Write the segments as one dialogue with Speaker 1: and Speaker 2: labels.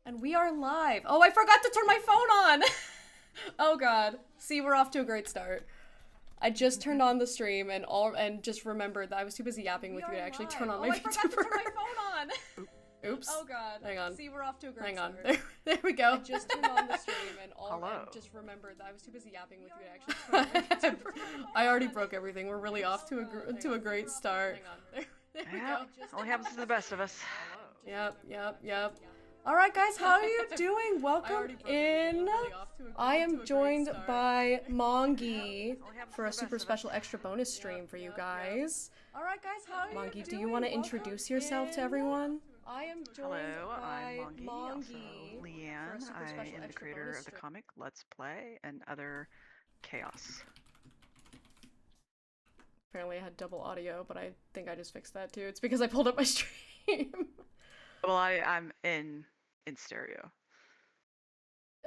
Speaker 1: And we are live. Oh, I forgot to turn my phone on. Oh god. See, we're off to a great start. I just turned on the stream and just remembered that I was too busy yapping with you to actually turn on my VTuber. I forgot to turn my phone on. Oops. Oh god. Hang on. See, we're off to a great start. Hang on. There we go. I just turned on the stream and just remembered that I was too busy yapping with you to actually turn on my VTuber. I already broke everything. We're really off to a great start. Hang on. There we go.
Speaker 2: Only happens to the best of us.
Speaker 1: Yep. All right, guys, how are you doing? Welcome in. I am joined by Mongie for a super special extra bonus stream for you guys. All right, guys, how are you doing? Mongie, do you want to introduce yourself to everyone? I am joined by
Speaker 2: I'm Mongie, also Leeanne. I am the creator of the comic Let's Play and other chaos.
Speaker 1: Apparently I had double audio, but I think I just fixed that too. It's because I pulled up my stream.
Speaker 2: Well, I'm in stereo.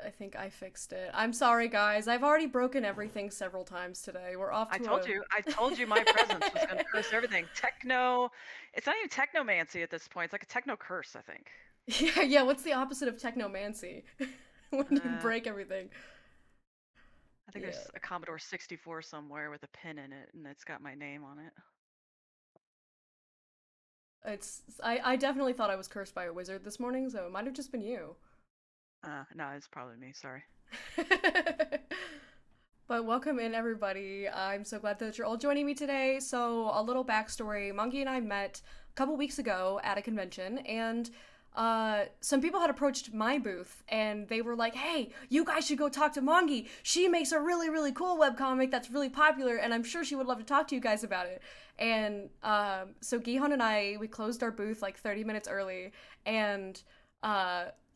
Speaker 1: I think I fixed it. I'm sorry, guys. I've already broken everything several times today. We're off to
Speaker 2: I told you my presence was going to curse everything. Techno... It's not even technomancy at this point. It's like a techno curse, I think.
Speaker 1: Yeah, what's the opposite of technomancy? When you break everything.
Speaker 2: I think there's a Commodore 64 somewhere with a pin in it, and it's got my name on
Speaker 1: it. I definitely thought I was cursed by a wizard this morning, so it might have just been you.
Speaker 2: No, it's probably me, sorry.
Speaker 1: But welcome in, everybody. I'm so glad that you're all joining me today. So, a little backstory. Mongie and I met a couple weeks ago at a convention, and some people had approached my booth, and they were like, hey, you guys should go talk to Mongie. She makes a really, really cool webcomic that's really popular, and I'm sure she would love to talk to you guys about it. And so Gihon and I, we closed our booth like 30 minutes early, and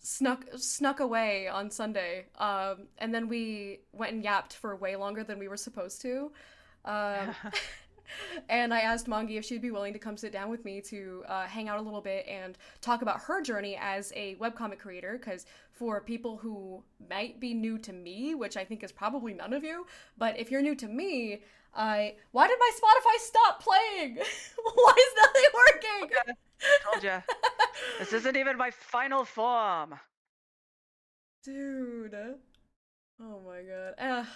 Speaker 1: snuck away on Sunday, and then we went and yapped for way longer than we were supposed to. And I asked Mongie if she'd be willing to come sit down with me to hang out a little bit and talk about her journey as a webcomic creator, because for people who might be new to me, which I think is probably none of you, but if you're new to me, why did my Spotify stop playing? Why is nothing working?
Speaker 2: Told ya. This isn't even my final form.
Speaker 1: Dude. Oh my god.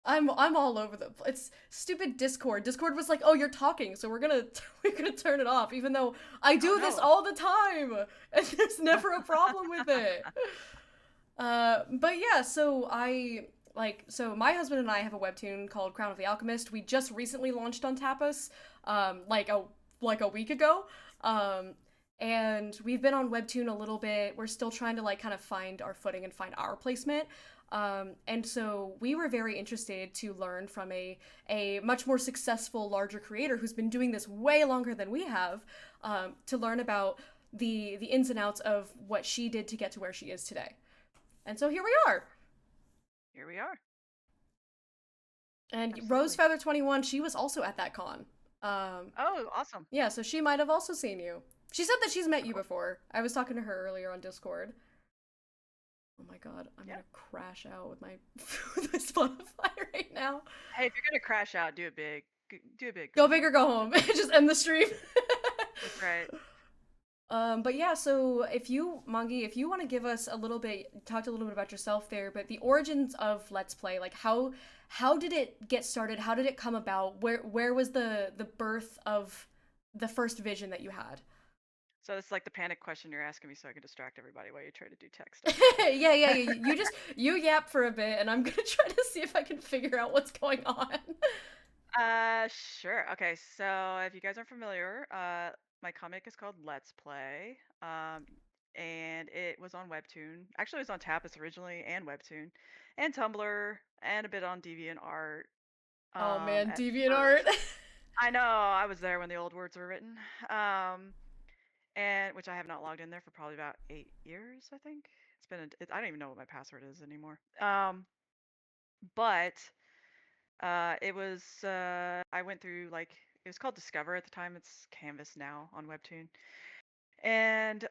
Speaker 1: I'm all over the. It's stupid Discord. Discord was like, "Oh, you're talking, so we're gonna turn it off," even though I do this all the time, and there's never a problem with it. But yeah, so my husband and I have a webtoon called Crown of the Alchemist. We just recently launched on Tapas, like a week ago. And we've been on Webtoon a little bit. We're still trying to kind of find our footing and find our placement. And so we were very interested to learn from a much more successful, larger creator who's been doing this way longer than we have, to learn about the ins and outs of what she did to get to where she is today. And so here we are. And absolutely. Rosefeather21, she was also at that con.
Speaker 2: Oh, awesome.
Speaker 1: Yeah, so she might have also seen you. She said that she's met you before. I was talking to her earlier on Discord. Oh my god, I'm gonna crash out with my Spotify right now.
Speaker 2: Hey, if you're gonna crash out, do it big.
Speaker 1: Go big or go home. Just end the stream.
Speaker 2: That's right.
Speaker 1: But yeah, so Mongie, if you want to give us talk a little bit about yourself there, but the origins of Let's Play, like how did it get started? How did it come about? Where was the birth of the first vision that you had?
Speaker 2: So it's like the panic question you're asking me so I can distract everybody while you try to do text.
Speaker 1: Yeah. You yap for a bit, and I'm gonna try to see if I can figure out what's going on.
Speaker 2: Sure. Okay, so if you guys are familiar, my comic is called Let's Play, and it was on Webtoon. Actually, it was on Tapas originally, and Webtoon, and Tumblr, and a bit on DeviantArt.
Speaker 1: Oh man, DeviantArt.
Speaker 2: I know, I was there when the old words were written. And which I have not logged in there for probably about 8 years, I think. I don't even know what my password is anymore. But it was I went through it was called Discover at the time. It's Canvas now on Webtoon, and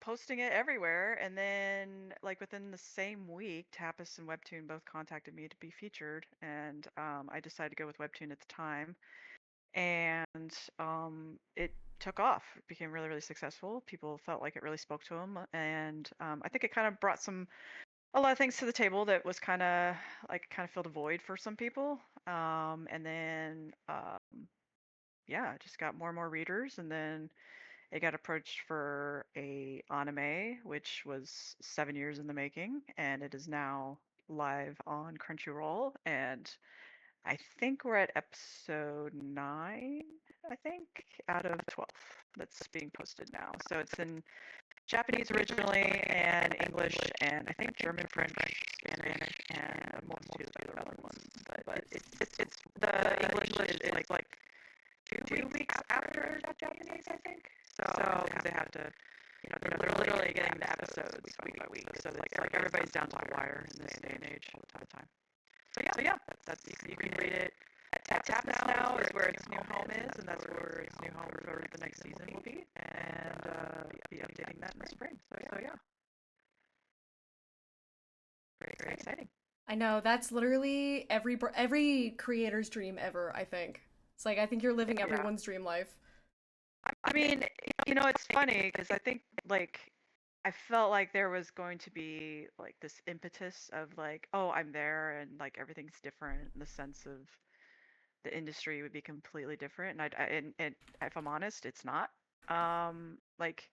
Speaker 2: posting it everywhere. And then within the same week, Tapas and Webtoon both contacted me to be featured, and I decided to go with Webtoon at the time. And it took off. It became really, really successful. People felt like it really spoke to them, and I think it kind of brought a lot of things to the table that was kind of filled a void for some people. And then yeah, just got more and more readers, and then it got approached for a anime, which was 7 years in the making, and it is now live on Crunchyroll, and I think we're at episode 9, I think, out of 12 that's being posted now. So it's in Japanese originally, and English, and I think German, French, Spanish, and a multitude of other ones. But it's the English is like 2 weeks after Japanese, I think. So because they have to, they're literally getting the episodes week by week. So it's like everybody's down to the wire in this day and age all the time. So yeah, that's you can read it at Tapas now is where its new home is, and that's where its new home for the next season will be, and be updating that in the spring. So yeah, very exciting.
Speaker 1: I know that's literally every creator's dream ever. I think it's like I think you're living
Speaker 2: Yeah.
Speaker 1: everyone's dream life.
Speaker 2: I mean, it's funny because I think I felt like there was going to be like this impetus of like, oh, I'm there, and like everything's different in the sense of the industry would be completely different. And if I'm honest, it's not. Like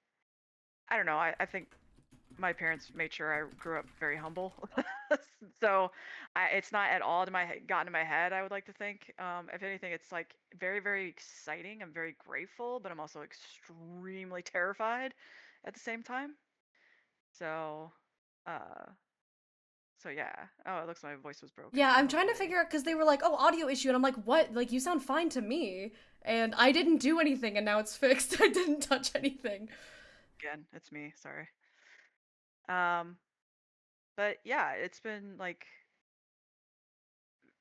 Speaker 2: I don't know. I think my parents made sure I grew up very humble, so it's not at all gotten to my head. I would like to think. If anything, it's like very, very exciting. I'm very grateful, but I'm also extremely terrified at the same time. So, uh, so yeah. Oh, it looks like my voice was broken.
Speaker 1: Yeah,
Speaker 2: So
Speaker 1: I'm trying to
Speaker 2: hopefully,
Speaker 1: figure out because they were like, "Oh, audio issue," and I'm like, "What? Like you sound fine to me." And I didn't do anything, and now it's fixed. I didn't touch anything.
Speaker 2: again, it's me. Sorry. Um, but yeah, it's been like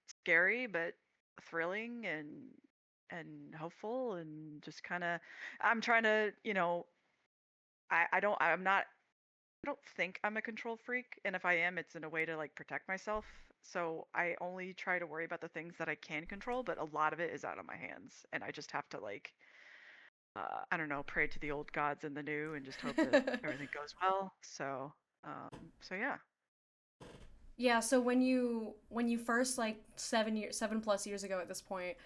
Speaker 2: scary but thrilling and hopeful, and just kind of I'm trying to, I don't think I'm a control freak, and if I am, it's in a way to like protect myself. So I only try to worry about the things that I can control, but a lot of it is out of my hands, and I just have to like I don't know, pray to the old gods and the new, and just hope that everything goes well. So yeah.
Speaker 1: Yeah, so when you first like 7+ years ago at this point,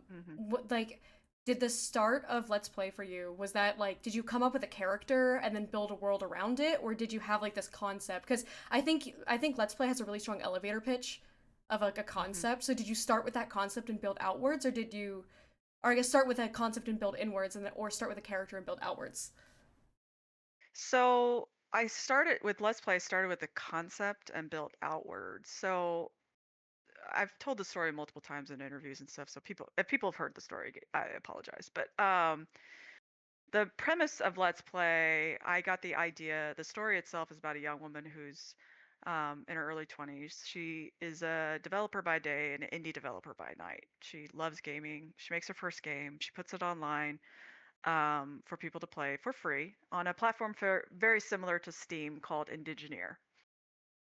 Speaker 2: hmm
Speaker 1: what like did the start of Let's Play for you, was that like did you come up with a character and then build a world around it, or did you have like this concept? Because I think Let's Play has a really strong elevator pitch of like a
Speaker 2: hmm
Speaker 1: concept. So did you start with that concept and build outwards, or did you, or I guess start with a concept and build inwards, and then or start with a character and build outwards?
Speaker 2: So I started with Let's Play. I started with the concept and built outwards. So I've told the story multiple times in interviews and stuff. So if people have heard the story, I apologize. But the premise of Let's Play, I got the idea. The story itself is about a young woman who's in her early 20s. She is a developer by day and an indie developer by night. She loves gaming. She makes her first game. She puts it online for people to play for free on a platform very similar to Steam called Indigeneer.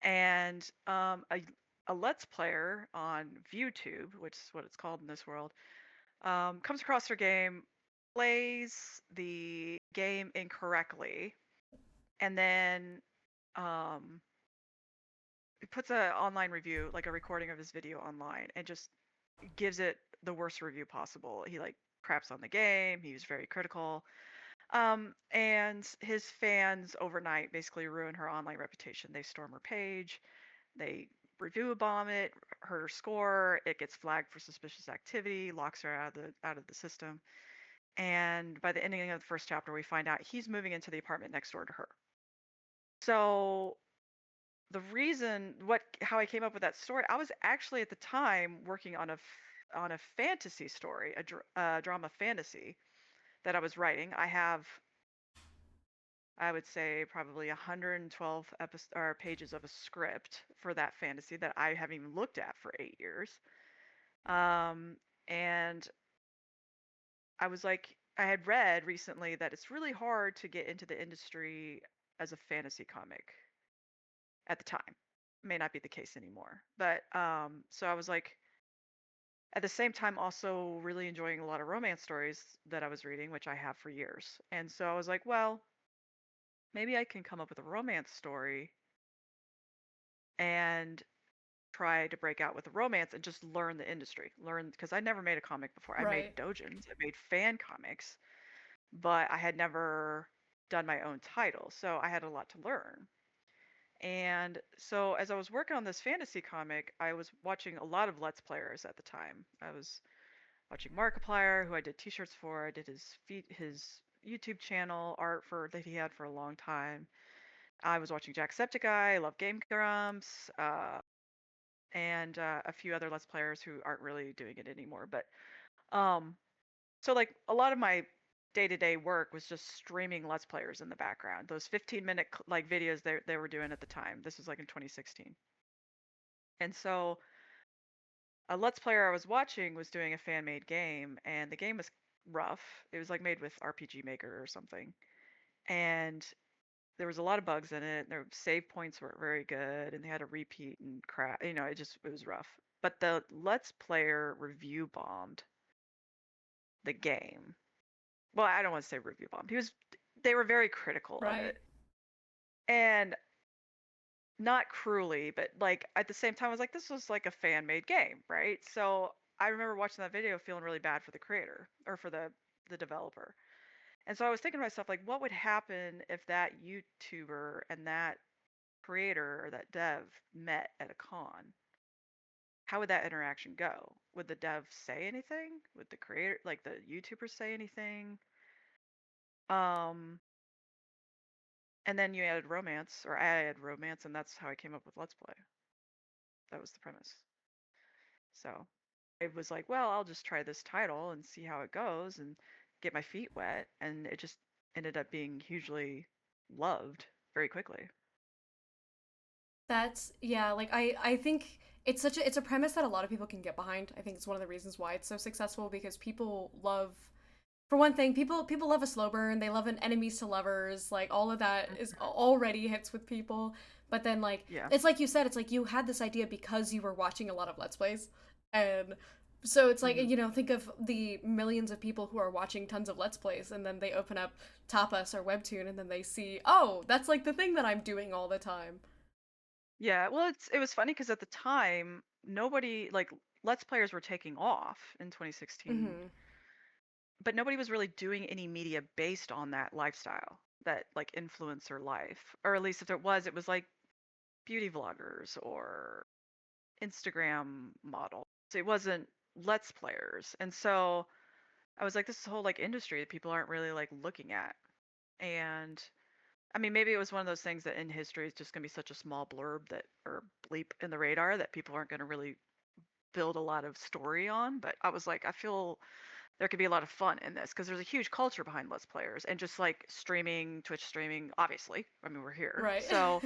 Speaker 2: And a Let's Player on ViewTube, which is what it's called in this world, comes across her game, plays the game incorrectly, and then um, puts a online review, like a recording of his video online, and just gives it the worst review possible. He like craps on the game. He was very critical. And his fans overnight basically ruin her online reputation. They storm her page, they review bomb it, hurt her score, it gets flagged for suspicious activity, locks her out of the system. And by the ending of the first chapter, we find out he's moving into the apartment next door to her. So the reason how I came up with that story, I was actually at the time working on a fantasy story, a drama fantasy that I was writing. I would say probably 112 pages of a script for that fantasy that I haven't even looked at for 8 years. And I was like, I had read recently that it's really hard to get into the industry as a fantasy comic at the time. May not be the case anymore. But so I was like, at the same time also really enjoying a lot of romance stories that I was reading, which I have for years. And so I was like, well, maybe I can come up with a romance story and try to break out with a romance and just learn the industry. Learn because I never made a comic before. I made
Speaker 1: Right.
Speaker 2: dojins, I made fan comics, but I had never done my own title. So I had a lot to learn. And so as I was working on this fantasy comic, I was watching a lot of Let's Players at the time. I was watching Markiplier, who I did t-shirts for. I did his YouTube channel art for that he had for a long time. I was watching Jacksepticeye, I love Game Grumps, and a few other Let's Players who aren't really doing it anymore. But um, so like a lot of my day-to-day work was just streaming Let's Players in the background. Those 15-minute like videos they were doing at the time. This was like in 2016. And so a Let's Player I was watching was doing a fan-made game, and the game was rough. It was like made with RPG Maker or something. And there was a lot of bugs in it. Their save points weren't very good, and they had to repeat and crap. It was rough. But the Let's Player review bombed the game. Well, I don't want to say review bombed. They were very critical of
Speaker 1: Right.
Speaker 2: it, and not cruelly, but like at the same time, I was like, this was like a fan made game, right? So I remember watching that video feeling really bad for the creator or for the developer. And so I was thinking to myself, like, what would happen if that YouTuber and that creator or that dev met at a con? How would that interaction go? Would the dev say anything? Would the creator, like the YouTuber, say anything? Um, and then you added romance, or I added romance, and that's how I came up with Let's Play. That was the premise. So it was like, well, I'll just try this title and see how it goes and get my feet wet. And it just ended up being hugely loved very quickly.
Speaker 1: That's yeah, like I think it's a premise that a lot of people can get behind. I think it's one of the reasons why it's so successful because people love for one thing, people love a slow burn, they love an enemies to lovers, like all of that is
Speaker 2: Mhm.
Speaker 1: already hits with people. But then like
Speaker 2: Yeah.
Speaker 1: it's like you said, it's like you had this idea because you were watching a lot of Let's Plays. And so it's like,
Speaker 2: Hmm.
Speaker 1: think of the millions of people who are watching tons of Let's Plays and then they open up Tapas or Webtoon and then they see, oh, that's like the thing that I'm doing all the time.
Speaker 2: Yeah. Well, it was funny because at the time, nobody like Let's Players were taking off in 2016,
Speaker 1: Mm-hmm.
Speaker 2: but nobody was really doing any media based on that lifestyle, that like influencer life. Or at least if there was, it was like beauty vloggers or Instagram models. It wasn't Let's Players. And so I was like, this is a whole like industry that people aren't really like looking at. And I mean, maybe it was one of those things that in history is just going to be such a small blurb that, or bleep in the radar that people aren't going to really build a lot of story on. But I was like, I feel there could be a lot of fun in this because there's a huge culture behind Let's Players and just like streaming, Twitch streaming, obviously. I mean, we're here.
Speaker 1: Right.
Speaker 2: So,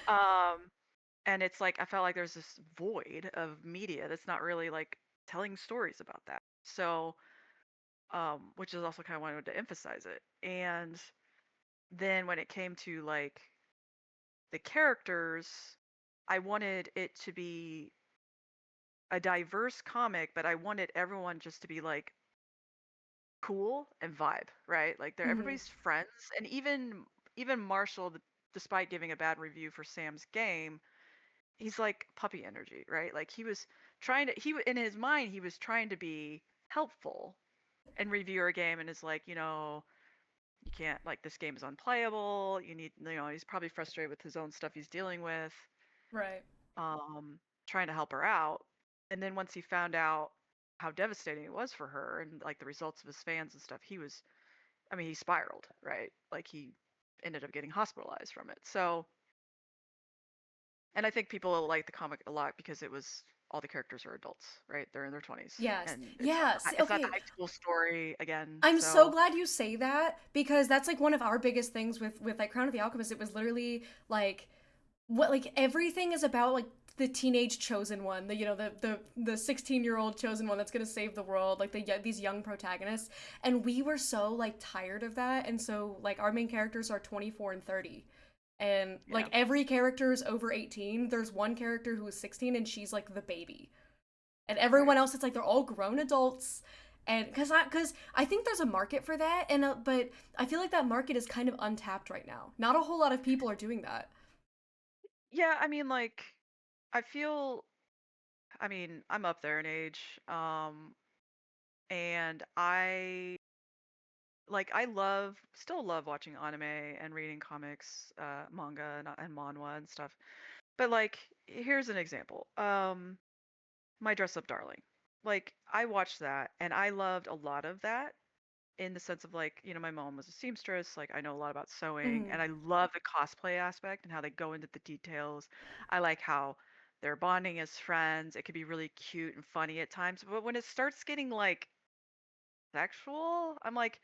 Speaker 2: um, and it's like I felt like there's this void of media that's not really like telling stories about that. So, which is also kind of wanted to emphasize it. And then when it came to like the characters, I wanted it to be a diverse comic, but I wanted everyone just to be like cool and vibe, right? Like they're
Speaker 1: Hmm.
Speaker 2: everybody's friends, and even Marshall, despite giving a bad review for Sam's game, he's like puppy energy, right? Like he was trying to in his mind he was trying to be helpful and review our game, and is like, you can't, like, this game is unplayable. He's probably frustrated with his own stuff he's dealing with,
Speaker 1: Right.
Speaker 2: um, trying to help her out. And then once he found out how devastating it was for her and like the results of his fans and stuff, I mean, he spiraled, right? Like he ended up getting hospitalized from it. So, and I think people like the comic a lot because it was all the characters are adults, right? They're in their 20s,
Speaker 1: Yes.
Speaker 2: and
Speaker 1: Yes.
Speaker 2: it's not the
Speaker 1: Okay.
Speaker 2: high school story again.
Speaker 1: I'm so
Speaker 2: So,
Speaker 1: glad you say that because that's like one of our biggest things with like Crown of the Alchemist. It was literally like what like everything is about like the teenage chosen one, the 16-year-old chosen one that's gonna save the world, like these young protagonists, and we were so like tired of that, and so like our main characters are 24 and 30. And like
Speaker 2: yeah.
Speaker 1: every character is over 18. There's one character who is 16 and she's like the baby. and everyone
Speaker 2: Right.
Speaker 1: else, it's like they're all grown adults. And because I think there's a market for that, and but I feel like that market is kind of untapped right now. Not a whole lot of people are doing that.
Speaker 2: Yeah, I mean, like, I feel, I mean, I'm up there in age, and I still love watching anime and reading comics, manga and manhwa and stuff. But like, here's an example. My Dress Up Darling. Like, I watched that and I loved a lot of that in the sense of like, my mom was a seamstress, like I know a lot about sewing
Speaker 1: Mm,
Speaker 2: and I love the cosplay aspect and how they go into the details. I like how they're bonding as friends. It could be really cute and funny at times, but when it starts getting like sexual, I'm like,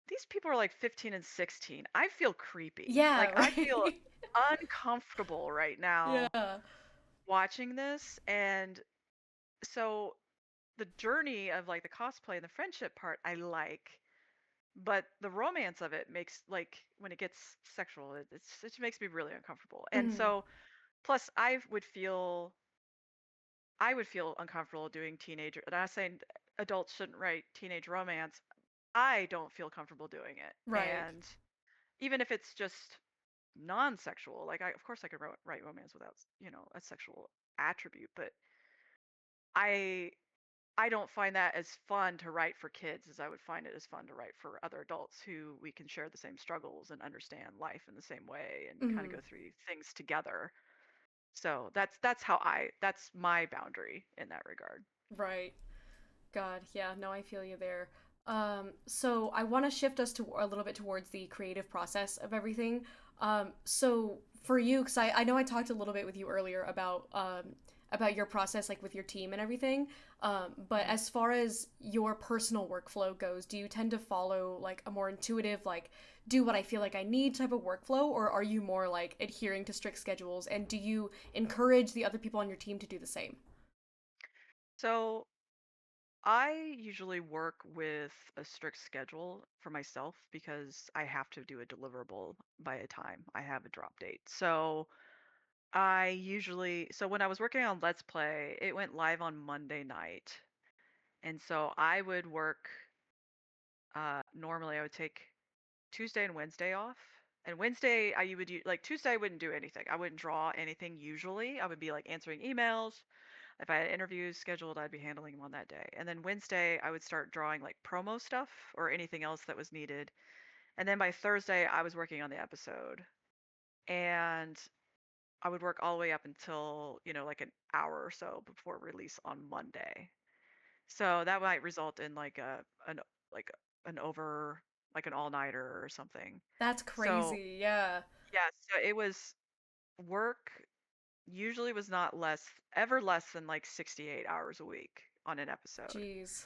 Speaker 2: these people are like 15 and 16. I feel creepy.
Speaker 1: yeah,
Speaker 2: Like I feel
Speaker 1: right.
Speaker 2: uncomfortable right now
Speaker 1: Yeah.
Speaker 2: watching this. And so the journey of like the cosplay and the friendship part I like, but the romance of it makes like when it gets sexual, it just makes me really uncomfortable. And
Speaker 1: Mm,
Speaker 2: so plus I would feel uncomfortable doing teenager. And I'm not saying adults shouldn't write teenage romance. I don't feel comfortable doing it.
Speaker 1: right.
Speaker 2: And even if it's just non-sexual, like of course I could write romance without, a sexual attribute, but I I don't find that as fun to write for kids as I would find it as fun to write for other adults who we can share the same struggles and understand life in the same way and kind of
Speaker 1: Mm,
Speaker 2: go through things together. So that's my boundary in that regard.
Speaker 1: right. God, yeah, no, I feel you there. So I want to shift us to a little bit towards the creative process of everything. So for you, because I know I talked a little bit with you earlier about your process, like with your team and everything. But
Speaker 2: Mhm.
Speaker 1: as far as your personal workflow goes, do you tend to follow like a more intuitive, like do what I feel like I need type of workflow, or are you more like adhering to strict schedules? And do you encourage the other people on your team to do the same?
Speaker 2: So I usually work with a strict schedule for myself because I have to do a deliverable by a time. I have a drop date. So when I was working on Let's Play, it went live on Monday night. And so I would work, normally I would take Tuesday and Wednesday off. And Wednesday, like Tuesday, I wouldn't do anything. I wouldn't draw anything usually. I would be like answering emails. If I had interviews scheduled, I'd be handling them on that day. And then Wednesday, I would start drawing like promo stuff or anything else that was needed. And then by Thursday, I was working on the episode. And I would work all the way up until, like an hour or so before release on Monday. So that might result in like an over like an all-nighter or something.
Speaker 1: That's
Speaker 2: So
Speaker 1: crazy. Yeah.
Speaker 2: yeah, so it was work usually was not less than like 68 hours a week on an episode.
Speaker 1: Jeez.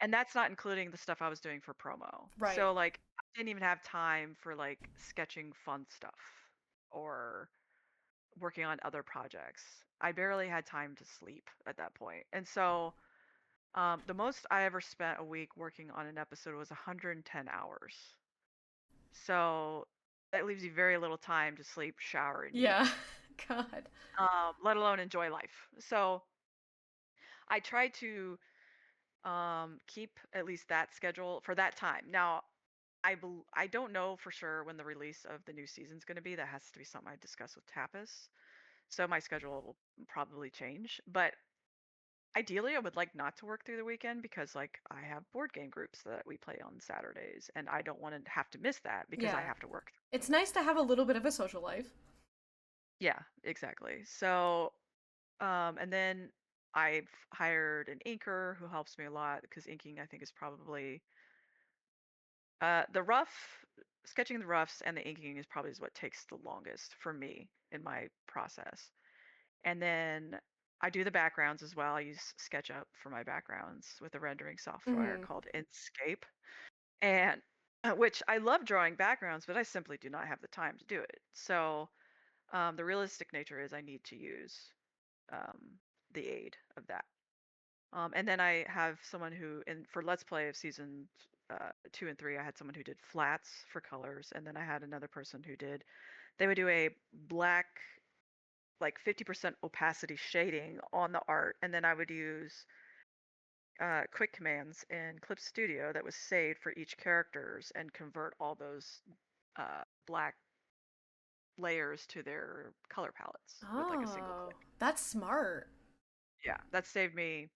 Speaker 2: And that's not including the stuff I was doing for promo.
Speaker 1: Right.
Speaker 2: So like I didn't even have time for like sketching fun stuff or working on other projects. I barely had time to sleep at that point. And so the most I ever spent a week working on an episode was 110 hours. So that leaves you very little time to sleep, shower, and eat,
Speaker 1: Yeah. God.
Speaker 2: let alone enjoy life. So I try to keep at least that schedule for that time. Now, I don't know for sure when the release of the new season's going to be. That has to be something I discuss with Tapas. So my schedule will probably change. But ideally, I would like not to work through the weekend because like I have board game groups that we play on Saturdays and I don't want to have to miss that because I
Speaker 1: Yeah.
Speaker 2: have to work.
Speaker 1: It's nice to have a little bit of a social life.
Speaker 2: Yeah, exactly. So, and then I've hired an inker who helps me a lot because inking I think is probably the rough sketching the roughs and the inking is probably is what takes the longest for me in my process. And then I do the backgrounds as well. I use SketchUp for my backgrounds with a rendering software
Speaker 1: Hmm.
Speaker 2: called Inkscape. And which I love drawing backgrounds, but I simply do not have the time to do it. So the realistic nature is I need to use um, the aid of that. And then I have someone who, in for Let's Play of season 2 and 3, I had someone who did flats for colors, and then I had another person who did. They would do a black like 50% opacity shading on the art, and then I would use quick commands in Clip Studio that was saved for each characters and convert all those black layers to their color palettes with like a single
Speaker 1: Oh,
Speaker 2: click.
Speaker 1: that's smart.
Speaker 2: Yeah, that saved me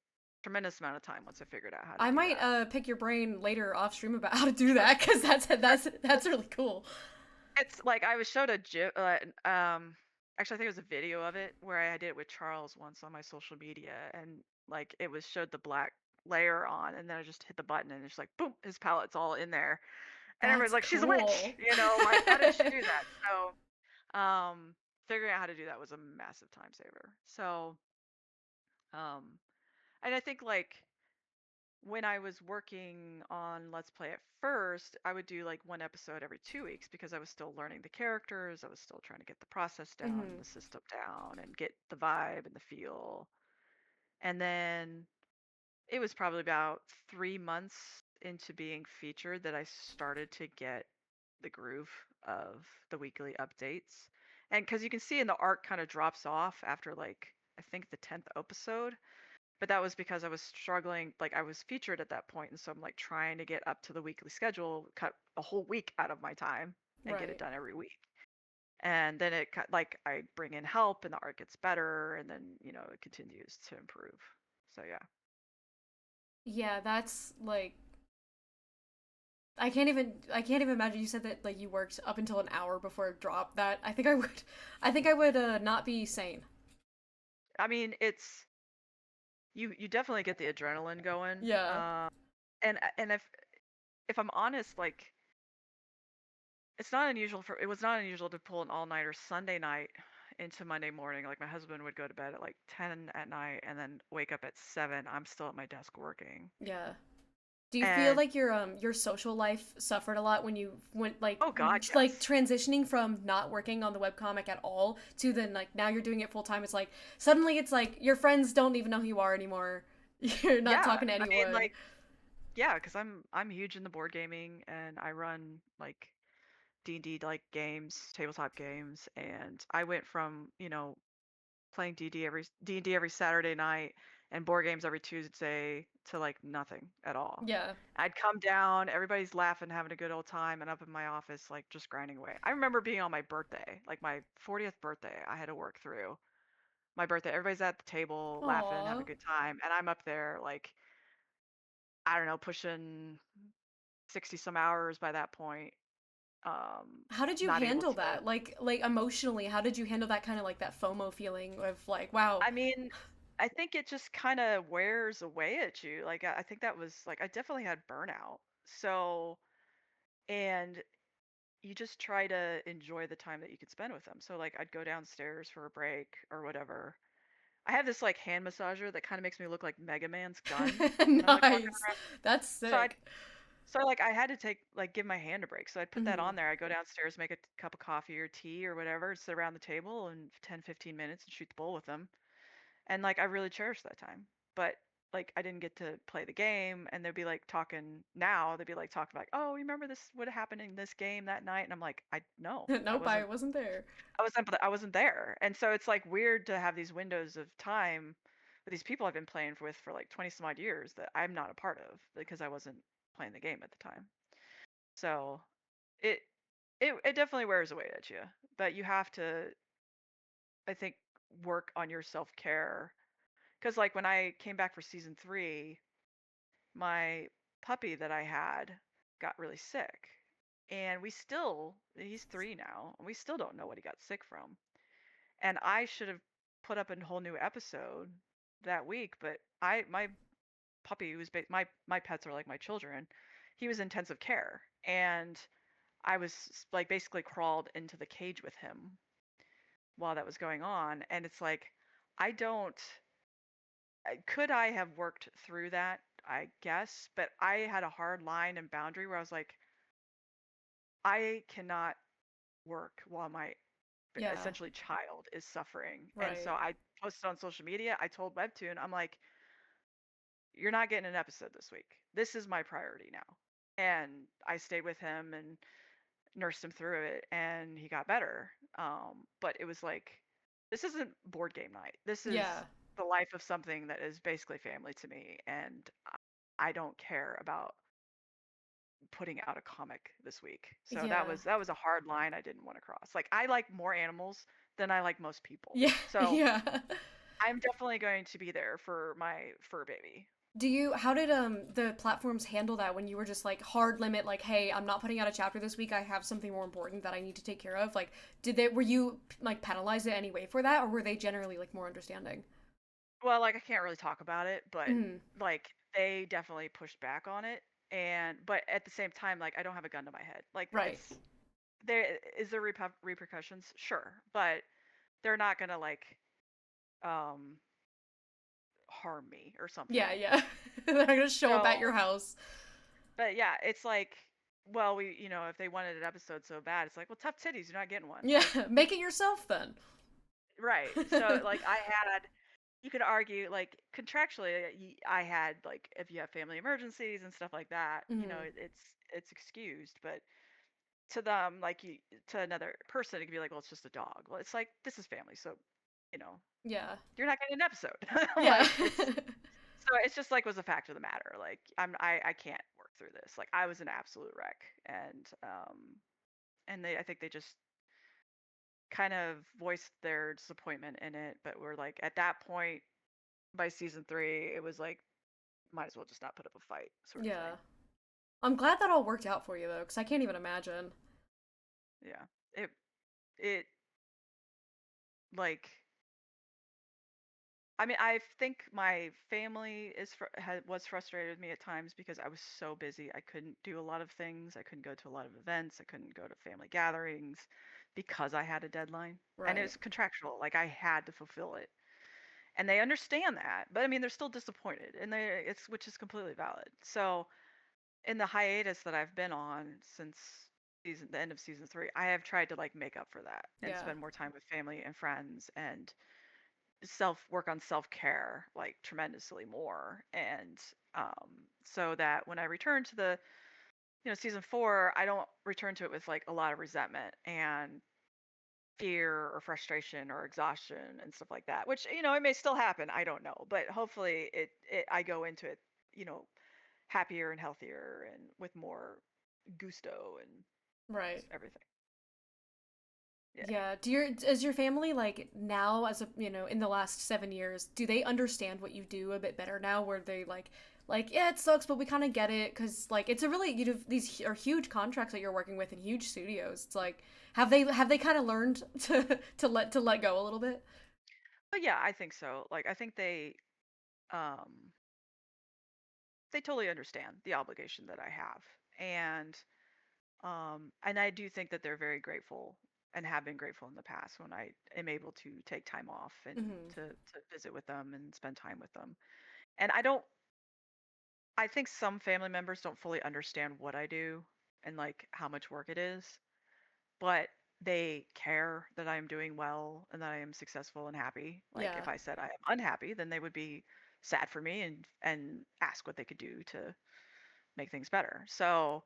Speaker 2: tremendous amount of time once I figured out how to
Speaker 1: I
Speaker 2: do
Speaker 1: might
Speaker 2: that.
Speaker 1: pick your brain later off stream about how to do
Speaker 2: Sure,
Speaker 1: that because
Speaker 2: sure.
Speaker 1: that's really cool.
Speaker 2: It's like I was showed a actually I think it was a video of it where I did it with Charles once on my social media, and like it was showed the black layer on, and then I just hit the button and it's like boom, his palette's all in there. And everybody's
Speaker 1: That's
Speaker 2: like, she's a witch,
Speaker 1: cool.
Speaker 2: like how did she do that? So figuring out how to do that was a massive time saver. So um and I think like when I was working on Let's Play at first, I would do like one episode every 2 weeks because I was still learning the characters. I was still trying to get the process down and
Speaker 1: Hmm.
Speaker 2: the system down and get the vibe and the feel. And then it was probably about 3 months into being featured that I started to get the groove of the weekly updates. And because you can see in the art kind of drops off after like, I think the 10th episode, but that was because I was struggling, like I was featured at that point, and so I'm like trying to get up to the weekly schedule, cut a whole week out of my time and get it
Speaker 1: Right.
Speaker 2: done every week. And then like I bring in help and the art gets better, and then it continues to improve. So yeah.
Speaker 1: Yeah, that's like I can't even imagine you said that like you worked up until an hour before it dropped. That I think I would not be sane.
Speaker 2: I mean, it's you definitely get the adrenaline going.
Speaker 1: Yeah.
Speaker 2: And if I'm honest, like it was not unusual to pull an all-nighter Sunday night into Monday morning. Like my husband would go to bed at like 10 at night and then wake up at 7. I'm still at my desk working.
Speaker 1: Yeah. Do you feel
Speaker 2: And
Speaker 1: like your social life suffered a lot when you went
Speaker 2: oh God,
Speaker 1: like
Speaker 2: yes.
Speaker 1: transitioning from not working on the webcomic at all to then like now you're doing it full time? It's like suddenly it's like your friends don't even know who you are anymore. You're not
Speaker 2: Yeah.
Speaker 1: talking to
Speaker 2: I mean,
Speaker 1: anyone.
Speaker 2: like, yeah, because I'm huge in the board gaming, and I run like D&D like games, tabletop games, and I went from, playing D&D every Saturday night and board games every Tuesday to like nothing at all.
Speaker 1: Yeah.
Speaker 2: I'd come down, everybody's laughing, having a good old time, and up in my office, like just grinding away. I remember being on my birthday, like my 40th birthday, I had to work through my birthday. Everybody's at the table, laughing, having
Speaker 1: Aw.
Speaker 2: a good time, and I'm up there, like, I don't know, pushing 60 some hours by that point.
Speaker 1: How did you
Speaker 2: Not able
Speaker 1: handle
Speaker 2: to.
Speaker 1: that? Like emotionally, how did you handle that kind of like that FOMO feeling of like, wow.
Speaker 2: I mean, I think it just kind of wears away at you. Like, I think that was like, I definitely had burnout. So, and you just try to enjoy the time that you could spend with them. So, like, I'd go downstairs for a break or whatever. I have this like hand massager that kind of makes me look like Mega Man's gun when I'm like walking
Speaker 1: Nice.
Speaker 2: around.
Speaker 1: That's
Speaker 2: So I
Speaker 1: sick.
Speaker 2: So like I had to give my hand a break. So I'd put that
Speaker 1: Hmm.
Speaker 2: on there. I'd go downstairs, make a cup of coffee or tea or whatever, sit around the table and 10, 15 minutes and shoot the bull with them. And like I really cherished that time. But like I didn't get to play the game, and they'd be like talking now, they'd be like talking like, "Oh, you remember this what happened in this game that night?" And I'm like, "I no. I
Speaker 1: Nope, I
Speaker 2: wasn't
Speaker 1: wasn't there.
Speaker 2: I wasn't there." And so it's like weird to have these windows of time with these people I've been playing with for like 20 some odd years that I'm not a part of because I wasn't playing the game at the time. So it it definitely wears away at you, but you have to, I think, work on your self-care. Because like when I came back for season 3, my puppy that I had got really sick, and he's 3 now, and we still don't know what he got sick from. And I should have put up a whole new episode that week, but my puppy was my pets are like my children. He was in intensive care, and I was like basically crawled into the cage with him while that was going on. And it's like, I don't, could I have worked through that? I guess, but I had a hard line and boundary where I was like, I cannot work while my
Speaker 1: Yeah,
Speaker 2: essentially child is suffering. And so
Speaker 1: right.
Speaker 2: I posted on social media. I told Webtoon, I'm like, you're not getting an episode this week. This is my priority now. And I stayed with him and nursed him through it, and he got better. But it was like this isn't board game night. This is
Speaker 1: Yeah.
Speaker 2: the life of something that is basically family to me, and I don't care about putting out a comic this week. So
Speaker 1: Yeah.
Speaker 2: that was a hard line I didn't want to cross. Like I like more animals than I like most people.
Speaker 1: Yeah.
Speaker 2: So
Speaker 1: Yeah.
Speaker 2: I'm definitely going to be there for my fur baby.
Speaker 1: How did the platforms handle that when you were just like hard limit, like, hey, I'm not putting out a chapter this week, I have something more important that I need to take care of? Like, were you like penalized in any way for that, or were they generally like more understanding?
Speaker 2: Well, like I can't really talk about it, but
Speaker 1: Mm,
Speaker 2: like they definitely pushed back on it. And but at the same time, like I don't have a gun to my head. Like
Speaker 1: right.
Speaker 2: it's there repercussions? Sure, but they're not gonna like um harm me or
Speaker 1: Yeah,
Speaker 2: something.
Speaker 1: yeah. They're gonna show up at
Speaker 2: So,
Speaker 1: your house.
Speaker 2: but yeah, it's like, well, we, if they wanted an episode so bad, it's like, well, tough titties, you're not getting one.
Speaker 1: Yeah,
Speaker 2: Like,
Speaker 1: make it yourself then.
Speaker 2: right. So, like, you could argue, like, contractually, I had, like, if you have family emergencies and stuff like that,
Speaker 1: Mm,
Speaker 2: it's excused. But to them, like, to another person, it could be like, well, it's just a dog. Well, it's like, this is family. So, you know,
Speaker 1: yeah.
Speaker 2: you're not getting an episode.
Speaker 1: Yeah.
Speaker 2: Like, so it's just like was a fact of the matter. Like I can't work through this. Like I was an absolute wreck, and I think they just kind of voiced their disappointment in it, but we're like at that point by season 3, it was like might as well just not put up a fight sort of
Speaker 1: Yeah.
Speaker 2: thing.
Speaker 1: I'm glad that all worked out for you though, because I can't even imagine.
Speaker 2: Yeah. It like I mean, I think my family was frustrated with me at times because I was so busy. I couldn't do a lot of things. I couldn't go to a lot of events. I couldn't go to family gatherings because I had a deadline. And it
Speaker 1: Right.
Speaker 2: was contractual. Like I had to fulfill it. And they understand that. But I mean, they're still disappointed and it's which is completely valid. So, in the hiatus that I've been on since the end of season 3, I have tried to like make up for that and
Speaker 1: Yeah.
Speaker 2: spend more time with family and friends and work on self-care like tremendously more, and so that when I return to the season 4, I don't return to it with like a lot of resentment and fear or frustration or exhaustion and stuff like that, which it may still happen, I don't know, but hopefully I go into it you know happier and healthier and with more gusto and
Speaker 1: Right.
Speaker 2: just everything. Yeah.
Speaker 1: Yeah. Is your family like now as a, in the last 7 years, do they understand what you do a bit better now where they like, yeah, it sucks, but we kind of get it because like it's a really, these are huge contracts that you're working with in huge studios. It's like, have they kind of learned to let go a little bit?
Speaker 2: But yeah, I think so. Like I think um they totally understand the obligation that I have. And I do think that they're very grateful and have been grateful in the past when I am able to take time off and
Speaker 1: Hmm.
Speaker 2: to visit with them and spend time with them. And I think some family members don't fully understand what I do and like how much work it is, but they care that I am doing well and that I am successful and happy. Like
Speaker 1: Yeah.
Speaker 2: if I said I am unhappy, then they would be sad for me and ask what they could do to make things better. So,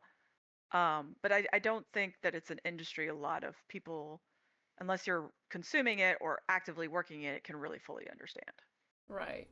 Speaker 2: but I don't think that it's an industry a lot of people, unless you're consuming it or actively working in it, can really fully understand.
Speaker 1: Right.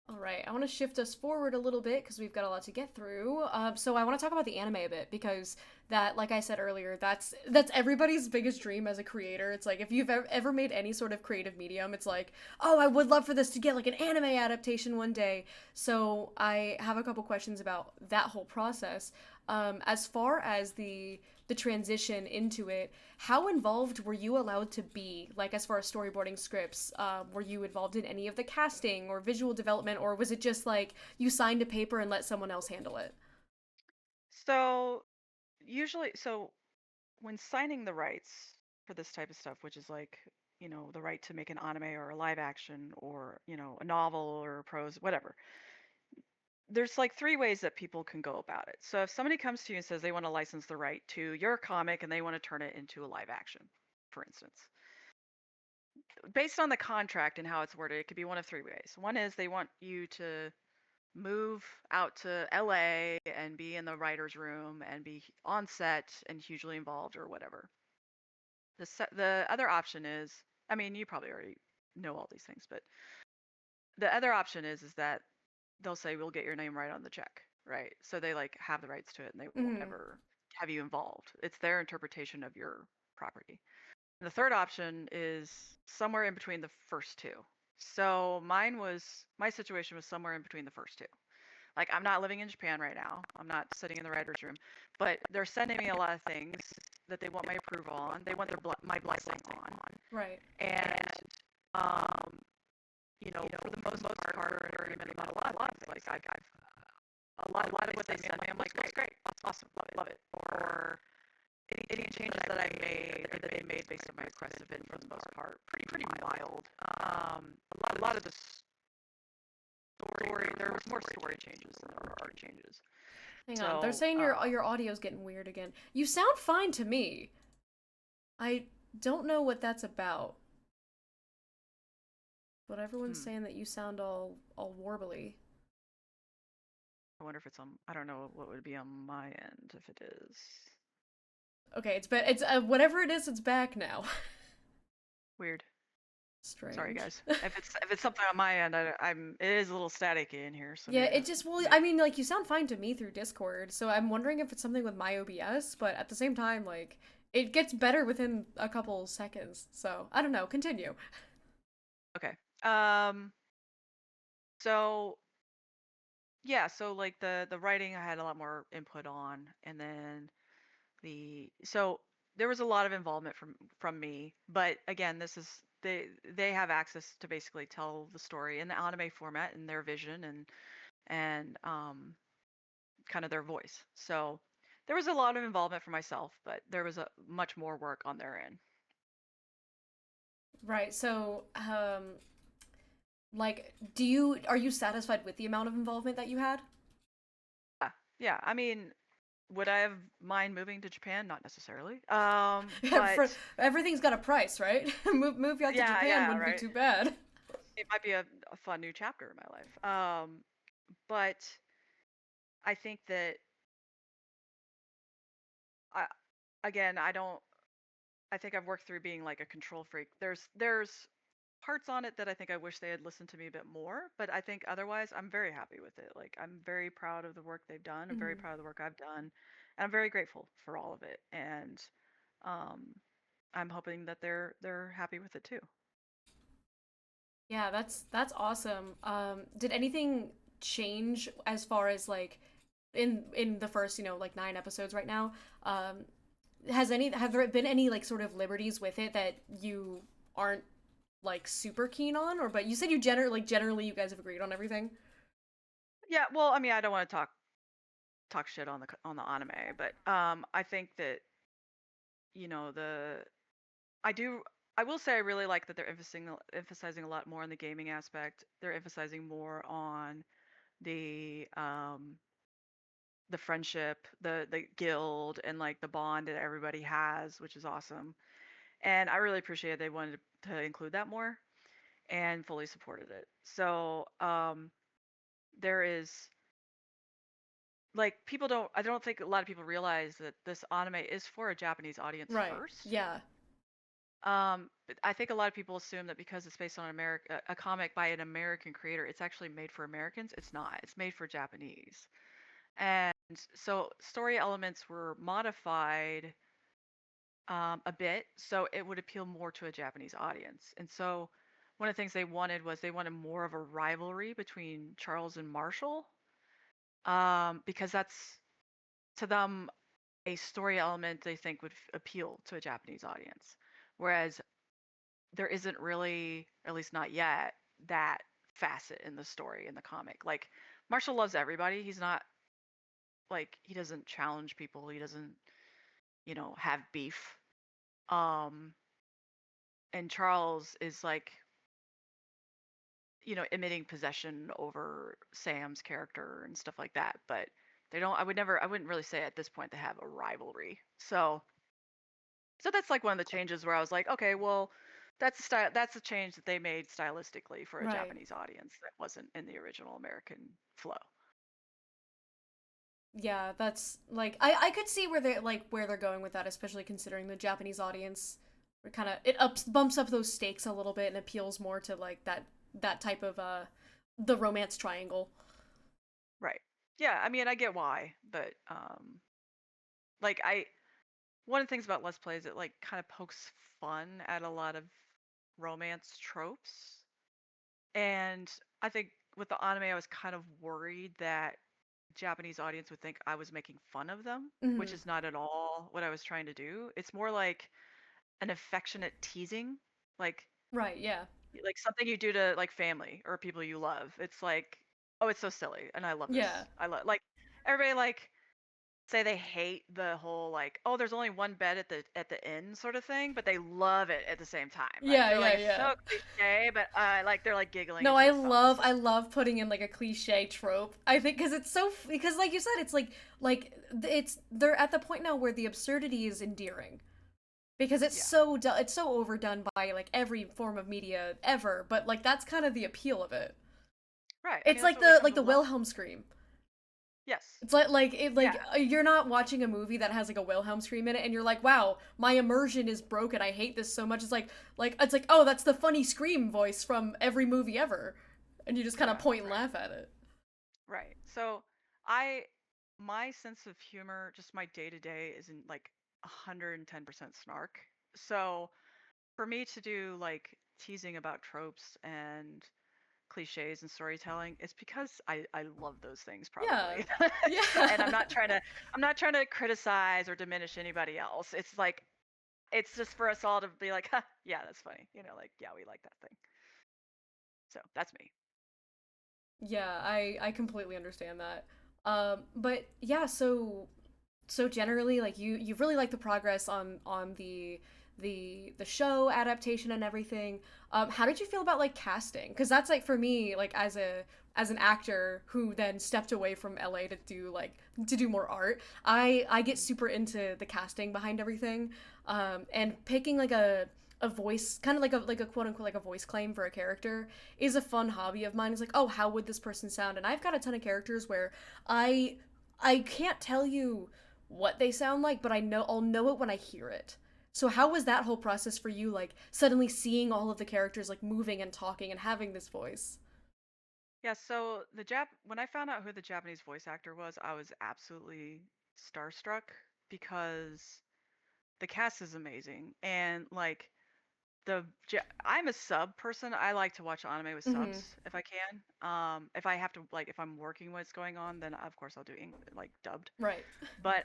Speaker 1: All right, I want to shift us forward a little bit because we've got a lot to get through. So I want to talk about the anime a bit because that, like I said earlier, that's everybody's biggest dream as a creator. It's like if you've ever made any sort of creative medium, it's like, oh, I would love for this to get like an anime adaptation one day. So I have a couple questions about that whole process. As far as the transition into it, how involved were you allowed to be? Like as far as storyboarding scripts, were you involved in any of the casting or visual development, or was it just like you signed a paper and let someone else handle it?
Speaker 2: So so when signing the rights for this type of stuff, which is like, the right to make an anime or a live action or, a novel or prose, whatever, there's like 3 ways that people can go about it. So if somebody comes to you and says they want to license the right to your comic and they want to turn it into a live action, for instance, based on the contract and how it's worded, it could be one of 3 ways. One is they want you to move out to LA and be in the writer's room and be on set and hugely involved or whatever. The other option is I mean, you probably already know all these things, but the other option is that they'll say we'll get your name right on the check, right? So they like have the rights to it and they won't
Speaker 1: Mm-hmm.
Speaker 2: ever have you involved. It's their interpretation of your property. The third option is somewhere in between the first two. So my situation was somewhere in between the first two. Like I'm not living in Japan right now. I'm not sitting in the writer's room, but they're sending me a lot of things that they want my approval on. They want my blessing on.
Speaker 1: Right.
Speaker 2: And um, for the most part, we're in agreement about a lot of things. Like I've a lot of what they send me, I'm like, that's great, awesome, love it. Or any changes that I made or that they made based on my request have been, for the most part, pretty mild. A lot of the story, there was more story changes than there were art changes.
Speaker 1: Hang on. They're
Speaker 2: So,
Speaker 1: saying your audio's getting weird again. You sound fine to me. I don't know what that's about. But everyone's saying that you sound all warbly.
Speaker 2: I wonder if it's on. I don't know what would be on my end if it is.
Speaker 1: Okay, it's whatever it is, it's back now.
Speaker 2: Weird.
Speaker 1: Strange.
Speaker 2: Sorry, guys. If it's something on my end, it is a little staticky in here. So
Speaker 1: yeah, it just I mean, like you sound fine to me through Discord, so I'm wondering if it's something with my OBS. But at the same time, like it gets better within a couple seconds. So I don't know. Continue.
Speaker 2: Okay. So yeah, so like the writing I had a lot more input on, and then so there was a lot of involvement from me, but again, this is they have access to basically tell the story in the anime format and their vision and kind of their voice. So there was a lot of involvement for myself, but there was a much more work on their end.
Speaker 1: Right. So, like, are you satisfied with the amount of involvement that you had?
Speaker 2: Yeah. I mean, would I have mind moving to Japan? Not necessarily.
Speaker 1: For,
Speaker 2: But
Speaker 1: everything's got a price, right? move you out to Japan wouldn't be
Speaker 2: right.
Speaker 1: too bad.
Speaker 2: It might be a fun new chapter in my life. But I think that I again, I think I've worked through being like a control freak. There's parts on it that I think I wish they had listened to me a bit more, but I think otherwise I'm very happy with it. Like I'm very proud of the work they've done. I'm very
Speaker 1: Mm-hmm.
Speaker 2: proud of the work I've done, and I'm very grateful for all of it. And um, I'm hoping that they're happy with it too.
Speaker 1: Yeah, that's awesome. Did anything change as far as like in the first, like 9 episodes right now? Have there been any like sort of liberties with it that you aren't like super keen on, or but you said you generally you guys have agreed on everything?
Speaker 2: Yeah, well, I mean, I don't want to talk shit on the anime, but I think that the I do. I will say I really like that they're emphasizing a lot more on the gaming aspect. They're emphasizing more on the um the friendship, the guild, and like the bond that everybody has, which is awesome. And I really appreciate they wanted to include that more and fully supported it. So there is like I don't think a lot of people realize that this anime is for a Japanese audience
Speaker 1: Right.
Speaker 2: first.
Speaker 1: Yeah.
Speaker 2: But I think a lot of people assume that because it's based on a comic by an American creator, it's actually made for Americans. It's not. It's made for Japanese. And so story elements were modified a bit so it would appeal more to a Japanese audience. And so one of the things they wanted more of a rivalry between Charles and Marshall, because that's to them a story element they think would appeal to a Japanese audience. Whereas there isn't really, at least not yet, that facet in the story in the comic. Like Marshall loves everybody. He's not like he doesn't challenge people. He doesn't, have beef. Um and Charles is like, admitting possession over Sam's character and stuff like that. But they don't I wouldn't really say at this point they have a rivalry. So that's like one of the changes where I was like, okay, well, that's a change that they made stylistically for a
Speaker 1: Right.
Speaker 2: Japanese audience that wasn't in the original American flow.
Speaker 1: Yeah, that's like I could see where they're going with that, especially considering the Japanese audience. It kind of it ups bumps up those stakes a little bit and appeals more to like that type of the romance triangle.
Speaker 2: Right. Yeah, I mean, I get why, but like I one of the things about Let's Play is it like kind of pokes fun at a lot of romance tropes. And I think with the anime I was kind of worried that Japanese audience would think I was making fun of them, which
Speaker 1: Hmm.
Speaker 2: is not at all what I was trying to do. It's more like an affectionate teasing, like
Speaker 1: Right. Yeah.
Speaker 2: something you do to like family or people you love. It's like, oh, it's so silly, and I love this.
Speaker 1: Yeah.
Speaker 2: I love like everybody like say they hate the whole like, oh, there's only one bed at the inn sort of thing, but they love it at the same time. Like
Speaker 1: Yeah.
Speaker 2: they're like
Speaker 1: Yeah.
Speaker 2: it's
Speaker 1: Yeah.
Speaker 2: so cliche, but like they're like giggling
Speaker 1: No,
Speaker 2: into a song. So
Speaker 1: I love putting in like a cliche trope. I think because it's so because like you said, it's like it's they're at the point now where the absurdity is endearing because
Speaker 2: yeah,
Speaker 1: it's so overdone by like every form of media ever. But like that's kind of the appeal of it.
Speaker 2: right. I mean
Speaker 1: It's
Speaker 2: that's what we come
Speaker 1: like
Speaker 2: to
Speaker 1: the
Speaker 2: love.
Speaker 1: Wilhelm scream.
Speaker 2: Yes.
Speaker 1: It's like it
Speaker 2: Yeah.
Speaker 1: you're not watching a movie that has like a Wilhelm scream in it, and you're like, wow, my immersion is broken. I hate this so much. It's like oh, that's the funny scream voice from every movie ever, and you just kind of
Speaker 2: Yeah.
Speaker 1: point and
Speaker 2: Right.
Speaker 1: laugh at it.
Speaker 2: Right. So I my sense of humor, just my day to day, isn't like 110% snark. So for me to do like teasing about tropes and cliches and storytelling, it's because I love those things
Speaker 1: Yeah,
Speaker 2: probably. And
Speaker 1: yeah,
Speaker 2: I'm not trying to criticize or diminish anybody else. It's like it's just for us all to be like, huh, yeah, that's funny. You know, like yeah, we like that thing. So that's me.
Speaker 1: yeah. I completely understand that. But yeah, so generally like you really like the progress on the show adaptation and everything. How did you feel about like casting? Because that's like for me like as an actor who then stepped away from LA to do to do more art, I get
Speaker 2: Mhm.
Speaker 1: super into the casting behind everything, and picking like a voice kind of like a quote unquote like a voice claim for a character is a fun hobby of mine. It's like, oh, how would this person sound? And I've got a ton of characters where i I can't tell you what they sound like, but I'll know it when I hear it. So how was that whole process for you, like suddenly seeing all of the characters like moving and talking and having this voice?
Speaker 2: Yeah, so the when I found out who the Japanese voice actor was, I was absolutely starstruck because the cast is amazing and like I'm a sub person. I like to watch anime with
Speaker 1: Mm-hmm.
Speaker 2: subs if I can. If I have to like if I'm working what's going on, then of course I'll do like dubbed.
Speaker 1: Right.
Speaker 2: But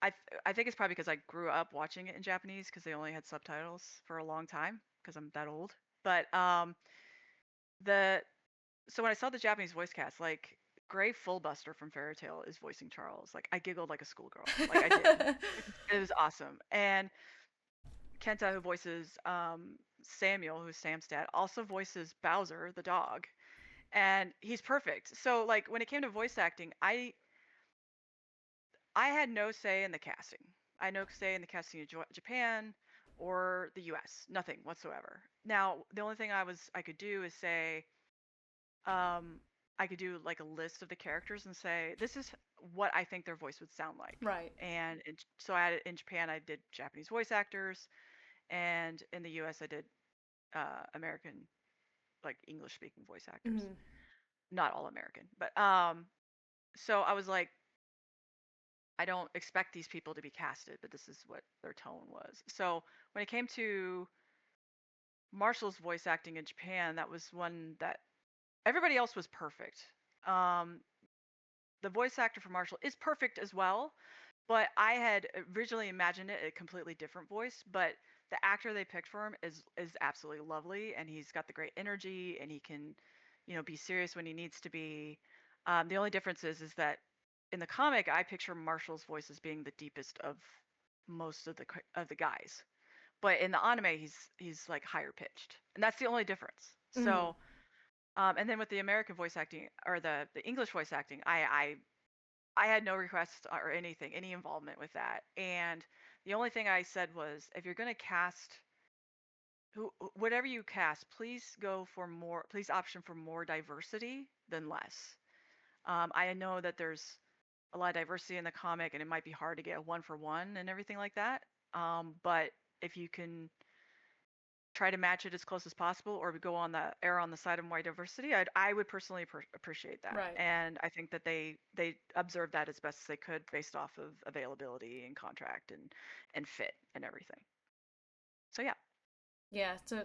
Speaker 2: I think it's probably because I grew up watching it in Japanese because they only had subtitles for a long time because I'm that old. But the so when I saw the Japanese voice cast, like Gray Fullbuster from Fairy Tail is voicing Charles. Like I giggled like a schoolgirl. Like I did. It was awesome. And Kenta, who voices Samuel, who's Sam's dad, also voices Bowser, the dog, and he's perfect. So like when it came to voice acting, I had no say in the casting. I had no say in the casting of Japan or the U.S. Nothing whatsoever. Now the only thing I could do is say um, I could do like a list of the characters and say this is what I think their voice would sound like.
Speaker 1: Right.
Speaker 2: And so in Japan I did Japanese voice actors, and in the U.S. I did American like English speaking voice actors.
Speaker 1: Mm-hmm.
Speaker 2: Not all American, but so I was like, I don't expect these people to be casted, but this is what their tone was. So when it came to Marshall's voice acting in Japan, that was one that everybody else was perfect. Um, the voice actor for Marshall is perfect as well, but I had originally imagined it a completely different voice. But the actor they picked for him is absolutely lovely, and he's got the great energy, and he can, you know, be serious when he needs to be. The only difference is that in the comic, I picture Marshall's voice as being the deepest of most of the guys, but in the anime, he's like higher pitched, and that's the only difference.
Speaker 1: Mm-hmm.
Speaker 2: So, and then with the American voice acting or the English voice acting, I had no requests or anything, any involvement with that. And the only thing I said was, if you're going to cast whatever you cast, please go for more, please option for more diversity than less. I know that there's a lot of diversity in the comic and it might be hard to get a one for one and everything like that. But if you can try to match it as close as possible or go on the err on the side of more diversity, I would personally appreciate that.
Speaker 1: Right.
Speaker 2: And I think that they observed that as best as they could based off of availability and contract and fit and everything. So yeah.
Speaker 1: Yeah. So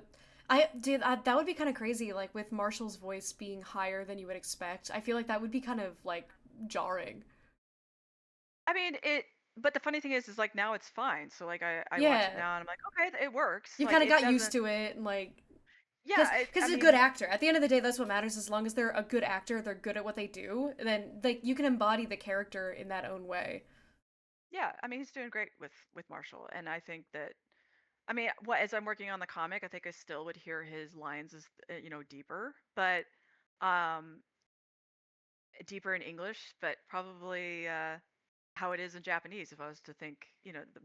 Speaker 1: I did that would be kind of crazy, like with Marshall's voice being higher than you would expect. I feel like that would be kind of like jarring.
Speaker 2: I mean, but the funny thing is like now it's fine. So like I watch it
Speaker 1: Yeah.
Speaker 2: now and I'm like, okay, it works.
Speaker 1: You
Speaker 2: Like
Speaker 1: kind of
Speaker 2: it
Speaker 1: got used
Speaker 2: doesn't.
Speaker 1: to it, and like
Speaker 2: Yeah,
Speaker 1: because
Speaker 2: I
Speaker 1: he's a good
Speaker 2: mean,
Speaker 1: actor. At the end of the day, that's what matters. As long as they're a good actor, they're good at what they do. Then like you can embody the character in that own way.
Speaker 2: yeah, I mean he's doing great with Marshall, and I think that I mean, what as I'm working on the comic, I think I still would hear his lines as deeper, but um deeper in English, but probably how it is in Japanese if I was to think,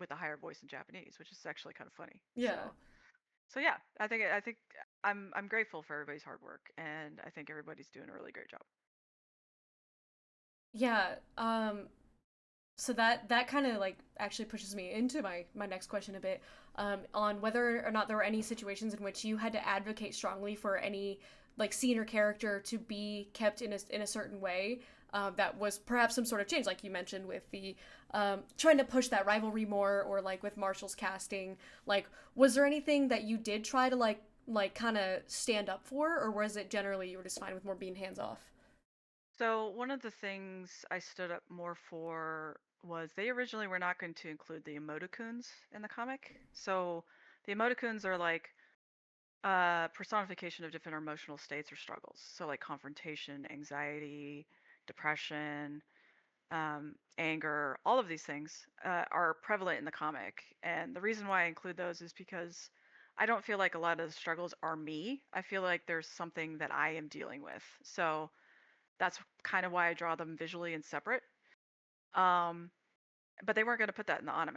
Speaker 2: with a higher voice in Japanese, which is actually kind of funny.
Speaker 1: Yeah.
Speaker 2: So yeah, I think I'm grateful for everybody's hard work, and I think everybody's doing a really great job.
Speaker 1: Yeah. So that kind of like actually pushes me into my next question a bit, on whether or not there were any situations in which you had to advocate strongly for any like scene or character to be kept in a certain way, that was perhaps some sort of change, like you mentioned with the trying to push that rivalry more, or like with Marshall's casting. Like, was there anything that you did try to like kind of stand up for, or was it generally you were just fine with more being hands off?
Speaker 2: So one of the things I stood up more for was they originally were not going to include the emoticons in the comic. So the emoticons are like personification of different emotional states or struggles. So like confrontation, anxiety, depression, anger, all of these things are prevalent in the comic. And the reason why I include those is because I don't feel like a lot of the struggles are me. I feel like there's something that I am dealing with. So that's kind of why I draw them visually and separate. Um, but they weren't going to put that in the anime.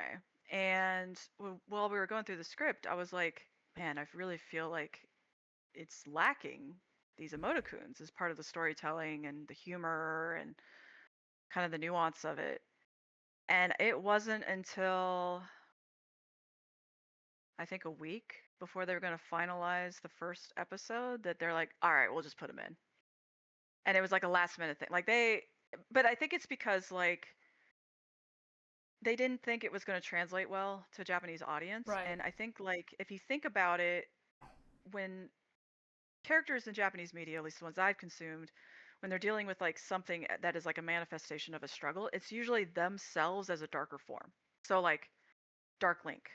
Speaker 2: And while we were going through the script, I was like, man, I really feel like it's lacking these emoticons as part of the storytelling and the humor and kind of the nuance of it. And it wasn't until I think a week before they were going to finalize the first episode that they're like, all right, we'll just put them in. And it was like a last minute thing. But I think it's because like they didn't think it was going to translate well to a Japanese audience.
Speaker 1: Right.
Speaker 2: And I think like if you think about it, when characters in Japanese media, at least the ones I've consumed, when they're dealing with like something that is like a manifestation of a struggle, it's usually themselves as a darker form. So like Dark Link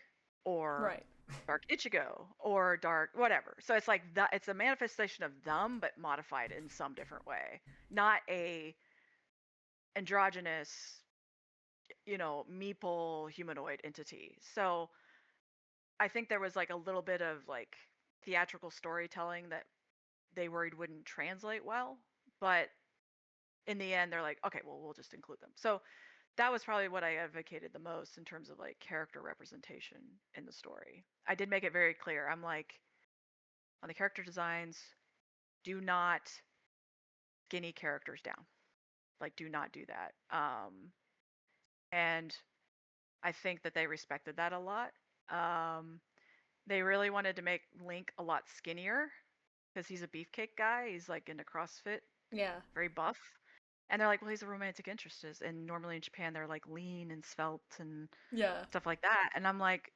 Speaker 2: or
Speaker 1: Right.
Speaker 2: Dark Ichigo or Dark whatever. So it's like it's a manifestation of them but modified in some different way, not a androgynous, meeple humanoid entity. So I think there was like a little bit of like theatrical storytelling that they worried wouldn't translate well, but in the end they're like, okay, well we'll just include them. So that was probably what I advocated the most in terms of like character representation in the story. I did make it very clear. I'm like, on the character designs, do not skinny characters down. Like, do not do that. And I think that they respected that a lot. Um, they really wanted to make Link a lot skinnier because he's a beefcake guy. He's like into CrossFit,
Speaker 1: Yeah.
Speaker 2: very buff. And they're like, well, he's a romantic interest. And normally in Japan, they're like lean and svelte and
Speaker 1: Yeah.
Speaker 2: stuff like that. And I'm like,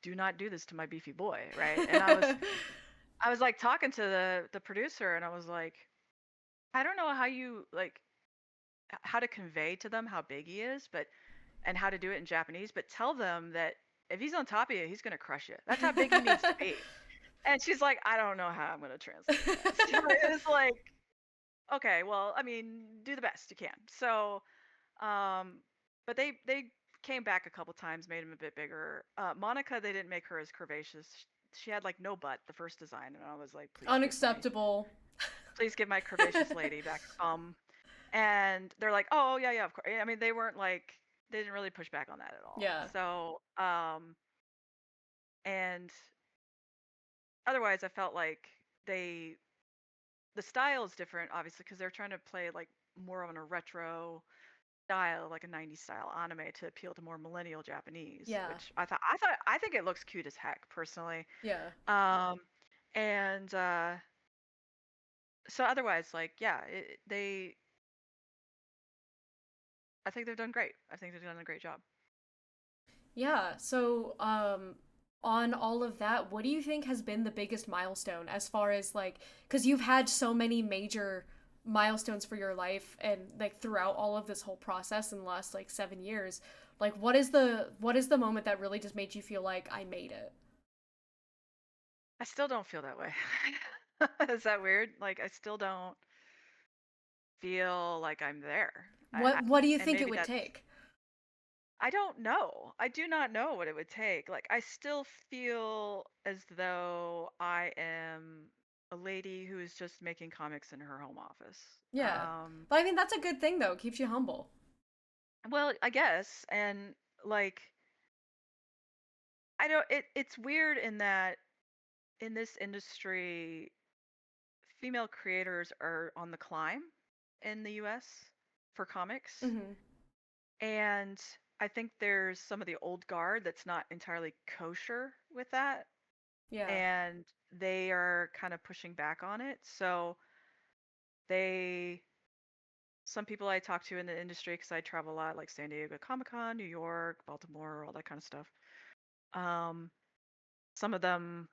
Speaker 2: do not do this to my beefy boy, right? And I was like talking to the producer, and I was like, I don't know how you like how to convey to them how big he is, but and how to do it in Japanese, but tell them that if he's on top of you, he's gonna crush you. That's how big he needs to be. And she's like, I don't know how I'm gonna translate this. So it was like, okay, well, I mean, do the best you can. So, um, but they came back a couple times, made him a bit bigger. Monica, they didn't make her as curvaceous. She had like no butt the first design, and I was like,
Speaker 1: Unacceptable.
Speaker 2: please give my curvaceous lady back her bum. And they're like, oh yeah, yeah, of course. I mean, they didn't really push back on that at all.
Speaker 1: Yeah.
Speaker 2: So, and otherwise, I felt like they the style is different, obviously, because they're trying to play like more on a retro. style, like a 90s style anime to appeal to more millennial Japanese,
Speaker 1: Yeah.
Speaker 2: which I think it looks cute as heck personally.
Speaker 1: Yeah.
Speaker 2: Um and so otherwise like yeah, I think they've done great. I think they've done a great job.
Speaker 1: Yeah. So, on all of that, what do you think has been the biggest milestone as far as like, because you've had so many major milestones for your life and like throughout all of this whole process in the last like 7 years, like what is the moment that really just made you feel like I made it?
Speaker 2: I still don't feel that way. Is that weird? Like I still don't feel like I'm there.
Speaker 1: What do you
Speaker 2: And
Speaker 1: think it
Speaker 2: maybe
Speaker 1: would
Speaker 2: that's
Speaker 1: take?
Speaker 2: I don't know. I do not know what it would take. Like I still feel as though I am a lady who is just making comics in her home office.
Speaker 1: Yeah. But I mean, that's a good thing though. It keeps you humble.
Speaker 2: Well, I guess, and like I don't it's weird in that in this industry female creators are on the climb in the US for comics.
Speaker 1: Mhm.
Speaker 2: And I think there's some of the old guard that's not entirely kosher with that.
Speaker 1: Yeah.
Speaker 2: And they are kind of pushing back on it. So they, some people I talk to in the industry, because I travel a lot, like San Diego Comic Con, New York, Baltimore, all that kind of stuff. Um, some of them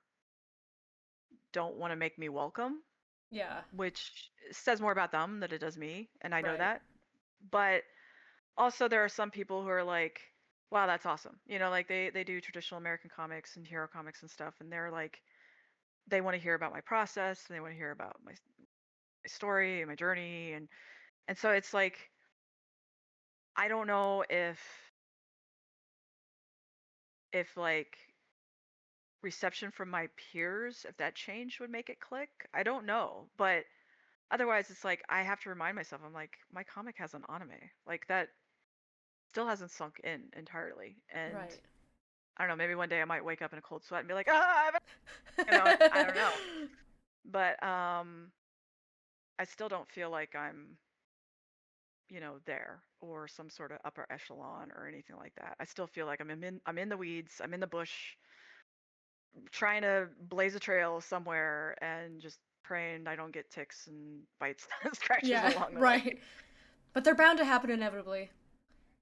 Speaker 2: don't want to make me welcome,
Speaker 1: Yeah.
Speaker 2: which says more about them than it does me. And I know
Speaker 1: Right.
Speaker 2: that. But also there are some people who are like, wow, that's awesome. You know, like they do traditional American comics and hero comics and stuff, and they're like, they want to hear about my process and they want to hear about my story and my journey, and so it's like I don't know if like reception from my peers, if that change would make it click. I don't know, but otherwise it's like I have to remind myself, I'm like, my comic has an anime, like that still hasn't sunk in entirely. And
Speaker 1: Right.
Speaker 2: I don't know, maybe one day I might wake up in a cold sweat and be like, ah, I haven't, you know, I don't know. But I still don't feel like I'm, you know, there or some sort of upper echelon or anything like that. I still feel like I'm in the weeds, I'm in the bush, trying to blaze a trail somewhere and just praying I don't get ticks and bites and scratches
Speaker 1: Yeah,
Speaker 2: along the way.
Speaker 1: right. But they're bound to happen inevitably. It's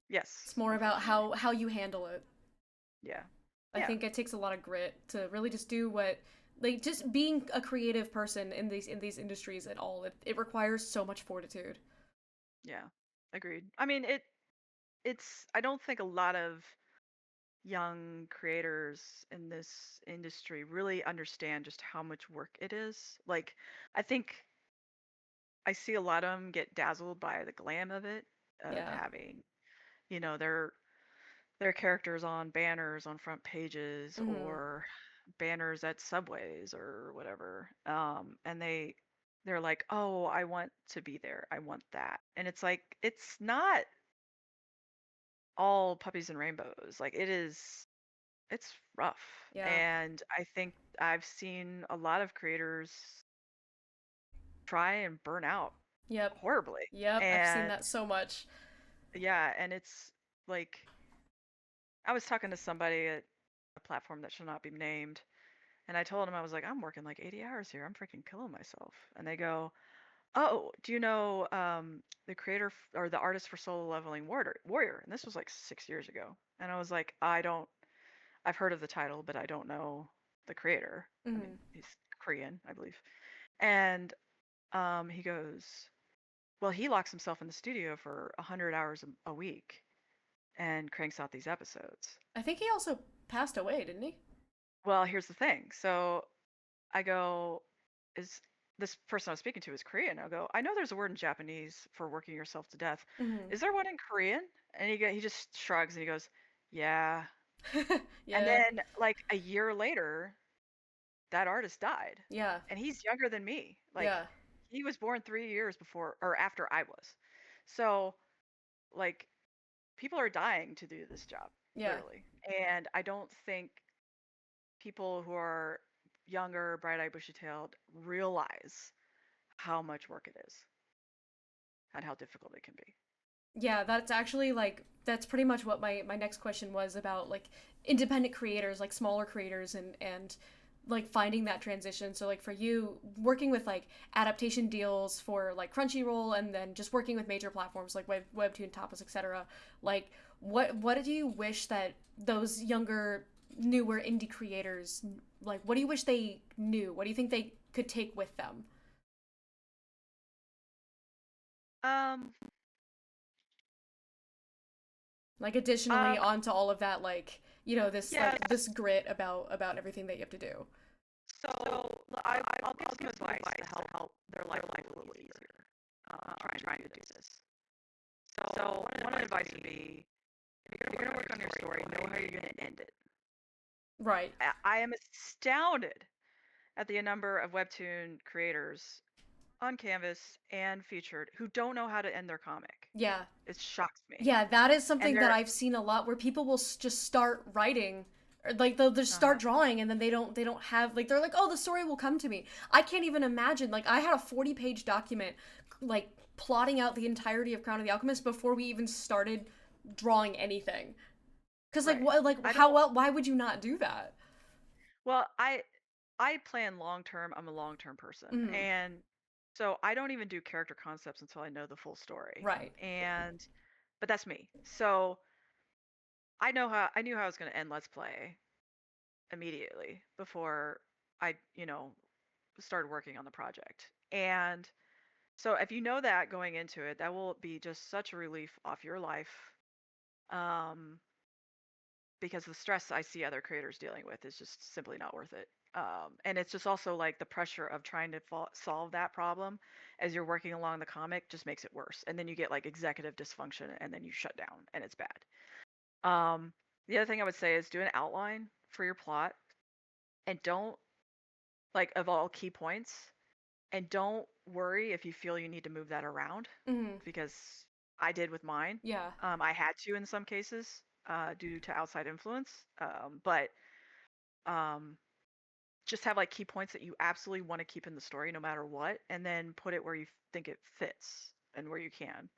Speaker 2: Yes,
Speaker 1: more about
Speaker 2: unfortunately.
Speaker 1: how you handle it.
Speaker 2: Yeah.
Speaker 1: I
Speaker 2: Yeah.
Speaker 1: think it takes a lot of grit to really just do what like just being a creative person in these industries at all. It requires so much fortitude.
Speaker 2: Yeah. Agreed. I mean, it's I don't think a lot of young creators in this industry really understand just how much work it is. Like, I think I see a lot of them get dazzled by the glam of it, of
Speaker 1: Yeah.
Speaker 2: having, you know, their characters on banners on front pages
Speaker 1: Mhm.
Speaker 2: or banners at subways or whatever. And they're like, "Oh, I want to be there. I want that." And it's like it's not all puppies and rainbows. Like it's rough.
Speaker 1: Yeah.
Speaker 2: And I think I've seen a lot of creators try and burn out
Speaker 1: Yep.
Speaker 2: horribly.
Speaker 1: Yep. I've seen
Speaker 2: And
Speaker 1: that so much.
Speaker 2: yeah, and it's like I was talking to somebody at a platform that shall not be named, and I told him I was like, I'm working like 80 hours here. I'm freaking killing myself. And they go, "Oh, do you know the creator or the artist for Solo Leveling Warrior?" And this was like 6 years ago. And I was like, I don't. I've heard of the title, but I don't know the creator. I mean,
Speaker 1: Mhm.
Speaker 2: he's Korean, I believe. And he goes, well, he locks himself in the studio for 100 hours a week and cranks out these episodes.
Speaker 1: I think he also passed away, didn't he?
Speaker 2: Well, here's the thing. So I go, is this person I was speaking to is Korean? I go, I know there's a word in Japanese for working yourself to death.
Speaker 1: Mhm.
Speaker 2: Is there one in Korean? And he just shrugs and he goes, yeah. And
Speaker 1: Yeah.
Speaker 2: then like a year later, that artist died.
Speaker 1: Yeah.
Speaker 2: And he's younger than me. Like
Speaker 1: Yeah.
Speaker 2: he was born 3 years before or after I was. So like people are dying to do this job,
Speaker 1: Yeah.
Speaker 2: literally. And I don't think people who are younger, bright-eyed, bushy-tailed realize how much work it is and how difficult it can be.
Speaker 1: Yeah, that's actually like that's pretty much what my next question was about, like independent creators, like smaller creators, and like finding that transition. So like for you working with like adaptation deals for like Crunchyroll and then just working with major platforms like Webtoon, Tapas, etc. Like what do you wish that those younger newer indie creators, like what do you wish they knew? What do you think they could take with them?
Speaker 2: Um,
Speaker 1: Like additionally
Speaker 2: um,
Speaker 1: onto all of that, like this
Speaker 2: yeah.
Speaker 1: like this grit about everything that you have to do.
Speaker 2: I'll give some advice to help their life a little easier. Trying to do this. So one advice would be, if you're gonna work on your story, know how you're gonna end it.
Speaker 1: Right.
Speaker 2: I am astounded at the number of webtoon creators on Canvas and featured who don't know how to end their comic.
Speaker 1: Yeah.
Speaker 2: It shocks me.
Speaker 1: Yeah, that is
Speaker 2: And
Speaker 1: something that
Speaker 2: they're
Speaker 1: I've seen a lot where people will just start writing, or like they'll just start
Speaker 2: uh-huh.
Speaker 1: drawing and then they don't have, like, they're like, "Oh, the story will come to me." I can't even imagine. Like I had a 40-page document like plotting out the entirety of Crown of the Alchemist before we even started drawing anything. Cuz like
Speaker 2: Right.
Speaker 1: what, like
Speaker 2: I
Speaker 1: how
Speaker 2: don't
Speaker 1: well, why would you not do that?
Speaker 2: well, I plan long term. I'm a long term person.
Speaker 1: Mhm.
Speaker 2: And so I don't even do character concepts until I know the full story.
Speaker 1: Right.
Speaker 2: And but that's me. So I knew how I was going to end Let's Play immediately before I, started working on the project. And so if you know that going into it, that will be just such a relief off your life. Um, because the stress I see other creators dealing with is just simply not worth it. And it's just also like the pressure of trying to solve that problem as you're working along the comic just makes it worse. And then you get like executive dysfunction and then you shut down and it's bad. Um, the other thing I would say is do an outline for your plot and don't, like, of all key points, and don't worry if you feel you need to move that around
Speaker 1: Mhm.
Speaker 2: because I did with mine.
Speaker 1: Yeah.
Speaker 2: I had to in some cases due to outside influence. But um, just have like key points that you absolutely want to keep in the story no matter what, and then put it where you think it fits and where you can.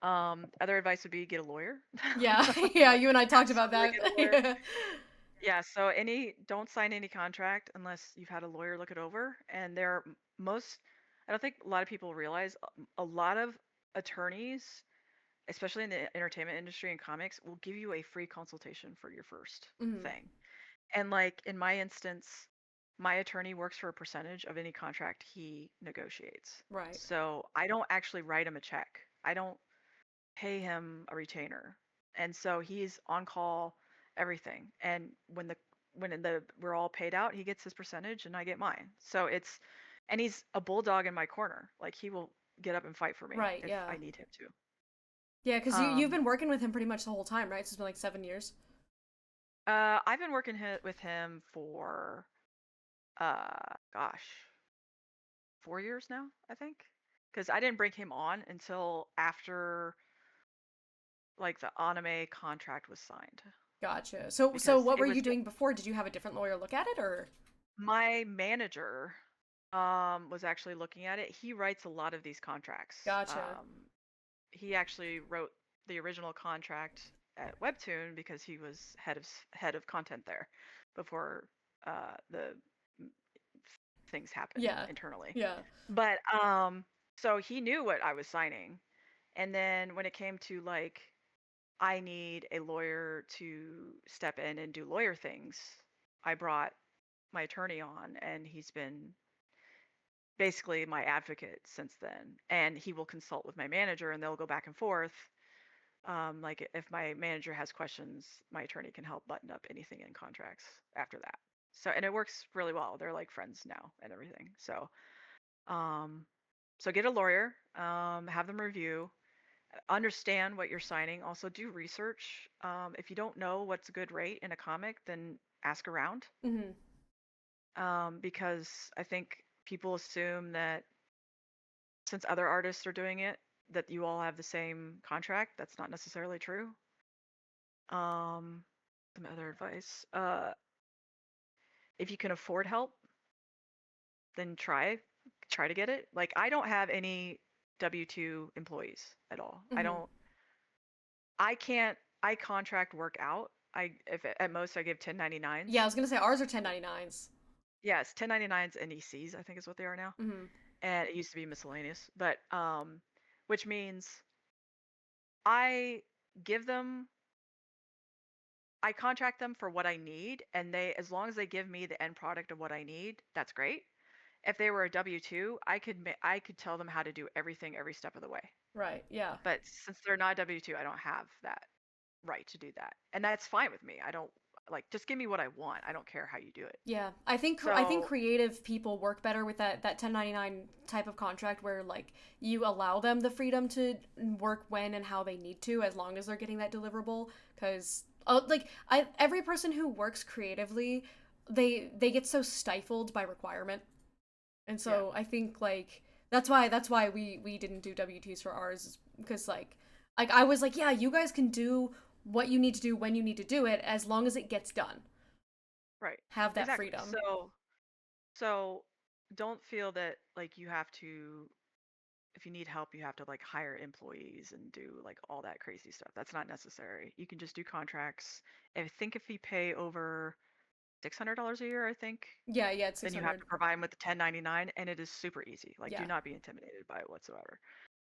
Speaker 2: Other advice would be get a lawyer.
Speaker 1: Yeah. Yeah,
Speaker 2: Like,
Speaker 1: you and I talked about
Speaker 2: absolutely
Speaker 1: that.
Speaker 2: get a lawyer. Yeah, so don't sign any contract unless you've had a lawyer look it over. And there are most, I don't think a lot of people realize a lot of attorneys, especially in the entertainment industry and comics, will give you a free consultation for your first
Speaker 1: Mhm.
Speaker 2: thing. And like in my instance, my attorney works for a percentage of any contract he negotiates.
Speaker 1: Right.
Speaker 2: So I don't actually write him a check. I don't pay him a retainer. And so he's on call, everything. And when we're all paid out, he gets his percentage and I get mine. So it's and he's a bulldog in my corner. Like he will get up and fight for me
Speaker 1: Right.
Speaker 2: if
Speaker 1: Yeah.
Speaker 2: I need him
Speaker 1: Yeah, because
Speaker 2: to.
Speaker 1: you've been working with him pretty much the whole time, right? So it's been like 7 years.
Speaker 2: I've been working with him for gosh, 4 years now, I think. Because I didn't bring him on until after like the anime contract was signed.
Speaker 1: Gotcha. So
Speaker 2: Because
Speaker 1: what
Speaker 2: it
Speaker 1: were
Speaker 2: was
Speaker 1: you doing before? Did you have a different lawyer look at it, or?
Speaker 2: my manager was actually looking at it. He writes a lot of these contracts.
Speaker 1: Gotcha.
Speaker 2: He actually wrote the original contract at Webtoon because he was head of content there before the things happened
Speaker 1: Yeah.
Speaker 2: internally.
Speaker 1: Yeah.
Speaker 2: But so he knew what I was signing. And then when it came to like I need a lawyer to step in and do lawyer things, I brought my attorney on and he's been basically my advocate since then. And he will consult with my manager and they'll go back and forth. Like if my manager has questions, my attorney can help button up anything in contracts after that. So and it works really well. They're like friends now and everything. Um, so get a lawyer, have them review, understand what you're signing. Also do research. If you don't know what's a good rate in a comic, then ask around.
Speaker 1: Mhm.
Speaker 2: Because I think people assume that since other artists are doing it, that you all have the same contract. That's not necessarily true. Some other advice. If you can afford help, then try to get it. Like I don't have any W-2 employees at all. I
Speaker 1: Mhm.
Speaker 2: don't. I can't. I contract work out. If at most I give
Speaker 1: Yeah, I
Speaker 2: 1099s.
Speaker 1: was gonna say ours are 1099s.
Speaker 2: Yes, 1099s and ECs, I think is what they are now.
Speaker 1: Mm-hmm.
Speaker 2: And it used to be miscellaneous, but which means I give them I contract them for what I need, and they, as long as they give me the end product of what I need, that's great. If they were a W-2, I could tell them how to do everything every step of the way.
Speaker 1: Right. Yeah.
Speaker 2: But since they're not W-2, I don't have that right to do that. And that's fine with me. I don't like, just give me what I want. I don't care how you do it.
Speaker 1: Yeah, I think
Speaker 2: So,
Speaker 1: creative people work better with that 1099 type of contract where like you allow them the freedom to work when and how they need to as long as they're getting that deliverable cuz like I every person who works creatively they get so stifled by requirement. And
Speaker 2: yeah,
Speaker 1: so I think like that's why we didn't do W2s for ours because like I was like, yeah, you guys can do what you need to do when you need to do it as long as it gets done.
Speaker 2: right.
Speaker 1: Have that
Speaker 2: Exactly.
Speaker 1: freedom.
Speaker 2: So don't feel that like you have to, if you need help, you have to like hire employees and do like all that crazy stuff. That's not necessary. You can just do contracts. I think if you pay over $600 a year, I think,
Speaker 1: Yeah, yeah, it's
Speaker 2: then you have
Speaker 1: 600.
Speaker 2: to provide them with the 1099, and it is super easy. Like, do
Speaker 1: Yeah.
Speaker 2: not be intimidated by it whatsoever.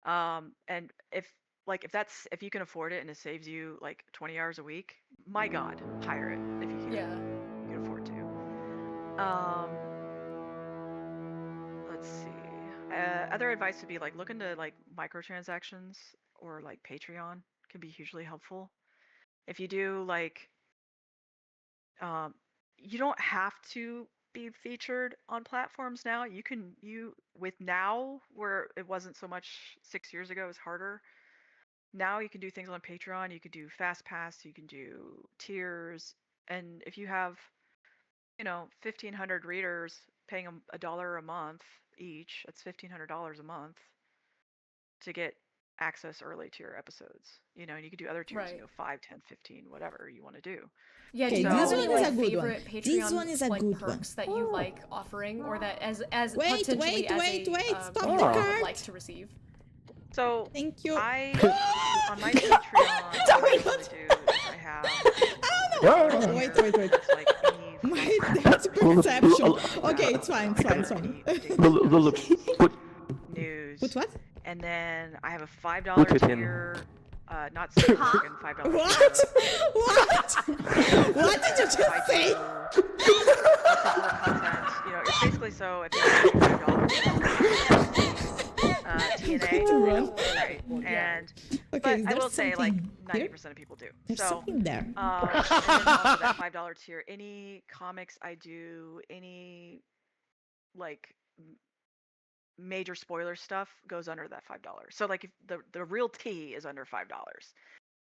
Speaker 2: And if you can afford it and it saves you like 20 hours a week, my God, hire it if you can.
Speaker 1: Yeah.
Speaker 2: You can afford to. Let's see. Other advice would be like look into like microtransactions, or like Patreon can be hugely helpful. If you do like, um, you don't have to be featured on platforms now. You with now, where it wasn't so much 6 years ago, it was harder. Now you can do things on Patreon. You could do Fast Pass. You can do tiers. And if you have, 1,500 readers paying them $1 a month each, that's $1,500 a month to get access early to your episodes. And you could do other tiers and
Speaker 1: Right.
Speaker 2: go 5, 10, 15, whatever you want to do.
Speaker 1: Yeah, do
Speaker 3: Okay,
Speaker 1: you have
Speaker 3: this
Speaker 2: So,
Speaker 1: any
Speaker 3: one is
Speaker 1: like
Speaker 3: a good one.
Speaker 1: favorite
Speaker 3: This
Speaker 1: Patreon
Speaker 3: one is a
Speaker 1: like
Speaker 3: good one.
Speaker 1: perks that you like offering or that as
Speaker 3: Wait,
Speaker 1: potentially
Speaker 3: wait,
Speaker 1: as
Speaker 3: wait,
Speaker 1: a
Speaker 3: wait. Stop the
Speaker 1: viewer you would like
Speaker 3: cart.
Speaker 1: to receive?
Speaker 2: so
Speaker 3: Thank you.
Speaker 2: I on my Patreon,
Speaker 3: Oh
Speaker 2: what I
Speaker 3: my
Speaker 2: usually
Speaker 3: god.
Speaker 2: do is I have
Speaker 3: Oh
Speaker 2: a
Speaker 3: no.
Speaker 2: dollar
Speaker 3: Oh, wait,
Speaker 2: tier
Speaker 3: wait, wait.
Speaker 2: that's like any
Speaker 3: My
Speaker 2: flavor.
Speaker 3: depth perception. Okay,
Speaker 2: That
Speaker 3: it's fine, it's fine,
Speaker 2: cover
Speaker 3: it's fine.
Speaker 2: any updates, notices,
Speaker 3: Put
Speaker 2: news.
Speaker 3: what?
Speaker 2: And then I have a $5 tier, not safe for
Speaker 1: Huh?
Speaker 2: work, and $5
Speaker 3: What?
Speaker 2: tier.
Speaker 3: What? What did you
Speaker 2: If I
Speaker 3: just say?
Speaker 2: do not safe for work content, it's basically, so if you pay $5, you can get
Speaker 3: I'm going
Speaker 2: TNA,
Speaker 3: to run.
Speaker 2: right?
Speaker 1: Yeah.
Speaker 2: But
Speaker 3: Okay, is
Speaker 2: I
Speaker 3: there
Speaker 2: will say like
Speaker 3: something here?
Speaker 2: 90% of people do.
Speaker 3: There's
Speaker 2: So,
Speaker 3: something there.
Speaker 2: and then also that $5 tier, any comics I do, any like major spoiler stuff goes under that $5. So like if the real tea is under $5.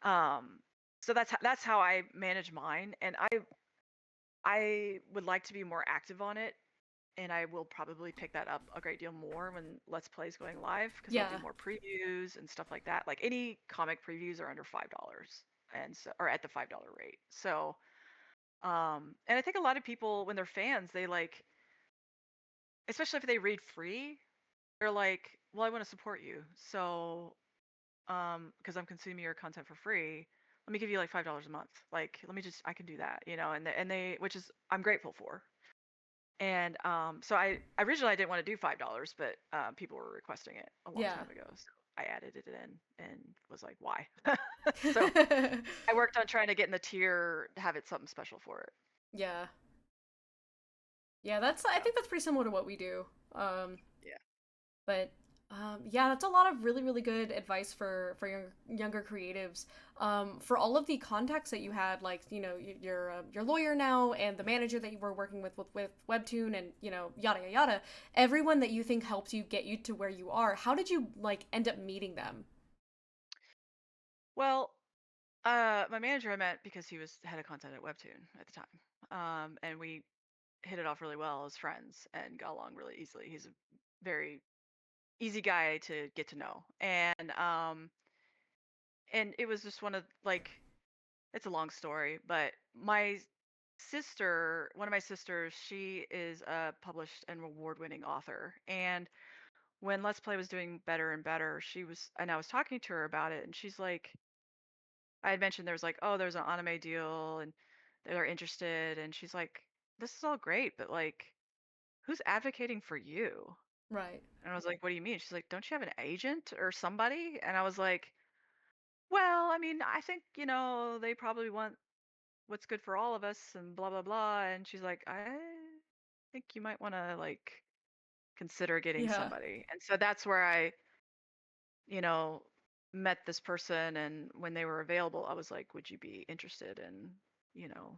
Speaker 2: Um, so that's how I manage mine, and I would like to be more active on it, and I will probably pick that up a great deal more when Let's Play is going live, because I'll do
Speaker 1: Yeah.
Speaker 2: more previews and stuff like that. Like any comic previews are under $5, and so, or at the $5 rate. So, and I think a lot of people, when they're fans, they like, especially if they read free, they're like, well, I want to support you, so because I'm consuming your content for free, let me give you like $5 a month. Like, let me just, I can do that, and they, which is, I'm grateful for. And so I originally I didn't want to do $5, but people were requesting it a long
Speaker 1: Yeah.
Speaker 2: time ago, so I added it in and was like, why? So I worked on trying to get in the tier to have it something special for it.
Speaker 1: Yeah. Yeah, that's I
Speaker 2: So
Speaker 1: think that's pretty similar to what we do. Um
Speaker 2: yeah.
Speaker 1: but yeah, that's a lot of really really good advice for younger creatives. For all of the contacts that you had, like your lawyer now and the manager that you were working with Webtoon and yada yada yada, everyone that you think helped you get you to where you are. How did you like end up meeting them?
Speaker 2: Well, my manager I met because he was head of content at Webtoon at the time, and we hit it off really well as friends and got along really easily. He's a very easy guy to get to know, and it was just one of like, it's a long story, but one of my sisters, she is a published and award-winning author. And when Let's Play was doing better and better, and I was talking to her about it, and she's like, I had mentioned there's like, oh, there's an anime deal and they're interested, and she's like, this is all great, but like, who's advocating for you?
Speaker 1: Right.
Speaker 2: And I was like, what do you mean? She's like, don't you have an agent or somebody? And I was like, well, I mean, I think, they probably want what's good for all of us and blah blah blah. And she's like, I think you might want to like consider getting
Speaker 1: Yeah.
Speaker 2: somebody. And so that's where I, you know, met this person, and when they were available, I was like, would you be interested in, you know,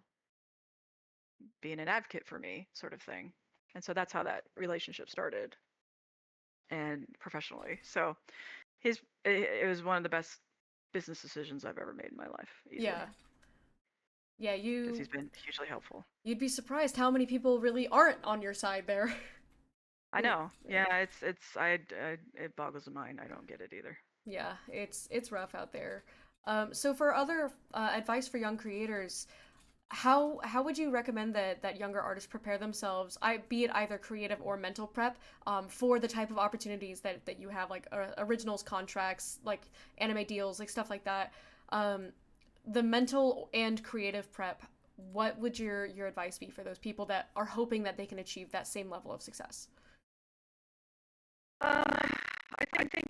Speaker 2: being an advocate for me, sort of thing. And so that's how that relationship started, and professionally. So it was one of the best business decisions I've ever made in my life, easily,
Speaker 1: Yeah. Yeah,
Speaker 2: because he's been hugely helpful.
Speaker 1: you'd be surprised how many people really aren't on your side there.
Speaker 2: I know. Yeah, it boggles the mind. I don't get it either.
Speaker 1: Yeah, it's rough out there. So for other advice for young creators, how would you recommend that younger artists prepare themselves, be it either creative or mental prep, for the type of opportunities that you have, like originals contracts, like anime deals, like stuff like that. The mental and creative prep. What would your advice be for those people that are hoping that they can achieve that same level of success?
Speaker 2: I think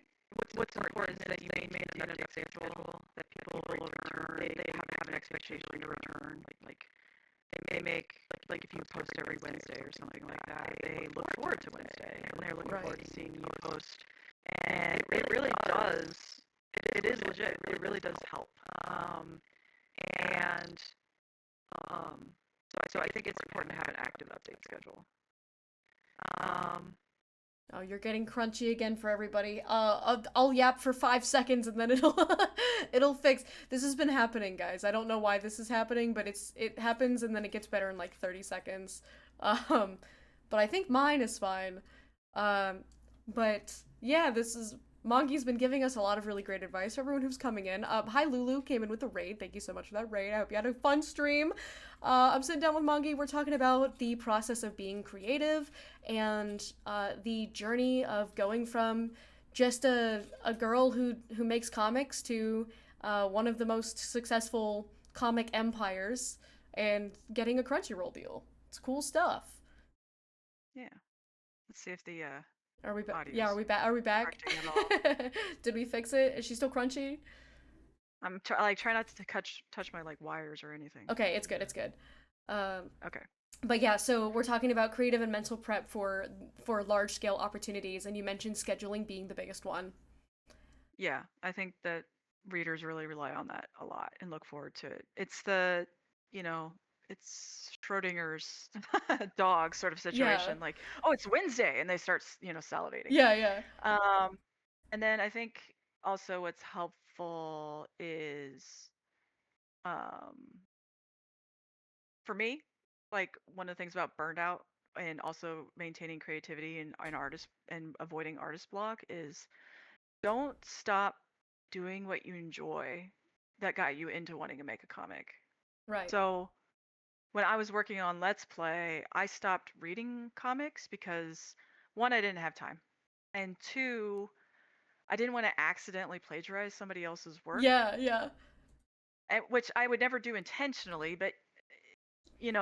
Speaker 2: what's important is that you maintain an update schedule, that people will return. They have an expectation to return. Like they make, like if you post every Wednesday or something like that, they look forward to Wednesday, and they're looking forward to seeing you post. And it really does. It is legit. It really does help. And so I think it's important to have an active update schedule.
Speaker 1: Oh, you're getting crunchy again for everybody. I'll yap for 5 seconds and then it'll it'll fix. This has been happening, guys. I don't know why this is happening, but it happens and then it gets better in like 30 seconds. But I think mine is fine. But yeah, this is Mongie's been giving us a lot of really great advice for everyone who's coming in. Hi Lulu came in with the raid. Thank you so much for that raid. I hope you had a fun stream. I'm sitting down with Mongie. We're talking about the process of being creative and the journey of going from just a girl who makes comics to one of the most successful comic empires and getting a Crunchyroll deal. It's cool stuff.
Speaker 2: Yeah. Let's see if the
Speaker 1: Are we back?
Speaker 2: audio's
Speaker 1: Yeah, are we back? Are we back?
Speaker 2: correcting at all.
Speaker 1: Did we fix it? Is she still crunchy?
Speaker 2: I'm try not to touch my like wires or anything.
Speaker 1: Okay, it's good. It's good.
Speaker 2: Okay.
Speaker 1: But yeah, so we're talking about creative and mental prep for large scale opportunities, and you mentioned scheduling being the biggest one.
Speaker 2: Yeah, I think that readers really rely on that a lot and look forward to it. It's the, you know, it's Schrodinger's dog sort of
Speaker 1: Yeah.
Speaker 2: situation. Like, oh, it's Wednesday, and they start, salivating.
Speaker 1: Yeah, yeah.
Speaker 2: And then I think also what's helpful is, um, for me, like one of the things about burnout and also maintaining creativity and artist and avoiding artist block is don't stop doing what you enjoy that got you into wanting to make a comic.
Speaker 1: Right.
Speaker 2: So when I was working on Let's Play, I stopped reading comics because one, I didn't have time, and two, I didn't want to accidentally plagiarize somebody else's work,
Speaker 1: Yeah, yeah.
Speaker 2: which I would never do intentionally, but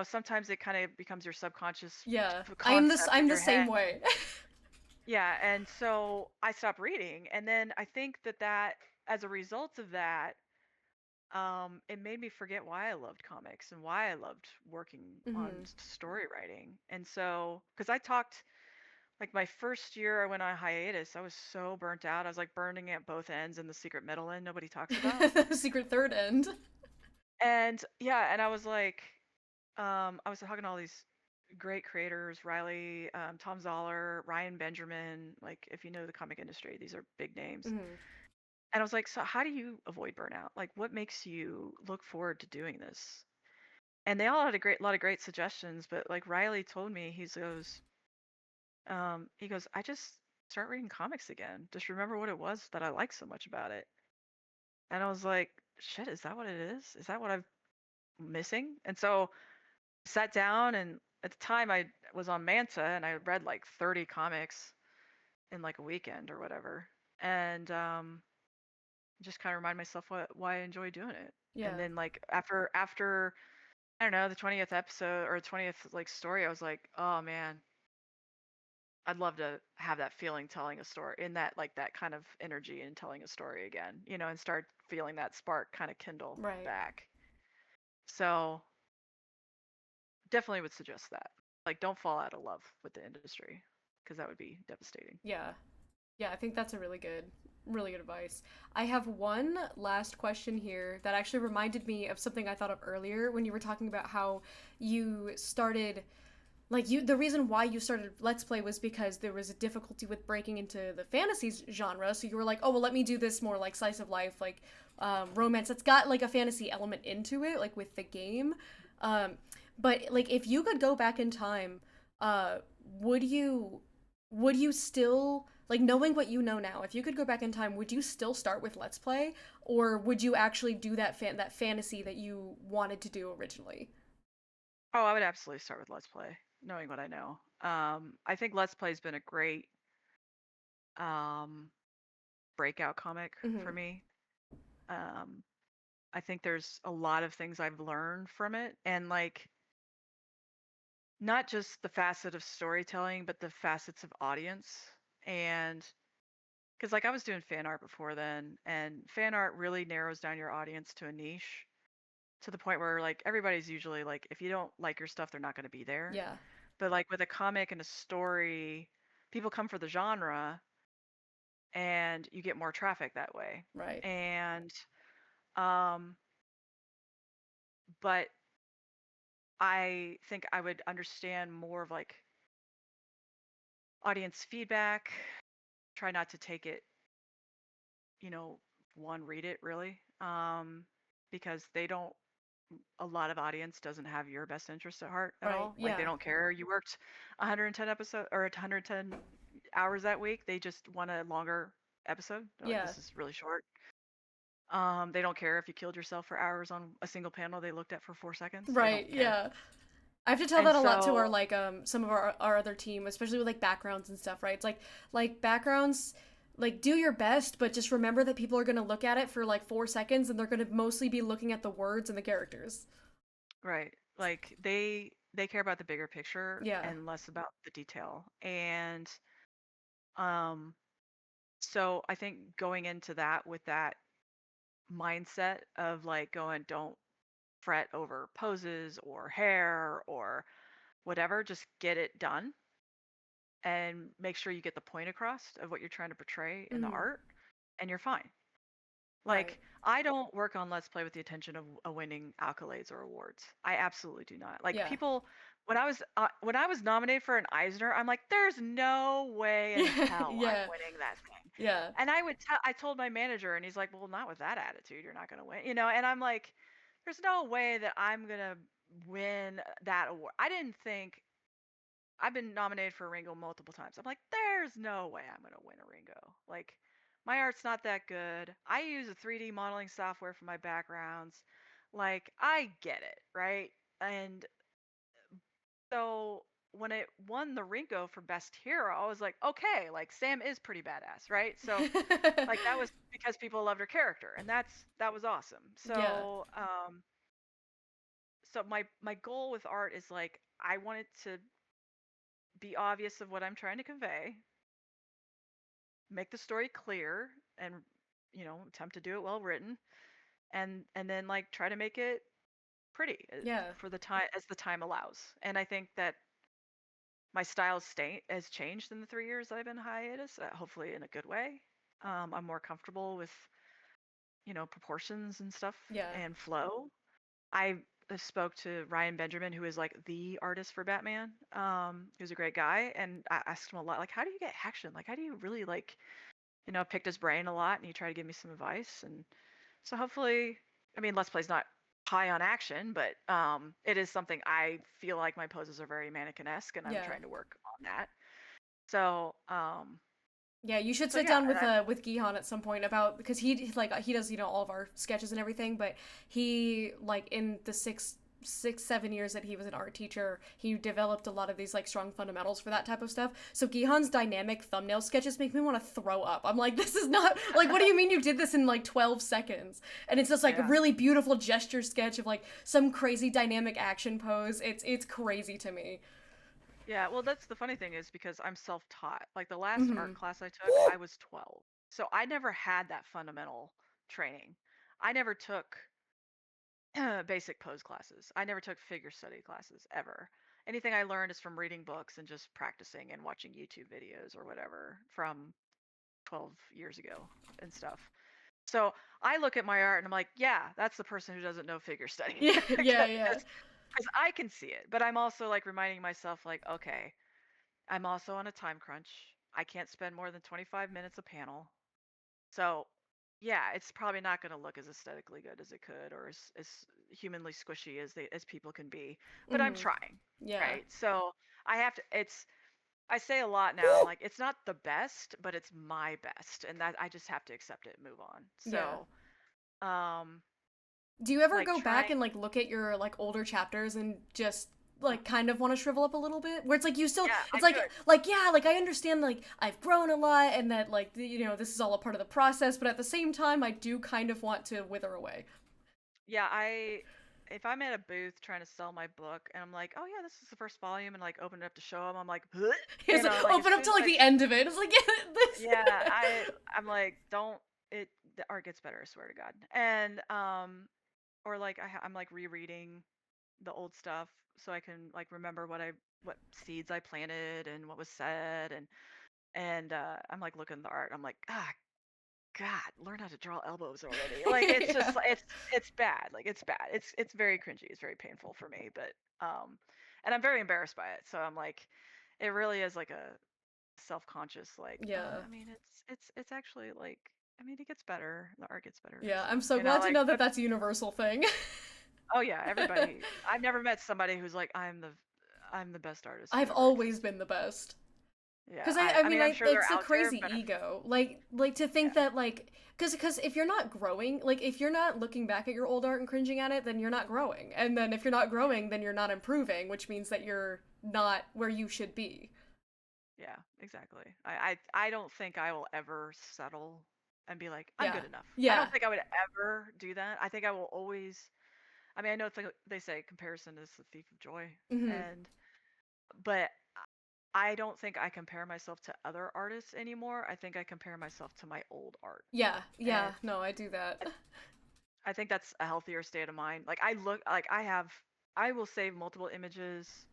Speaker 2: sometimes it kind of becomes your subconscious
Speaker 1: Yeah.
Speaker 2: concept in
Speaker 1: I'm the
Speaker 2: your
Speaker 1: same
Speaker 2: head.
Speaker 1: way.
Speaker 2: Yeah, and so I stopped reading, and then I think that as a result of that, it made me forget why I loved comics and why I loved working on
Speaker 1: Hmm.
Speaker 2: story writing. And so, because I talked, like my first year I went on hiatus, I was so burnt out. I was like burning at both ends and the secret middle end nobody talks about.
Speaker 1: Secret third end.
Speaker 2: And yeah, and I was like, I was talking to all these great creators, Riley, Tom Zoller, Ryan Benjamin. Like, if you know the comic industry, these are big names.
Speaker 1: Hmm.
Speaker 2: And I was like, so how do you avoid burnout? Like, what makes you look forward to doing this? And they all had a lot of great suggestions. But like Riley told me, he goes, I just start reading comics again. Just remember what it was that I liked so much about it. And I was like, shit, is that what it is? Is that what I'm missing? And so sat down, and at the time I was on Manta and I read like 30 comics in like a weekend or whatever. And just kind of remind myself why I enjoy doing it.
Speaker 1: Yeah.
Speaker 2: And then like after I don't know, the 20th episode or 20th like story, I was like, oh man, I'd love to have that feeling telling a story in that like that kind of energy and telling a story again, and start feeling that spark kind of kindle
Speaker 1: Right.
Speaker 2: back. So definitely would suggest that. Like, don't fall out of love with the industry because that would be devastating.
Speaker 1: Yeah. Yeah, I think that's a really good advice. I have one last question here that actually reminded me of something I thought of earlier when you were talking about how you started the reason why you started Let's Play was because there was a difficulty with breaking into the fantasy genre, so you were like, oh well, let me do this more like slice of life, like romance that's got like a fantasy element into it, like with the game. um, but like if you could go back in time, uh, would you still, like, knowing what you know now, if you could go back in time, would you still start with Let's Play, or would you actually do that fantasy that you wanted to do originally?
Speaker 2: Oh, I would absolutely start with Let's Play, knowing what I know. I think Let's Play's been a great um, breakout comic
Speaker 1: Mm-hmm.
Speaker 2: for me. Um, I think there's a lot of things I've learned from it, and like not just the facet of storytelling, but the facets of audience. And because like I was doing fan art before then, and fan art really narrows down your audience to a niche to the point where like everybody's usually like, if you don't like your stuff, they're not going to be there.
Speaker 1: Yeah.
Speaker 2: But like with a comic and a story, people come for the genre and you get more traffic that way.
Speaker 1: Right.
Speaker 2: And um but I think I would understand more of like audience feedback, try not to take it, one, read it really. Because they don't a lot of audience doesn't have your best interest at heart at
Speaker 1: Right.
Speaker 2: all. Like they
Speaker 1: Yeah.
Speaker 2: don't care you worked 110 episodes or 110 hours that week. They just want a longer episode. They're like,
Speaker 1: Yeah.
Speaker 2: this is really short. They don't care if you killed yourself for hours on a single panel they looked at for 4 seconds. They
Speaker 1: Right.
Speaker 2: don't care.
Speaker 1: Yeah. I have to tell
Speaker 2: And
Speaker 1: that a lot to our
Speaker 2: so,
Speaker 1: like some of our other team, especially with like backgrounds and stuff, right? It's like backgrounds, like do your best, but just remember that people are gonna look at it for like 4 seconds and they're gonna mostly be looking at the words and the characters.
Speaker 2: right, like they care about the bigger picture
Speaker 1: Yeah.
Speaker 2: and less about the detail. And um, so I think going into that with that mindset of like going, don't fret over poses or hair or whatever, just get it done and make sure you get the point across of what you're trying to portray in the
Speaker 1: Mm-hmm.
Speaker 2: art, and you're fine.
Speaker 1: Right.
Speaker 2: Like, I don't work on Let's Play with the intention of winning accolades or awards. I absolutely do not. Like
Speaker 1: Yeah.
Speaker 2: people, when I was nominated for an Eisner, I'm like, there's no way in hell I'm
Speaker 1: Yeah.
Speaker 2: winning that thing.
Speaker 1: Yeah.
Speaker 2: And I told my manager, and he's like, well, not with that attitude, you're not gonna win, And I'm like, there's no way that I'm gonna win that award. I didn't think I've been nominated for a Ringo multiple times. I'm like, there's no way I'm gonna win a Ringo. Like, my art's not that good. I use a 3D modeling software for my backgrounds. Like, I get it, right? And so when it won the Ringo for Best Hero, I was like, okay, like Sam is pretty badass, right? So like that was because people loved her character, and that was awesome.
Speaker 1: Yeah.
Speaker 2: So my goal with art is like I want it to be obvious of what I'm trying to convey, make the story clear, and attempt to do it well written, and then like try to make it pretty
Speaker 1: Yeah.
Speaker 2: for the time as the time allows. And I think that my style has changed in the 3 years that I've been hiatus, hopefully in a good way. I'm more comfortable with proportions and stuff
Speaker 1: Yeah.
Speaker 2: and flow. I spoke to Ryan Benjamin, who is like the artist for Batman. Who's a great guy, and I asked him a lot, like, how do you get action? Like, how do you really like, picked his brain a lot, and he tried to give me some advice. And so hopefully, I mean, Let's Play's not high on action, but it is something I feel like my poses are very mannequin-esque, and I'm
Speaker 1: Yeah.
Speaker 2: trying to work on that. So,
Speaker 1: Yeah, you should
Speaker 2: so
Speaker 1: sit
Speaker 2: yeah,
Speaker 1: down
Speaker 2: and I'm
Speaker 1: with Gihan at some point because he does all of our sketches and everything, but he like in the 6-7 years that he was an art teacher, he developed a lot of these like strong fundamentals for that type of stuff. So Gihan's dynamic thumbnail sketches make me want to throw up. I'm like, this is not like, what do you mean you did this in like 12 seconds? And it's just like a really beautiful gesture sketch of like some crazy dynamic action pose. It's crazy to me.
Speaker 2: Yeah, well, that's the funny thing is because I'm self-taught. Like the last art class I took, I was 12. So I never had that fundamental training. I never took basic pose classes. I never took figure study classes ever. Anything I learned is from reading books and just practicing and watching YouTube videos or whatever from 12 years ago and stuff. So I look at my art and I'm like, yeah, that's the person who doesn't know figure study.
Speaker 1: Yeah, yeah.
Speaker 2: Because I can see it, but I'm also like reminding myself, like, okay, I'm also on a time crunch. I can't spend more than 25 minutes a panel. So, yeah, it's probably not going to look as aesthetically good as it could, or as humanly squishy as people can be. But I'm trying,
Speaker 1: Yeah.
Speaker 2: right? So I have to. I say a lot now, like it's not the best, but it's my best, and that I just have to accept it and move on. So,
Speaker 1: do you ever
Speaker 2: like
Speaker 1: go back and like look at your like older chapters and just like kind of want to shrivel up a little bit, where it's like you still it's like yeah, like I understand like I've grown a lot and that like you know this is all a part of the process, but at the same time I do kind of want to wither away.
Speaker 2: Yeah, if I'm at a booth trying to sell my book and I'm like, oh yeah, this is the first volume, and like open it up to show them, I'm like, you know, like,
Speaker 1: open up to like the end of it. It's like
Speaker 2: yeah, I'm like, don't it the art gets better, I swear to God. And or like I'm like rereading the old stuff so I can like remember what seeds I planted and what was said, and I'm like looking at the art, I'm like, God, learn how to draw elbows already. Like it's just it's bad. Like it's bad. It's very cringy. It's very painful for me, but and I'm very embarrassed by it. So I'm like, it really is like a self-conscious like I mean it's actually like I mean it gets better. The art gets better.
Speaker 1: Yeah,
Speaker 2: so,
Speaker 1: I'm so glad to
Speaker 2: like,
Speaker 1: know that that's a universal thing.
Speaker 2: Oh yeah, everybody. I've never met somebody who's like I'm the best artist.
Speaker 1: I've always been the best.
Speaker 2: Yeah,
Speaker 1: because I mean,
Speaker 2: I'm sure
Speaker 1: it's a crazy ego, like to think that like, because if you're not growing, like if you're not looking back at your old art and cringing at it, then you're not growing, and then if you're not growing, then you're not improving, which means that you're not where you should be.
Speaker 2: Yeah, exactly. I don't think I will ever settle and be like I'm good enough. I don't think I would ever do that. I think I will always. I mean, I know they say comparison is the thief of joy, but I don't think I compare myself to other artists anymore. I think I compare myself to my old art.
Speaker 1: Yeah, no, I do that.
Speaker 2: I think that's a healthier state of mind. Like I will save multiple images.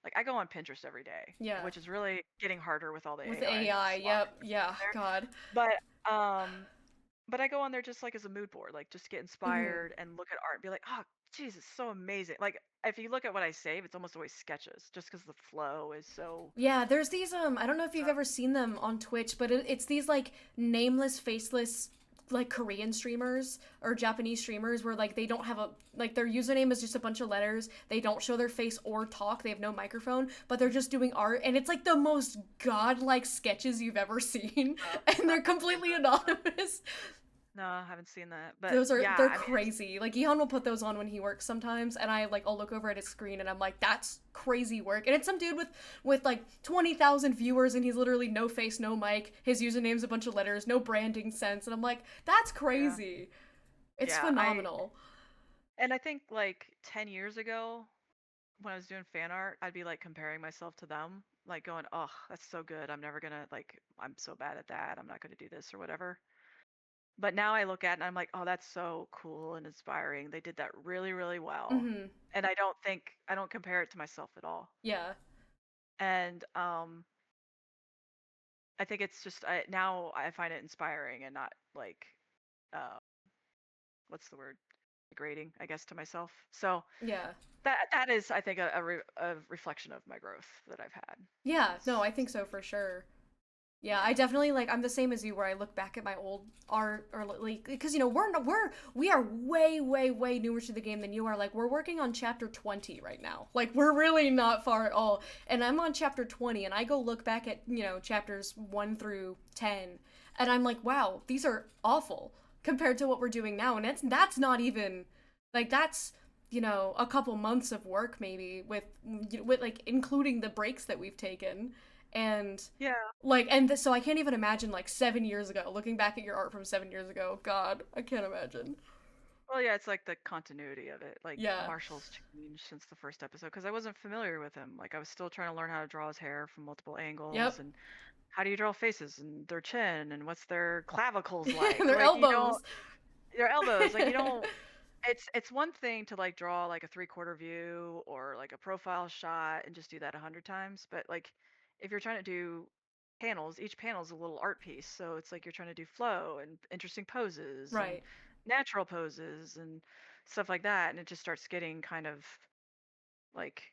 Speaker 2: Like I go on Pinterest every day, which is really getting harder with all the AI.
Speaker 1: Yep, yeah, God.
Speaker 2: But I go on there just like as a mood board, like just to get inspired and look at art and be like, oh, geez, it's so amazing. Like if you look at what I save, it's almost always sketches, just because the flow is so.
Speaker 1: Yeah, there's these I don't know if you've ever seen them on Twitch, but it's these like nameless, faceless like Korean streamers or Japanese streamers where like they don't have a like their username is just a bunch of letters. They don't show their face or talk. They have no microphone, but they're just doing art, and it's like the most godlike sketches you've ever seen, and they're completely anonymous.
Speaker 2: No, I haven't seen that. But
Speaker 1: those are they're crazy. Like Gihan will put those on when he works sometimes, and I'll look over at his screen and I'm like, that's crazy work. And it's some dude with like 20,000 viewers, and he's literally no face, no mic. His username's a bunch of letters, no branding sense, and I'm like, that's crazy. It's phenomenal.
Speaker 2: And I think like 10 years ago, when I was doing fan art, I'd be like comparing myself to them, like going, oh, that's so good. I'm never gonna like I'm so bad at that. I'm not gonna do this or whatever. But now I look at it and I'm like, oh, that's so cool and inspiring. They did that really, really well. And I don't compare it to myself at all.
Speaker 1: Yeah.
Speaker 2: And I think it's just now I find it inspiring and not like, what's the word? Degrading, I guess, to myself. So
Speaker 1: yeah,
Speaker 2: that is, I think, a reflection of my growth that I've had.
Speaker 1: Yeah, no, I think so for sure. Yeah, I definitely like I'm the same as you where I look back at my old art or like because you know we are way newer to the game than you are. Like we're working on chapter 20 right now. Like we're really not far at all. And I'm on chapter 20 and I go look back at, you know, chapters 1 through 10 and I'm like, wow, these are awful compared to what we're doing now. And that's not even like that's you know, a couple months of work maybe with like including the breaks that we've taken. And
Speaker 2: Yeah.
Speaker 1: like so I can't even imagine like 7 years ago, looking back at your art from 7 years ago. God, I can't imagine.
Speaker 2: Well, yeah, it's like the continuity of it. Like
Speaker 1: Yeah.
Speaker 2: Marshall's changed since the first episode because I wasn't familiar with him. Like I was still trying to learn how to draw his hair from multiple angles
Speaker 1: Yep.
Speaker 2: and how do you draw faces and their chin and what's their clavicles like?
Speaker 1: Their
Speaker 2: Like you don't
Speaker 1: elbows.
Speaker 2: their elbows, like you don't it's one thing to like draw like a three-quarter view or like a profile shot and just do that 100 times, but like if you're trying to do panels, each panel is a little art piece. So it's like you're trying to do flow and interesting poses and
Speaker 1: Right.
Speaker 2: natural poses and stuff like that, and it just starts getting kind of like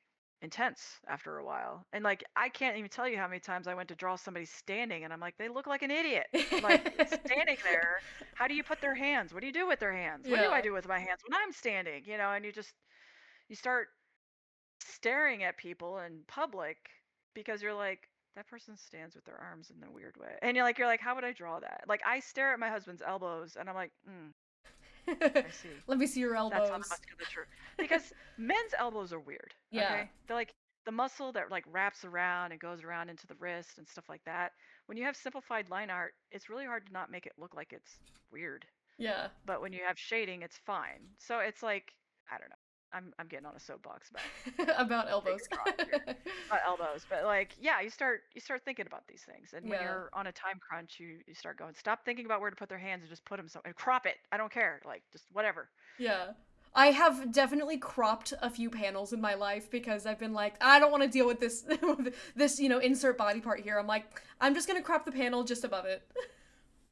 Speaker 2: intense after a while. And like I can't even tell you how many times I went to draw somebody standing and I'm like, they look like an idiot. Like standing there, how do you put their hands? What do you do with their hands? What do I
Speaker 1: Yeah.
Speaker 2: do with my hands when I'm standing? You know, and you start staring at people in public because you're like, that person stands with their arms in a weird way. And you're like, how would I draw that? Like I stare at my husband's elbows and I'm like, I see.
Speaker 1: Let me see your
Speaker 2: That's how the
Speaker 1: elbows.
Speaker 2: musculature. Because men's elbows are weird.
Speaker 1: Yeah.
Speaker 2: Okay, they're like the muscle that like wraps around and goes around into the wrist and stuff like that. When you have simplified line art, it's really hard to not make it look like it's weird.
Speaker 1: Yeah.
Speaker 2: But when you have shading, it's fine. So it's like I don't know. I'm getting on a soapbox about
Speaker 1: About
Speaker 2: figure
Speaker 1: elbows.
Speaker 2: drawing here, about elbows. But like yeah, you start thinking about these things, and when
Speaker 1: Yeah.
Speaker 2: you're on a time crunch, you start going, stop thinking about where to put their hands and just put them and crop it. I don't care. Like just whatever.
Speaker 1: Yeah. I have definitely cropped a few panels in my life because I've been like, I don't want to deal with this this, you know, insert body part here. I'm like, I'm just going to crop the panel just above it.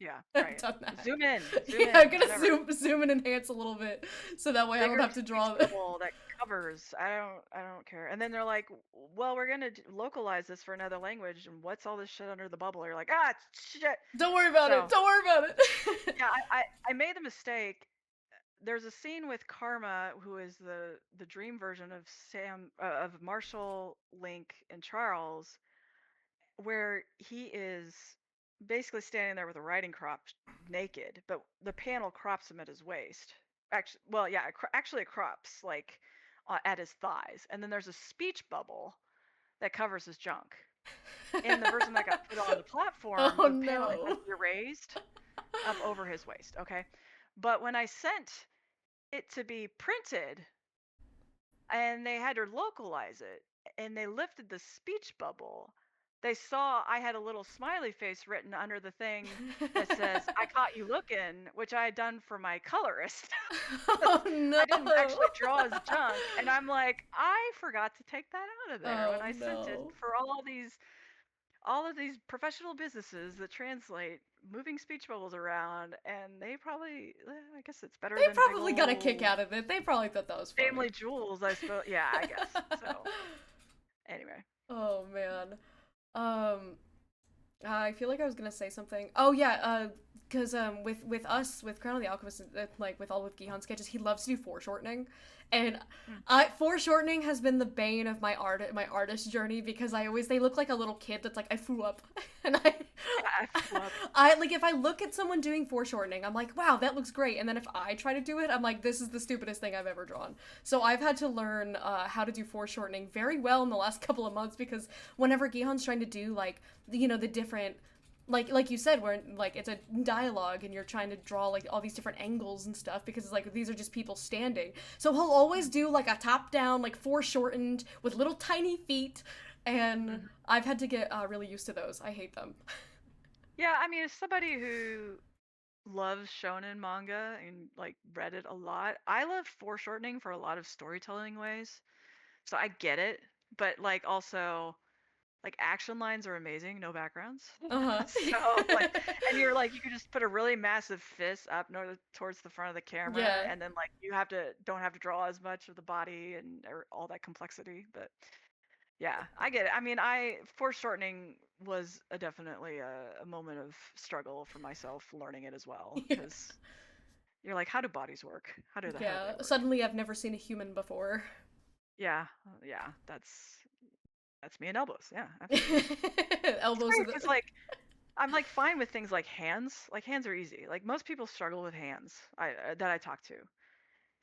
Speaker 2: Yeah,
Speaker 1: I've
Speaker 2: right.
Speaker 1: done that.
Speaker 2: Zoom in,
Speaker 1: Yeah, I'm gonna
Speaker 2: whatever.
Speaker 1: zoom and enhance a little bit so that way I don't
Speaker 2: Bigger
Speaker 1: have to
Speaker 2: speech
Speaker 1: draw.
Speaker 2: bubble that covers. I don't care. And then they're like, well, we're gonna localize this for another language, and what's all this shit under the bubble? You're like, ah, shit.
Speaker 1: Don't worry about it.
Speaker 2: So
Speaker 1: Don't worry about it.
Speaker 2: yeah, I made the mistake. There's a scene with Karma, who is the dream version of of Marshall, Link, and Charles, where he is basically standing there with a riding crop naked, but the panel crops him at his waist. Actually, well, yeah, actually it crops like at his thighs, and then there's a speech bubble that covers his junk. In the version that got put on the platform,
Speaker 1: Oh
Speaker 2: the panel has
Speaker 1: no.
Speaker 2: to be raised up over his waist. Okay, but when I sent it to be printed, and they had to localize it and they lifted the speech bubble, they saw I had a little smiley face written under the thing that says I caught you looking, which I had done for my colorist.
Speaker 1: Oh no.
Speaker 2: I didn't actually draw his junk, and I'm like, I forgot to take that out of there
Speaker 1: Oh
Speaker 2: when I sent it
Speaker 1: no.
Speaker 2: for all of these professional businesses that translate moving speech bubbles around, and they probably I guess it's better
Speaker 1: They
Speaker 2: than big
Speaker 1: probably got a kick
Speaker 2: old
Speaker 1: out of it. They probably thought that was funny.
Speaker 2: family jewels, I suppose. Yeah, I guess. So anyway.
Speaker 1: Oh man. Um I feel like I was gonna say something. Oh yeah, because with us with Crown of the Alchemist, like with Gihan's sketches, he loves to do foreshortening, and
Speaker 2: Mm.
Speaker 1: foreshortening has been the bane of my artist journey because they look like a little kid that's like I flew up, and
Speaker 2: I flub.
Speaker 1: I like if I look at someone doing foreshortening, I'm like wow that looks great, and then if I try to do it, I'm like this is the stupidest thing I've ever drawn. So I've had to learn how to do foreshortening very well in the last couple of months because whenever Gihan's trying to do like you know the different like you said where like it's a dialogue and you're trying to draw like all these different angles and stuff because it's like these are just people standing, so he'll always do like a top down like foreshortened with little tiny feet, and
Speaker 2: Mhm.
Speaker 1: I've had to get really used to those. I hate them.
Speaker 2: Yeah, I mean, as somebody who loves shonen manga and like read it a lot, I love foreshortening for a lot of storytelling ways. So I get it, but like also like action lines are amazing, no backgrounds.
Speaker 1: Uh-huh.
Speaker 2: So like, and you're like, you could just put a really massive fist up towards the front of the camera,
Speaker 1: Yeah.
Speaker 2: and then like you don't have to draw as much of the body and or all that complexity. But yeah, I get it. I mean, I foreshortening was definitely a moment of struggle for myself learning it as well,
Speaker 1: Yeah.
Speaker 2: because you're like, how do bodies work? How do
Speaker 1: Yeah,
Speaker 2: they work?
Speaker 1: suddenly I've never seen a human before.
Speaker 2: Yeah, yeah, that's me and elbows. Yeah, absolutely. It's
Speaker 1: Elbows are
Speaker 2: weird
Speaker 1: the
Speaker 2: because like I'm like fine with things like hands. Like hands are easy. Like most people struggle with hands. That I talk to,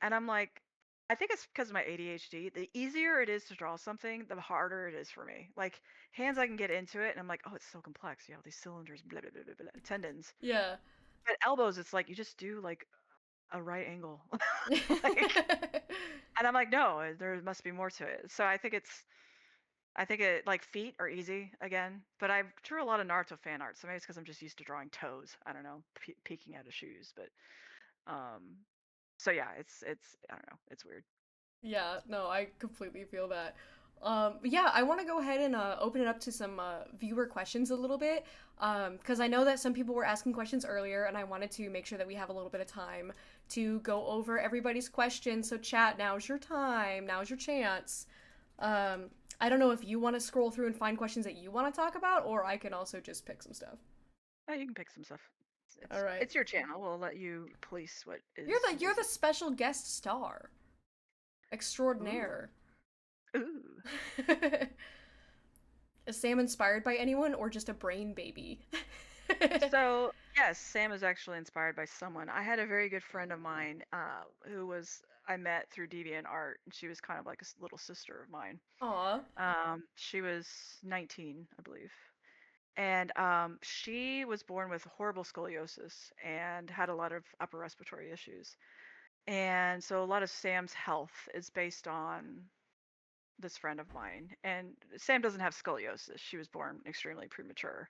Speaker 2: and I'm like, I think it's because of my ADHD. The easier it is to draw something, the harder it is for me. Like hands, I can get into it, and I'm like, oh, it's so complex. You have these cylinders, blah blah blah blah, blah tendons.
Speaker 1: Yeah.
Speaker 2: But elbows, it's like you just do like a right angle, like, and I'm like, no, there must be more to it. So I think it like feet are easy again, but I drew a lot of Naruto fan art, so maybe it's because I'm just used to drawing toes. I don't know, peeking out of shoes, but um, so yeah, it's I don't know, it's weird.
Speaker 1: Yeah, no, I completely feel that. Yeah, I want to go ahead and open it up to some viewer questions a little bit, because I know that some people were asking questions earlier, and I wanted to make sure that we have a little bit of time to go over everybody's questions. So, chat, now's your time, now's your chance. Um, I don't know if you want to scroll through and find questions that you want to talk about, or I can also just pick some stuff.
Speaker 2: Oh, you can pick some stuff.
Speaker 1: All right,
Speaker 2: It's your channel. We'll let you police what is.
Speaker 1: you're the special guest star extraordinaire.
Speaker 2: Ooh.
Speaker 1: Is Sam inspired by anyone or just a brain baby?
Speaker 2: So yes, Sam is actually inspired by someone. I had a very good friend of mine who was I met through DeviantArt, and she was kind of like a little sister of mine.
Speaker 1: Aw.
Speaker 2: She was 19, I believe, and she was born with horrible scoliosis and had a lot of upper respiratory issues. And so a lot of Sam's health is based on this friend of mine. And Sam doesn't have scoliosis. She was born extremely premature.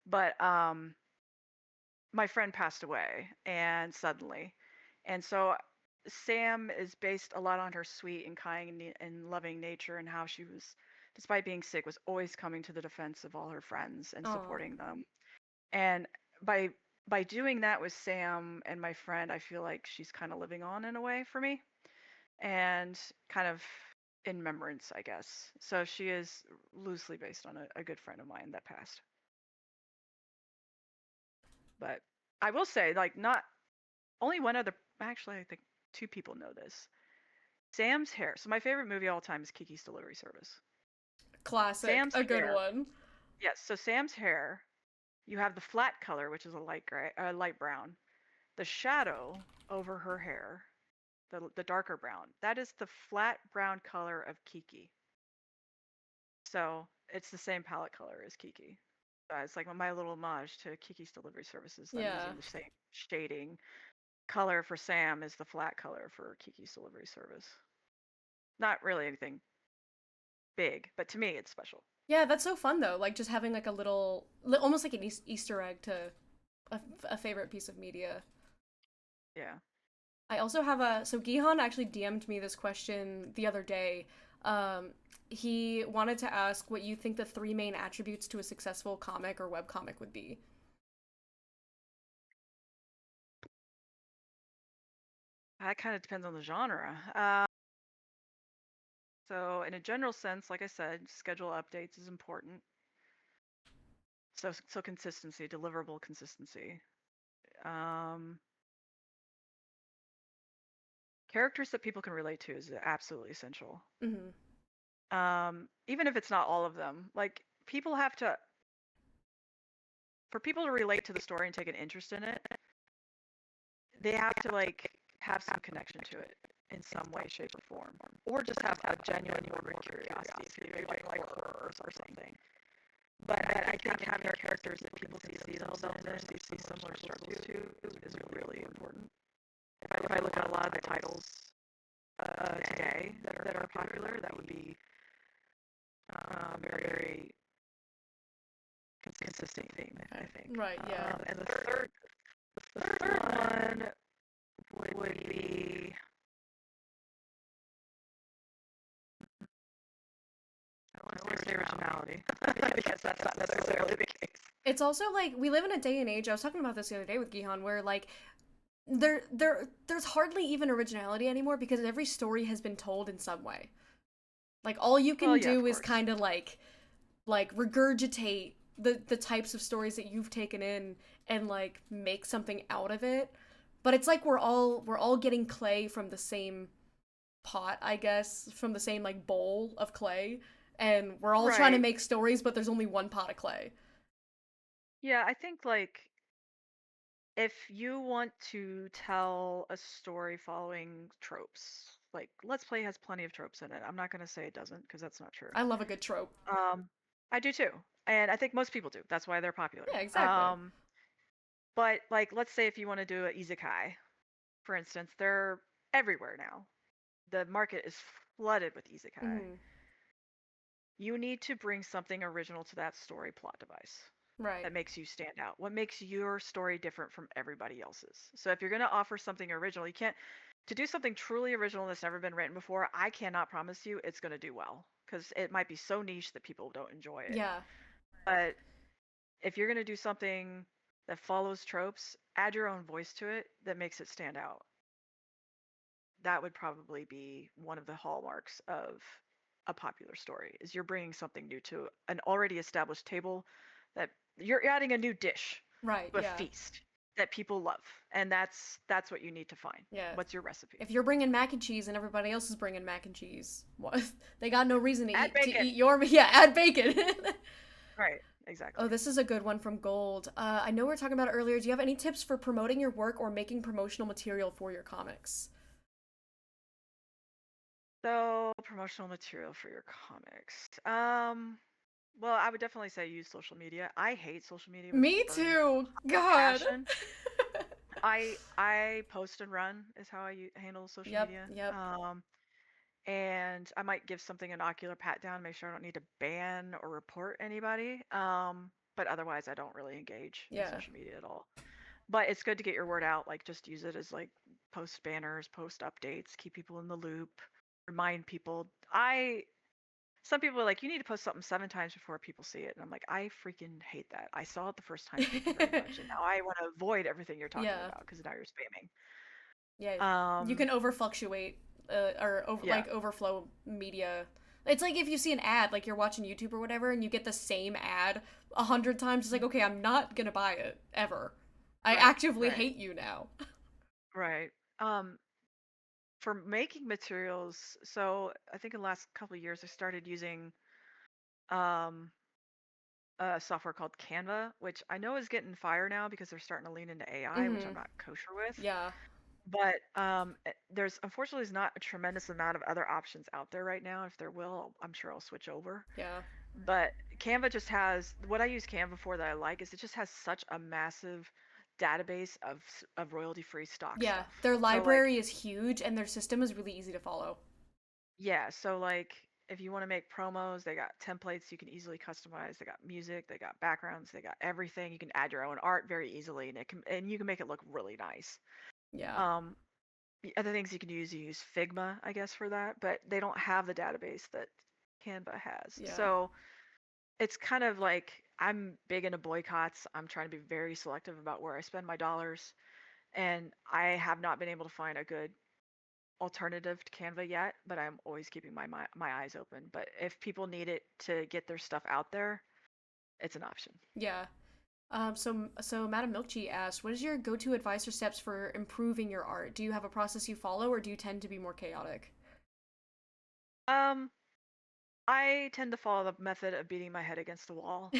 Speaker 2: But my friend passed away and suddenly. And so Sam is based a lot on her sweet and kind and loving nature, and how she was, despite being sick, was always coming to the defense of all her friends and
Speaker 1: Aw.
Speaker 2: supporting them. And by by doing that with Sam and my friend, I feel like she's kind of living on in a way for me, and kind of in remembrance, I guess. So she is loosely based on a good friend of mine that passed. But I will say, like, not only one other, actually, I think two people know this. Sam's hair. So my favorite movie of all time is Kiki's Delivery Service.
Speaker 1: Classic.
Speaker 2: Sam's
Speaker 1: A good
Speaker 2: hair.
Speaker 1: one.
Speaker 2: Yes. So Sam's hair. You have the flat color, which is a light gray, light brown. The shadow over her hair, the darker brown. That is the flat brown color of Kiki. So it's the same palette color as Kiki. It's like my little homage to Kiki's Delivery Services. I'm
Speaker 1: Yeah.
Speaker 2: using the same shading. Color for Sam is the flat color for Kiki's Delivery Service. Not really anything big, but to me it's special.
Speaker 1: Yeah, that's so fun though. Like just having like a little, almost like an Easter egg to a favorite piece of media.
Speaker 2: Yeah.
Speaker 1: I also have a, so Gihan actually DM'd me this question the other day. He wanted to ask what you think the three main attributes to a successful comic or webcomic would be.
Speaker 2: That kind of depends on the genre. So in a general sense, like I said, schedule updates is important. So consistency, deliverable consistency. Characters that people can relate to is absolutely essential. Even if it's not all of them, like people have to, for people to relate to the story and take an interest in it, they have to like have some connection to it in some way, shape, or form, or just have a genuine morbid curiosity if you like horror or something. But I think having characters that people see themselves in, or see similar struggles to, is really important. If I look at a lot of the titles today that are popular, that would be very consistent theme, I think.
Speaker 1: Right, yeah.
Speaker 2: And the third one would be, I don't want to say originality, because that's not necessarily the case.
Speaker 1: It's also like we live in a day and age. I was talking about this the other day with Gihan, where like there's hardly even originality anymore because every story has been told in some way. Like all you can do is kind of like regurgitate the types of stories that you've taken in and like make something out of it. But it's like we're all getting clay from the same pot, I guess, from the same like bowl of clay, and we're all trying to make stories, but there's only one pot of clay.
Speaker 2: Yeah, I think like if you want to tell a story following tropes, like Let's Play has plenty of tropes in it. I'm not gonna say it doesn't because that's not true.
Speaker 1: I love a good trope.
Speaker 2: I do too, and I think most people do. That's why they're popular.
Speaker 1: Yeah, exactly.
Speaker 2: But like, let's say if you want to do an isekai, for instance, they're everywhere now. The market is flooded with isekai.
Speaker 1: Mm-hmm.
Speaker 2: You need to bring something original to that story plot device
Speaker 1: Right.
Speaker 2: that makes you stand out. What makes your story different from everybody else's? So if you're going to offer something original, you can't to do something truly original that's never been written before. I cannot promise you it's going to do well because it might be so niche that people don't enjoy it.
Speaker 1: Yeah.
Speaker 2: But if you're going to do something that follows tropes, add your own voice to it that makes it stand out. That would probably be one of the hallmarks of a popular story is you're bringing something new to an already established table, that you're adding a new dish
Speaker 1: Right.
Speaker 2: to a
Speaker 1: Yeah.
Speaker 2: feast that people love, and that's what you need to find.
Speaker 1: Yeah.
Speaker 2: What's your recipe?
Speaker 1: If you're bringing mac and cheese and everybody else is bringing mac and cheese, what? They got no reason to
Speaker 2: Add bacon.
Speaker 1: eat your yeah. Add bacon.
Speaker 2: Right. Exactly.
Speaker 1: Oh, this is a good one from Gold. I know we were talking about it earlier. Do you have any tips for promoting your work or making promotional material for your comics?
Speaker 2: So, promotional material for your comics. Well, I would definitely say use social media. I hate social media with
Speaker 1: Me
Speaker 2: a burning
Speaker 1: too. God.
Speaker 2: passion. I post and run is how I handle social media.
Speaker 1: Yep.
Speaker 2: And I might give something an ocular pat down, make sure I don't need to ban or report anybody. But otherwise, I don't really engage in social media at all. But it's good to get your word out. Like, just use it as like post banners, post updates, keep people in the loop, remind people. Some people are like, you need to post something 7 times before people see it, and I'm like, I freaking hate that. I saw it the first time, thank you very much, and now I want to avoid everything you're talking about because now you're spamming.
Speaker 1: Yeah, you can overfluctuate like overflow media. It's like if you see an ad, like you're watching YouTube or whatever, and you get the same ad 100 times. It's like, okay, I'm not gonna buy it ever. I actively hate you now.
Speaker 2: Right. For making materials, so I think in the last couple of years I started using a software called Canva, which I know is getting fire now because they're starting to lean into AI, which I'm not kosher with.
Speaker 1: Yeah.
Speaker 2: But there's unfortunately not a tremendous amount of other options out there right now. If there will, I'm sure I'll switch over.
Speaker 1: Yeah.
Speaker 2: But Canva just has what I use Canva for that I like is it just has such a massive database of royalty-free stock
Speaker 1: Yeah,
Speaker 2: stuff.
Speaker 1: their library is huge and their system is really easy to follow.
Speaker 2: Yeah, so like if you want to make promos, they got templates you can easily customize. They got music, they got backgrounds, they got everything. You can add your own art very easily, and you can make it look really nice.
Speaker 1: Yeah.
Speaker 2: The other things you use Figma, I guess, for that, but they don't have the database that Canva has.
Speaker 1: Yeah.
Speaker 2: So it's kind of like I'm big into boycotts. I'm trying to be very selective about where I spend my dollars, and I have not been able to find a good alternative to Canva yet, but I'm always keeping my eyes open. But if people need it to get their stuff out there, it's an option.
Speaker 1: Yeah. So Madam Milkchi asked, what is your go-to advice or steps for improving your art? Do you have a process you follow, or do you tend to be more chaotic?
Speaker 2: I tend to follow the method of beating my head against the wall.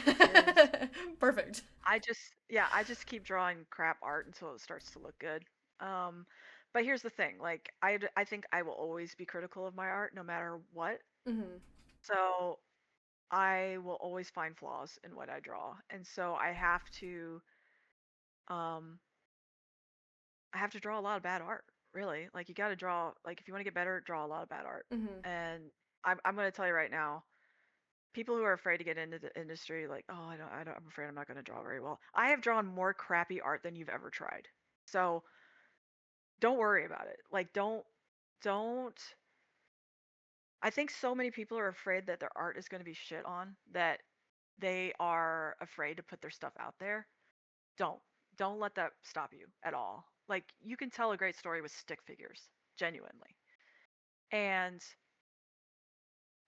Speaker 1: Perfect.
Speaker 2: I just keep drawing crap art until it starts to look good. But here's the thing, like I think I will always be critical of my art no matter what. So I will always find flaws in what I draw, and so um I have to draw a lot of bad art. Really, like you got to draw, like if you want to get better, draw a lot of bad art. And I'm going to tell you right now, people who are afraid to get into the industry, like, oh, I'm afraid I'm not going to draw very well. I have drawn more crappy art than you've ever tried. So don't worry about it. Like, don't. I think so many people are afraid that their art is going to be shit on that they are afraid to put their stuff out there. Don't. Don't let that stop you at all. Like, you can tell a great story with stick figures, genuinely. And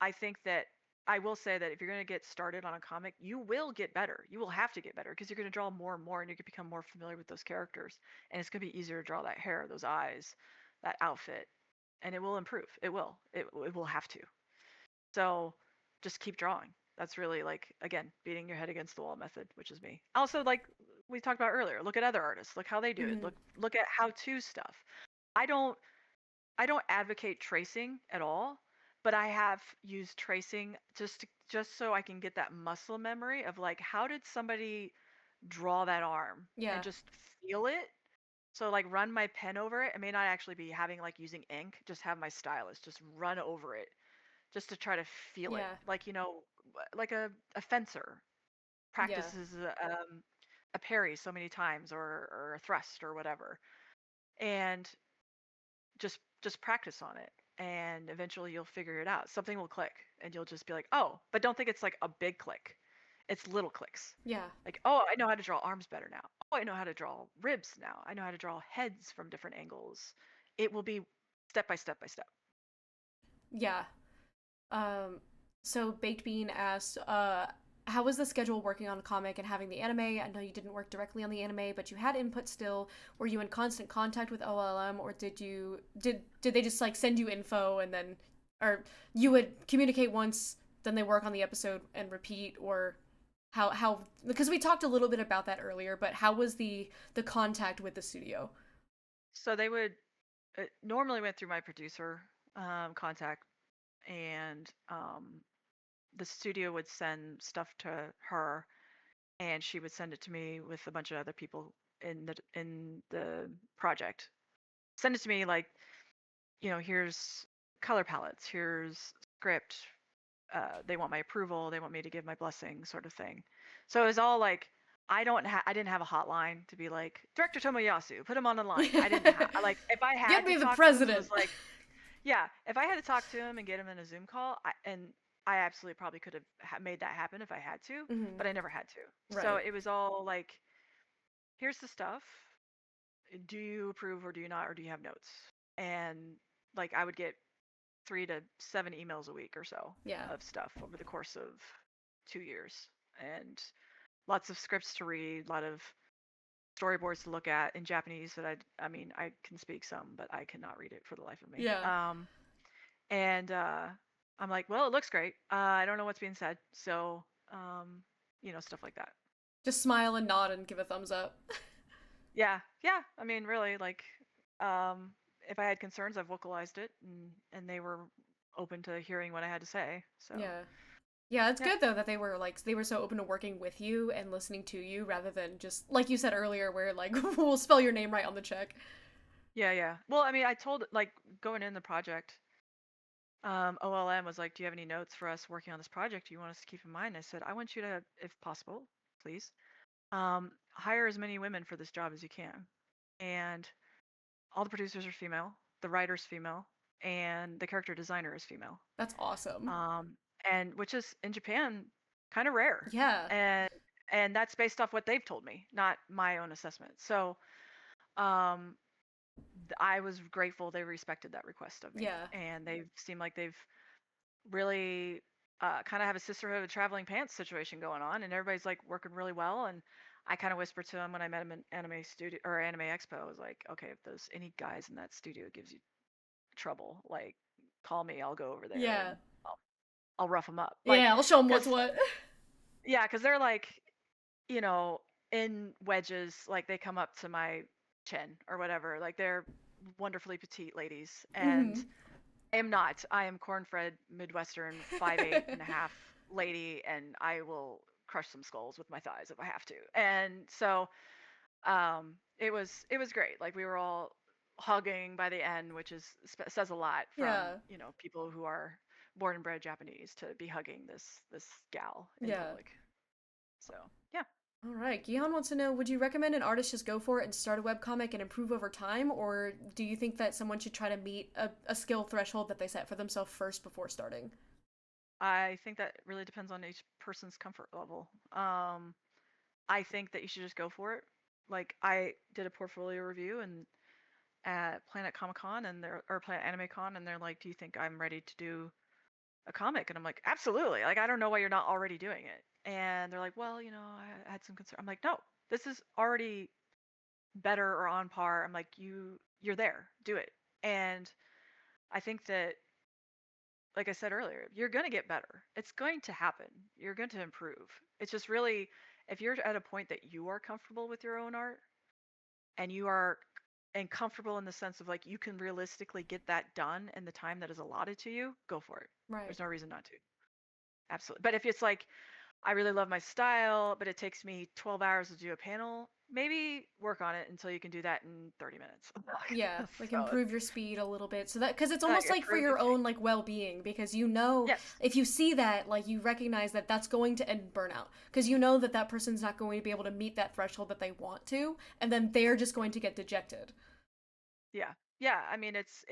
Speaker 2: I think that I will say that if you're going to get started on a comic, you will get better. You will have to get better because you're going to draw more and more and you can become more familiar with those characters. And it's going to be easier to draw that hair, those eyes, that outfit. And it will improve. It will. It will have to. So just keep drawing. That's really like, again, beating your head against the wall method, which is me. Also, like we talked about earlier, look at other artists. Look how they do it. Look at how-to stuff. I don't I don't advocate tracing at all, but I have used tracing just so I can get that muscle memory of like how did somebody draw that arm and
Speaker 1: Yeah.
Speaker 2: just feel it. So like run my pen over it. I may not actually be having like using ink, just have my stylus just run over it just to try to feel it.
Speaker 1: Yeah.
Speaker 2: Like, like a fencer
Speaker 1: Yeah.
Speaker 2: practices a parry so many times or a thrust or whatever. And just practice on it and eventually you'll figure it out. Something will click and you'll just be like, "Oh," but don't think it's like a big click. It's little clicks.
Speaker 1: Yeah.
Speaker 2: Like, "Oh, I know how to draw arms better now. Oh, I know how to draw ribs now. I know how to draw heads from different angles." It will be step by step by step.
Speaker 1: Yeah. Um, so Baked Bean asked, how was the schedule working on a comic and having the anime? I know you didn't work directly on the anime, but you had input still. Were you in constant contact with OLM, or did they just like send you info and then, or you would communicate once, then they work on the episode and repeat, or how? Because we talked a little bit about that earlier, but how was the contact with the studio?
Speaker 2: So they would it normally went through my producer contact and the studio would send stuff to her and she would send it to me with a bunch of other people in the project. Send it to me like, here's color palettes, here's script. They want my approval, they want me to give my blessing, sort of thing. So it was all like I didn't have a hotline to be like Director Tomoyasu, put him on the line. I didn't have like if I
Speaker 1: Get
Speaker 2: had
Speaker 1: me
Speaker 2: to
Speaker 1: the
Speaker 2: talk to him, it
Speaker 1: president.
Speaker 2: was like yeah, if I had to talk to him and get him in a Zoom call, and I absolutely probably could have made that happen if I had to,
Speaker 1: Hmm.
Speaker 2: but I never had to. So
Speaker 1: Right.
Speaker 2: it was all like, here's the stuff. Do you approve or do you not, or do you have notes? And like I would get 3 to 7 emails a week or so
Speaker 1: Yeah.
Speaker 2: of stuff over the course of 2 years, and lots of scripts to read, a lot of storyboards to look at in Japanese that I mean, I can speak some, but I cannot read it for the life of me.
Speaker 1: Yeah.
Speaker 2: And I'm like, well, it looks great. I don't know what's being said, so stuff like that.
Speaker 1: Just smile and nod and give a thumbs up.
Speaker 2: Yeah, yeah. I mean, really, like, um, if I had concerns, I've vocalized it, and they were open to hearing what I had to say. So
Speaker 1: Yeah. Yeah, it's
Speaker 2: yeah,
Speaker 1: good though that they were so open to working with you and listening to you rather than just like you said earlier where like we'll spell your name right on the check.
Speaker 2: yeah, yeah. Well, I mean, I told like going in the project, OLM was like, "Do you have any notes for us working on this project you want us to keep in mind?" I said, "I want you to, if possible, please, hire as many women for this job as you can." And all the producers are female, the writer's female, and the character designer is female.
Speaker 1: That's awesome.
Speaker 2: Um, and which is in Japan kind of rare.
Speaker 1: Yeah.
Speaker 2: And that's based off what they've told me, not my own assessment. So um, I was grateful they respected that request of me,
Speaker 1: Yeah.
Speaker 2: and they seem like they've really kind of have a sisterhood of traveling pants situation going on, and everybody's like working really well. And I kind of whispered to them when I met them in Anime Studio or Anime Expo. I was like, okay, if there's any guys in that studio gives you trouble, like call me. I'll go over there and
Speaker 1: Yeah.
Speaker 2: I'll rough them up. Like,
Speaker 1: Yeah, I'll show them
Speaker 2: cause
Speaker 1: what's what.
Speaker 2: yeah, cause they're like, you know, in wedges, like they come up to my chin or whatever. Like they're wonderfully petite ladies, and
Speaker 1: Mhm.
Speaker 2: I am not. I am corn-fed Midwestern 5'8.5" lady, and I will crush some skulls with my thighs if I have to. And so it was great. Like we were all hugging by the end, which says a lot from
Speaker 1: Yeah.
Speaker 2: people who are born and bred Japanese to be hugging this gal in
Speaker 1: Yeah.
Speaker 2: public. So yeah.
Speaker 1: All right. Gihan wants to know, would you recommend an artist just go for it and start a webcomic and improve over time, or do you think that someone should try to meet a skill threshold that they set for themselves first before starting?
Speaker 2: I think that really depends on each person's comfort level. I think that you should just go for it. Like I did a portfolio review and at Planet Comic Con and they're or Planet Anime Con and they're like, "Do you think I'm ready to do a comic?" And I'm like, "Absolutely." Like I don't know why you're not already doing it. And they're like, "Well, I had some concern." I'm like, "No, this is already better or on par." I'm like, "You're there. Do it." And I think that like I said earlier, you're going to get better. It's going to happen. You're going to improve. It's just really if you're at a point that you are comfortable with your own art and you are and comfortable in the sense of like you can realistically get that done in the time that is allotted to you, go for it.
Speaker 1: Right.
Speaker 2: There's no reason not to. Absolutely. But if it's like I really love my style, but it takes me 12 hours to do a panel, maybe work on it until you can do that in 30 minutes.
Speaker 1: Yeah, like
Speaker 2: So
Speaker 1: improve your speed a little bit so that because it's almost like for
Speaker 2: improve your
Speaker 1: your
Speaker 2: speed.
Speaker 1: own like well-being because you know
Speaker 2: Yes.
Speaker 1: if you see that like you recognize that that's going to end burnout because you know that that person's not going to be able to meet that threshold that they want to and then they're just going to get dejected.
Speaker 2: Yeah. Yeah. I mean, it's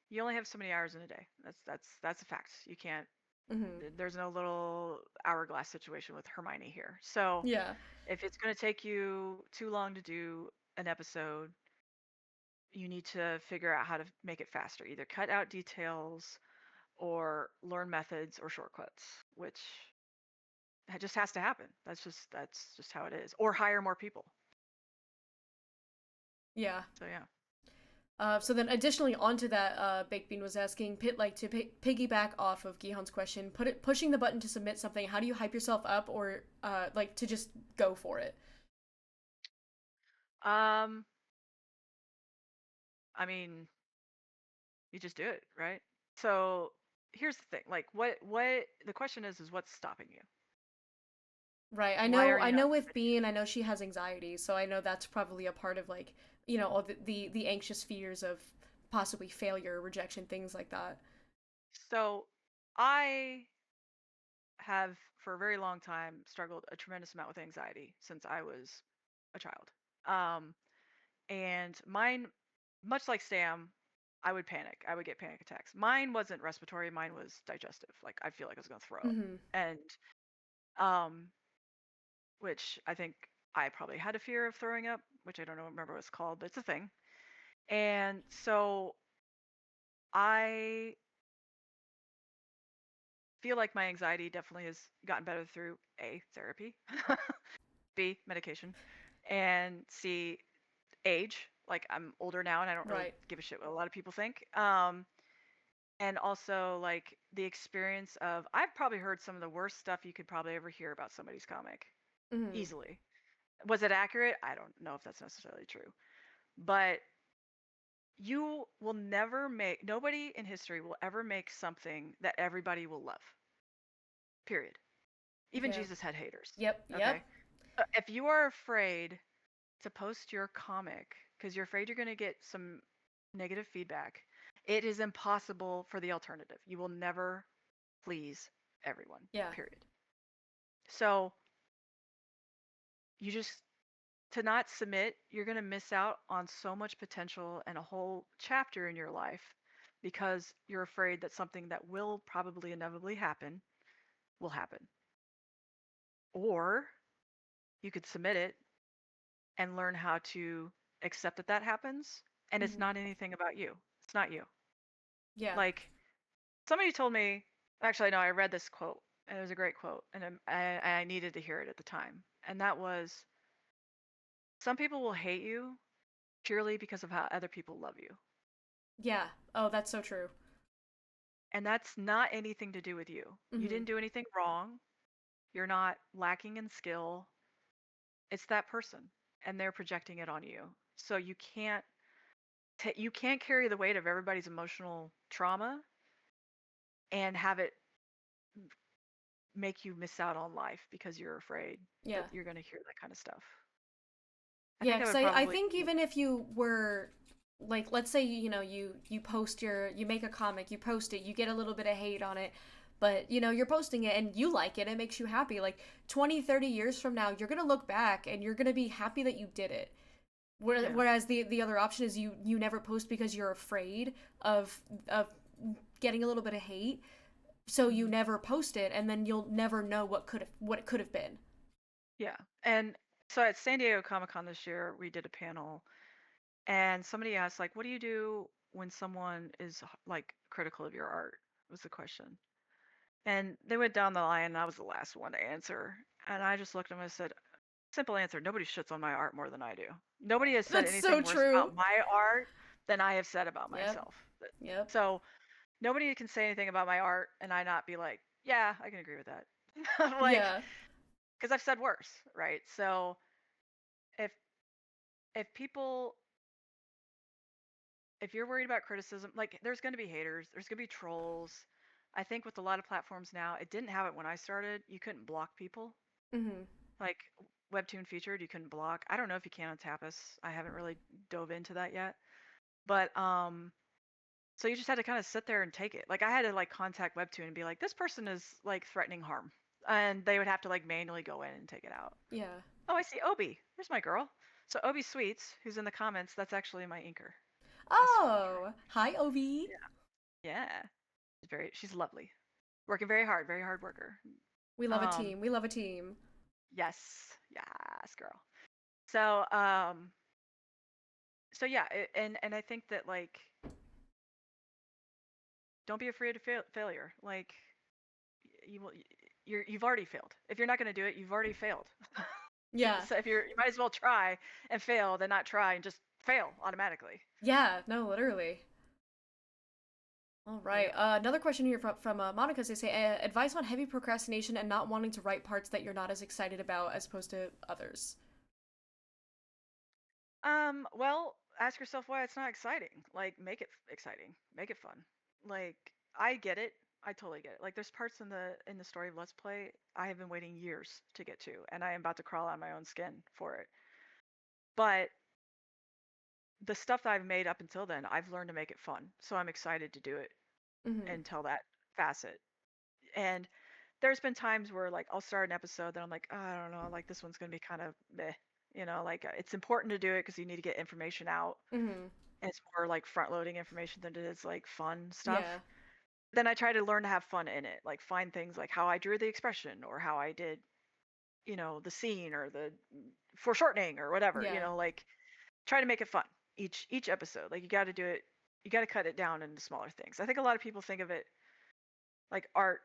Speaker 2: you only have so many hours in a day. That's a fact. You can't.
Speaker 1: Mm-hmm.
Speaker 2: There's no little hourglass situation with Hermione here. So
Speaker 1: Yeah.
Speaker 2: if it's going to take you too long to do an episode, you need to figure out how to make it faster. Either cut out details or learn methods or shortcuts, which that just has to happen. That's just how it is. Or hire more people.
Speaker 1: Yeah.
Speaker 2: So yeah.
Speaker 1: So then, additionally, onto that, Baked Bean was asking, to piggyback off of Gihan's question, pushing the button to submit something. How do you hype yourself up, or like to just go for it?
Speaker 2: Um, I mean, you just do it, right? So here's the thing. Like what the question is what's stopping you?
Speaker 1: Right.
Speaker 2: Why are
Speaker 1: I
Speaker 2: you
Speaker 1: know
Speaker 2: not
Speaker 1: with
Speaker 2: submitting?
Speaker 1: Bean, I know she has anxiety, so I know that's probably a part of like, all the anxious fears of possibly failure, rejection, things like that.
Speaker 2: So I have for a very long time struggled a tremendous amount with anxiety since I was a child. Um, and mine, much like Sam, I would panic. I would get panic attacks. Mine wasn't respiratory, mine was digestive. Like I feel like I was gonna throw up.
Speaker 1: Mm-hmm.
Speaker 2: And um, which I think I probably had a fear of throwing up, which I don't know remember what it's called, but it's a thing. And so I feel like my anxiety definitely has gotten better through A, therapy, B, medication, and C, age. Like I'm older now and I don't really
Speaker 1: Right.
Speaker 2: give a shit what a lot of people think. And also like the experience of I've probably heard some of the worst stuff you could probably ever hear about somebody's comic
Speaker 1: Mm-hmm.
Speaker 2: easily. Was it accurate? I don't know if that's necessarily true. But you will never make nobody in history will ever make something that everybody will love. Period. Even
Speaker 1: Yeah.
Speaker 2: Jesus had haters.
Speaker 1: Yep. Yep.
Speaker 2: Okay? If you are afraid to post your comic because you're afraid you're going to get some negative feedback, it is impossible for the alternative. You will never please everyone.
Speaker 1: Yeah.
Speaker 2: Period. So, you just to not submit, you're going to miss out on so much potential and a whole chapter in your life because you're afraid that something that will probably inevitably happen will happen. Or you could submit it and learn how to accept that that happens and it's
Speaker 1: Mm-hmm.
Speaker 2: not anything about you. It's not you.
Speaker 1: Yeah.
Speaker 2: Like somebody told me, actually, no, I read this quote and it was a great quote and I needed to hear it at the time. And that was some people will hate you purely because of how other people love you.
Speaker 1: Yeah. Oh, that's so true.
Speaker 2: And that's not anything to do with you. You
Speaker 1: Mm-hmm.
Speaker 2: didn't do anything wrong. You're not lacking in skill. It's that person and they're projecting it on you. So you can't carry the weight of everybody's emotional trauma and have it make you miss out on life because you're afraid
Speaker 1: Yeah.
Speaker 2: that you're going to hear that kind of stuff. I
Speaker 1: Yeah,
Speaker 2: think I
Speaker 1: because
Speaker 2: would
Speaker 1: I
Speaker 2: probably
Speaker 1: think even if you were like let's say you post you make a comic, you post it, you get a little bit of hate on it, but you're posting it and you like it, it makes you happy. Like 20-30 years from now, you're going to look back and you're going to be happy that you did it.
Speaker 2: yeah.
Speaker 1: Whereas the other option is you never post because you're afraid of getting a little bit of hate, so you
Speaker 2: Mhm.
Speaker 1: never post it and then you'll never know what it could have been.
Speaker 2: Yeah. And so at San Diego Comic-Con this year, we did a panel and somebody asked like what do you do when someone is like critical of your art was the question. And they went down the line, and I was the last one to answer. And I just looked at them and said, simple answer, nobody shits on my art more than I do. Nobody has said
Speaker 1: That's so
Speaker 2: anything worse
Speaker 1: true.
Speaker 2: about my art than I have said about
Speaker 1: Yep.
Speaker 2: myself.
Speaker 1: Yep.
Speaker 2: So nobody can say anything about my art and I not be like, yeah, I can agree with that. Like,
Speaker 1: Yeah.
Speaker 2: because I've said worse, right? So if if people if you're worried about criticism, like there's going to be haters, there's going to be trolls. I think with a lot of platforms now, it didn't have it when I started. You couldn't block people.
Speaker 1: Mm-hmm.
Speaker 2: Like Webtoon featured, you couldn't block. I don't know if you can on Tapas. I haven't really dove into that yet. But so you just had to kind of sit there and take it. Like I had to like contact Webtoon and be like, this person is like threatening harm. And they would have to like manually go in and take it out.
Speaker 1: Yeah.
Speaker 2: Oh, I see Obi. There's my girl. So Obi Sweets, who's in the comments, that's actually my inker.
Speaker 1: Oh, hi, Ovi.
Speaker 2: Yeah. She's lovely. Working very hard worker.
Speaker 1: We love a
Speaker 2: Um,
Speaker 1: team. We love a team.
Speaker 2: yes. Yes, girl. So, so yeah, and I think that like don't be afraid of failure. Like you will you've already failed. If you're not going to do it, you've already failed.
Speaker 1: Yeah.
Speaker 2: So if you might as well try and fail than not try and just fail automatically.
Speaker 1: Yeah. No, literally. All right.
Speaker 2: Yeah.
Speaker 1: Another question here from Monica. They say advice on heavy procrastination and not wanting to write parts that you're not as excited about as opposed to others.
Speaker 2: Well, ask yourself why it's not exciting. Like, make it exciting, make it fun. Like, I get it. I totally get it. Like, there's parts in the story of Let's Play I have been waiting years to get to, and I am about to crawl out of my own skin for it. But the stuff that I've made up until then, I've learned to make it fun. So I'm excited to do it
Speaker 1: Mm-hmm.
Speaker 2: and tell that facet. And there's been times where like I'll start an episode that I'm like, oh, I don't know, like this one's gonna be kind of meh. Like it's important to do it because you need to get information out.
Speaker 1: Mm-hmm.
Speaker 2: And it's more like front loading information than it is like fun stuff.
Speaker 1: Yeah.
Speaker 2: Then I try to learn to have fun in it, like find things like how I drew the expression or how I did, the scene or the foreshortening or whatever,
Speaker 1: Yeah.
Speaker 2: like try to make it fun each episode. Like you got to do it, you got to cut it down into smaller things. I think a lot of people think of it like art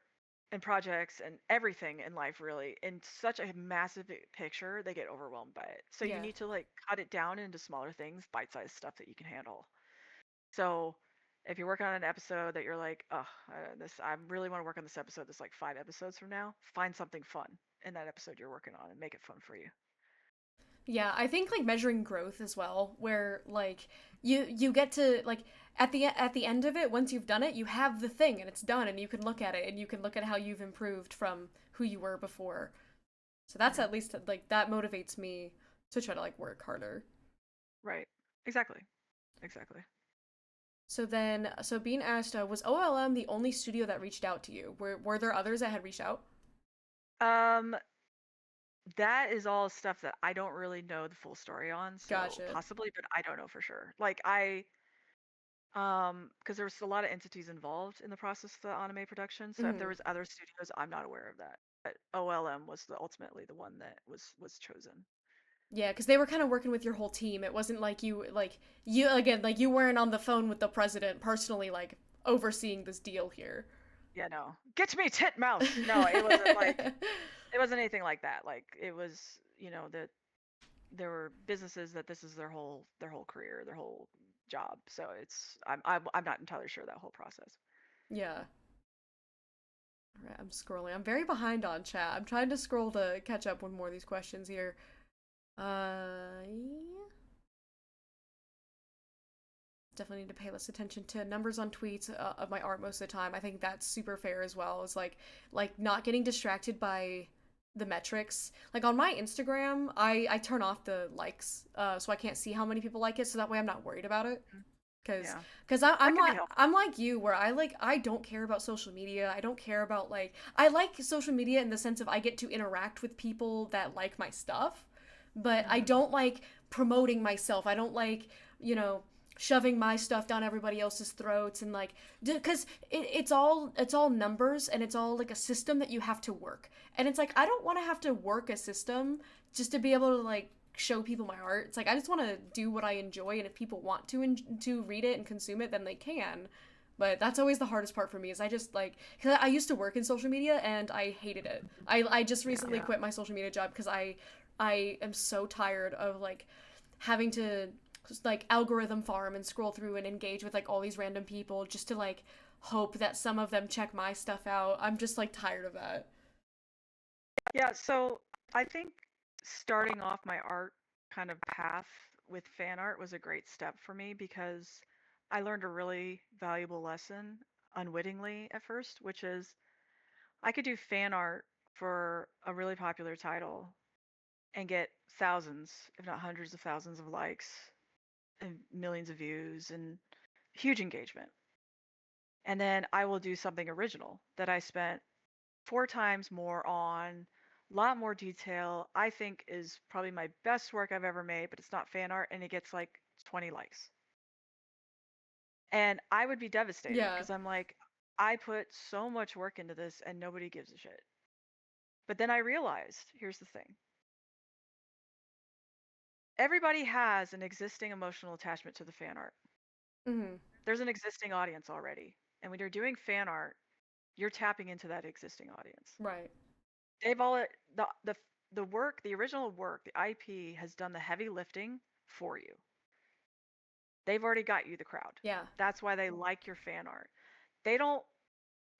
Speaker 2: and projects and everything in life really in such a massive picture, they get overwhelmed by it. So you
Speaker 1: Yeah.
Speaker 2: need to like cut it down into smaller things, bite-sized stuff that you can handle. So if you're working on an episode that you're like, oh, I really want to work on this episode that's like 5 episodes from now, find something fun in that episode you're working on and make it fun for you.
Speaker 1: Yeah, I think like measuring growth as well, where like you get to like at the end of it, once you've done it, you have the thing and it's done and you can look at it and you can look at how you've improved from who you were before. So that's at least like that motivates me to try to like work harder.
Speaker 2: Right. Exactly. Exactly.
Speaker 1: So being asked, was OLM the only studio that reached out to you? Were there others that had reached out?
Speaker 2: Um, that is all stuff that I don't really know the full story on, so
Speaker 1: Gotcha.
Speaker 2: possibly, but I don't know for sure. Like because there was a lot of entities involved in the process of the anime production, so if there
Speaker 1: Hmm.
Speaker 2: was other studios, I'm not aware of that. But OLM was ultimately the one that was chosen.
Speaker 1: Yeah, because they were kind of working with your whole team. It wasn't like you again like you weren't on the phone with the president personally like overseeing this deal here.
Speaker 2: Yeah, no. Get to me, tit mouth. No, it wasn't like it wasn't anything like that. Like it was, that there were businesses that this is their whole career, their whole job. So I'm not entirely sure that whole process.
Speaker 1: Yeah. All right, I'm scrolling. I'm very behind on chat. I'm trying to scroll to catch up with more of these questions here. Yeah. Definitely need to pay less attention to numbers on tweets of my art most of the time. I think that's super fair as well. Is like not getting distracted by the metrics. Like on my Instagram, I turn off the likes, so I can't see how many people like it. So that way I'm not worried about it. Cause,
Speaker 2: Yeah.
Speaker 1: cause I'm like you where I don't care about social media. I don't care about like I like social media in the sense of I get to interact with people that like my stuff, but I don't like promoting myself. I don't like shoving my stuff down everybody else's throats and like because it's all numbers and it's all like a system that you have to work and it's like I don't want to have to work a system just to be able to like show people my art. It's like I just want to do what I enjoy and if people want to read it and consume it then they can. But that's always the hardest part for me is I just like cause I used to work in social media and I hated it. I just recently quit my social media job because I am so tired of like having to just like algorithm farm and scroll through and engage with like all these random people just to like hope that some of them check my stuff out. I'm just like tired of that.
Speaker 2: Yeah, so I think starting off my art kind of path with fan art was a great step for me because I learned a really valuable lesson unwittingly at first, which is I could do fan art for a really popular title and get thousands, if not hundreds of thousands of likes and millions of views and huge engagement. And then I will do something original that I spent 4 times more on, a lot more detail. I think is probably my best work I've ever made, but it's not fan art and it gets like 20 likes. And I would be devastated
Speaker 1: Yeah.
Speaker 2: because I'm like, I put so much work into this and nobody gives a shit. But then I realized, here's the thing. Everybody has an existing emotional attachment to the fan art.
Speaker 1: Mm-hmm.
Speaker 2: There's an existing audience already. And when you're doing fan art, you're tapping into that existing audience.
Speaker 1: Right.
Speaker 2: They've all the work, the original work, the IP has done the heavy lifting for you. They've already got you the crowd.
Speaker 1: Yeah.
Speaker 2: That's why they like your fan art. They don't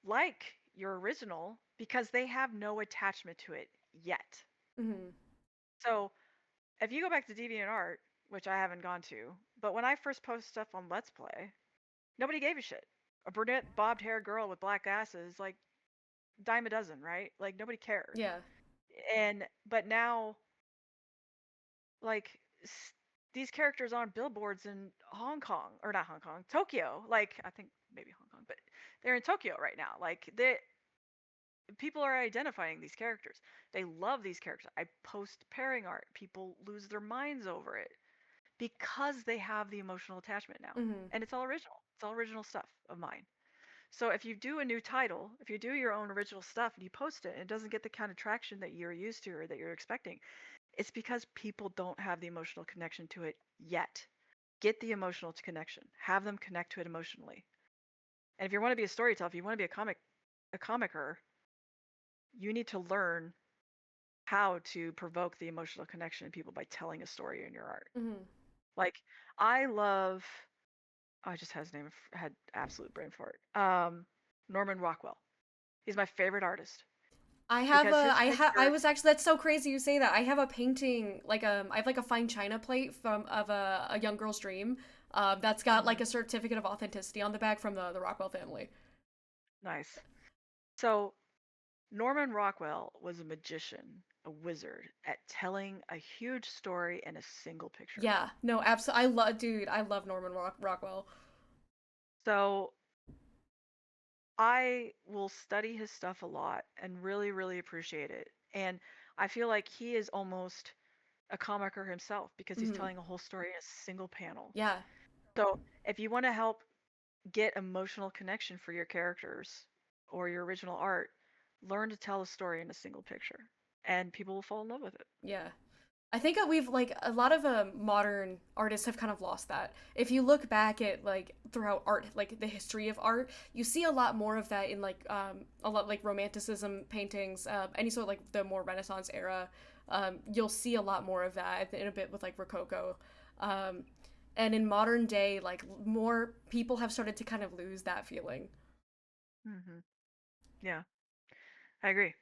Speaker 2: like your original because they have no attachment to it yet.
Speaker 1: Mm-hmm.
Speaker 2: So if you go back to DeviantArt, which I haven't gone to, but when I first posted stuff on Let's Play, nobody gave a shit. A brunette bobbed hair girl with black glasses, like dime a dozen, right? Like nobody cared.
Speaker 1: Yeah.
Speaker 2: But now, like these characters on billboards in Hong Kong, or not Hong Kong, Tokyo. Like I think maybe Hong Kong, but they're in Tokyo right now. Like people are identifying these characters. They love these characters. I post pairing art. People lose their minds over it because they have the emotional attachment now.
Speaker 1: Mm-hmm.
Speaker 2: And it's all original. It's all original stuff of mine. So if you do a new title, if you do your own original stuff and you post it and it doesn't get the kind of traction that you're used to or that you're expecting, it's because people don't have the emotional connection to it yet. Get the emotional connection. Have them connect to it emotionally. And if you want to be a storyteller, if you want to be a comicer, you need to learn how to provoke the emotional connection in people by telling a story in your art.
Speaker 1: Mm-hmm.
Speaker 2: Like I love, oh, I just had his name, had absolute brain fart. Norman Rockwell. He's my favorite artist
Speaker 1: I have
Speaker 2: because
Speaker 1: a
Speaker 2: his
Speaker 1: I
Speaker 2: pictures.
Speaker 1: was actually, that's so crazy you say that. I have a painting, like I have like a fine china plate of a young girl's dream. That's got like
Speaker 2: Mhm,
Speaker 1: a certificate of authenticity on the back from the Rockwell family.
Speaker 2: nice. So Norman Rockwell was a magician, a wizard at telling a huge story in a single picture.
Speaker 1: Yeah, no, absolutely. I love Norman Rockwell.
Speaker 2: So I will study his stuff a lot and really, really appreciate it. And I feel like he is almost a comicer himself because he's
Speaker 1: Mm-hmm.
Speaker 2: telling a whole story in a single panel.
Speaker 1: Yeah,
Speaker 2: So if you want to help get emotional connection for your characters or your original art, learn to tell a story in a single picture, and people will fall in love with it.
Speaker 1: yeah. I think that we've like a lot of modern artists have kind of lost that. If you look back at like throughout art, like the history of art, you see a lot more of that in like a lot like romanticism paintings, any sort of like the more Renaissance era. You'll see a lot more of that in a bit with like Rococo. Um, and in modern day, like more people have started to kind of lose that feeling.
Speaker 2: Hmm. Yeah, I agree.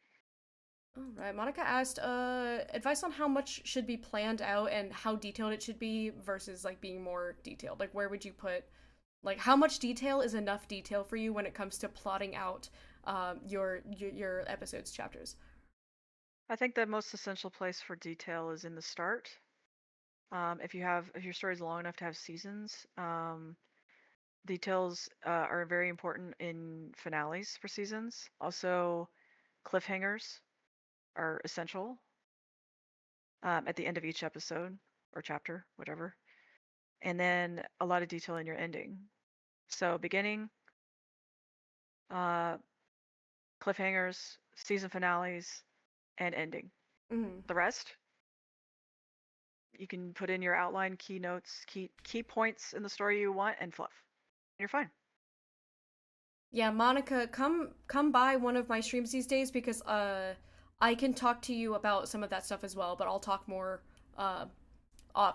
Speaker 1: All right, Monica asked, advice on how much should be planned out and how detailed it should be versus like being more detailed. Like, where would you put, like, how much detail is enough detail for you when it comes to plotting out, your episodes, chapters?
Speaker 2: I think the most essential place for detail is in the start. If your story is long enough to have seasons, details are very important in finales for seasons. Also, cliffhangers are essential at the end of each episode or chapter, whatever. And then a lot of detail in your ending. So beginning, uh, cliffhangers, season finales, and ending.
Speaker 1: Mm-hmm.
Speaker 2: The rest, you can put in your outline, key notes, key points in the story you want, and fluff. You're fine.
Speaker 1: Yeah, Monica, come by one of my streams these days because I can talk to you about some of that stuff as well, but I'll talk more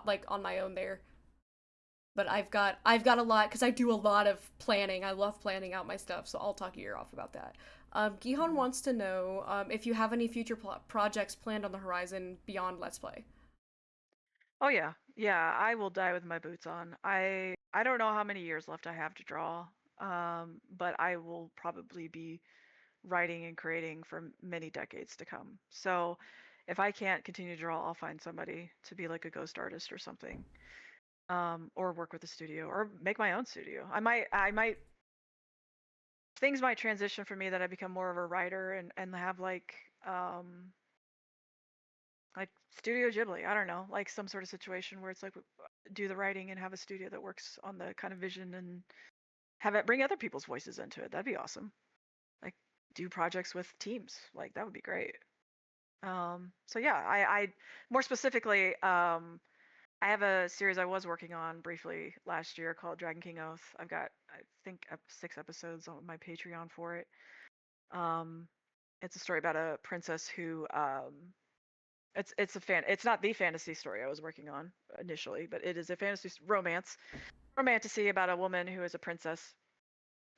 Speaker 1: like on my own there. But I've got a lot because I do a lot of planning. I love planning out my stuff, so I'll talk your ear off about that. Gihon
Speaker 2: Mhm.
Speaker 1: wants to know if you have any future projects planned on the horizon beyond Let's Play.
Speaker 2: Oh yeah, Yeah, I will die with my boots on. I don't know how many years left I have to draw, but I will probably be writing and creating for many decades to come. So if I can't continue to draw, I'll find somebody to be like a ghost artist or something, or work with a studio or make my own studio. Things might transition for me that I become more of a writer and have like Studio Ghibli. I don't know, like some sort of situation where it's like do the writing and have a studio that works on the kind of vision and have it bring other people's voices into it. That'd be awesome. Like do projects with teams. Like that would be great. So yeah, I more specifically, I have a series I was working on briefly last year called Dragon King Oath. I've got I think 6 episodes on my Patreon for it. Um, it's a story about a princess who it's not the fantasy story I was working on initially, but it is a fantasy romantasy about a woman who is a princess,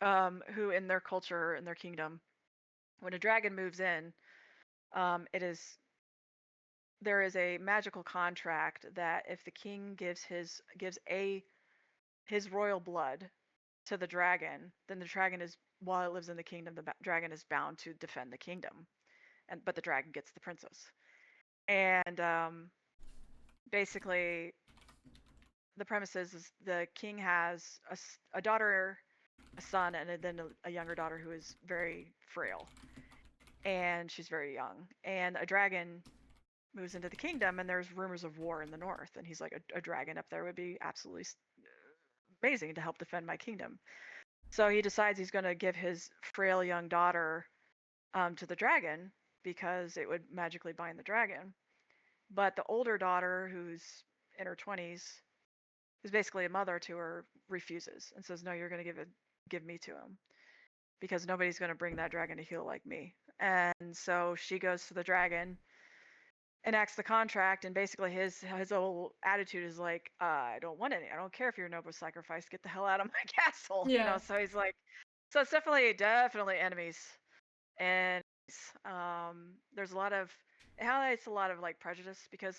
Speaker 2: who in their culture, in their kingdom, when a dragon moves in, it is there is a magical contract that if the king gives his royal blood to the dragon, then the dragon is while it lives in the kingdom, the dragon is bound to defend the kingdom, and but the dragon gets the princess. And basically, the premise is the king has a daughter, a son, and then a younger daughter who is very frail, and she's very young. And a dragon moves into the kingdom, and there's rumors of war in the north, and he's like, a dragon up there would be absolutely amazing to help defend my kingdom. So he decides he's going to give his frail young daughter to the dragon because it would magically bind the dragon. But the older daughter, who's in her 20s, who's basically a mother to her, refuses and says, "No, you're going to give me to him because nobody's going to bring that dragon to heel like me." And so she goes to the dragon, enacts the contract, and basically his whole attitude is like, I don't want any. I don't care if you're a noble sacrifice. Get the hell out of my castle.
Speaker 1: Yeah.
Speaker 2: So he's like, so it's definitely enemies, and there's a lot of it highlights a lot of like prejudice because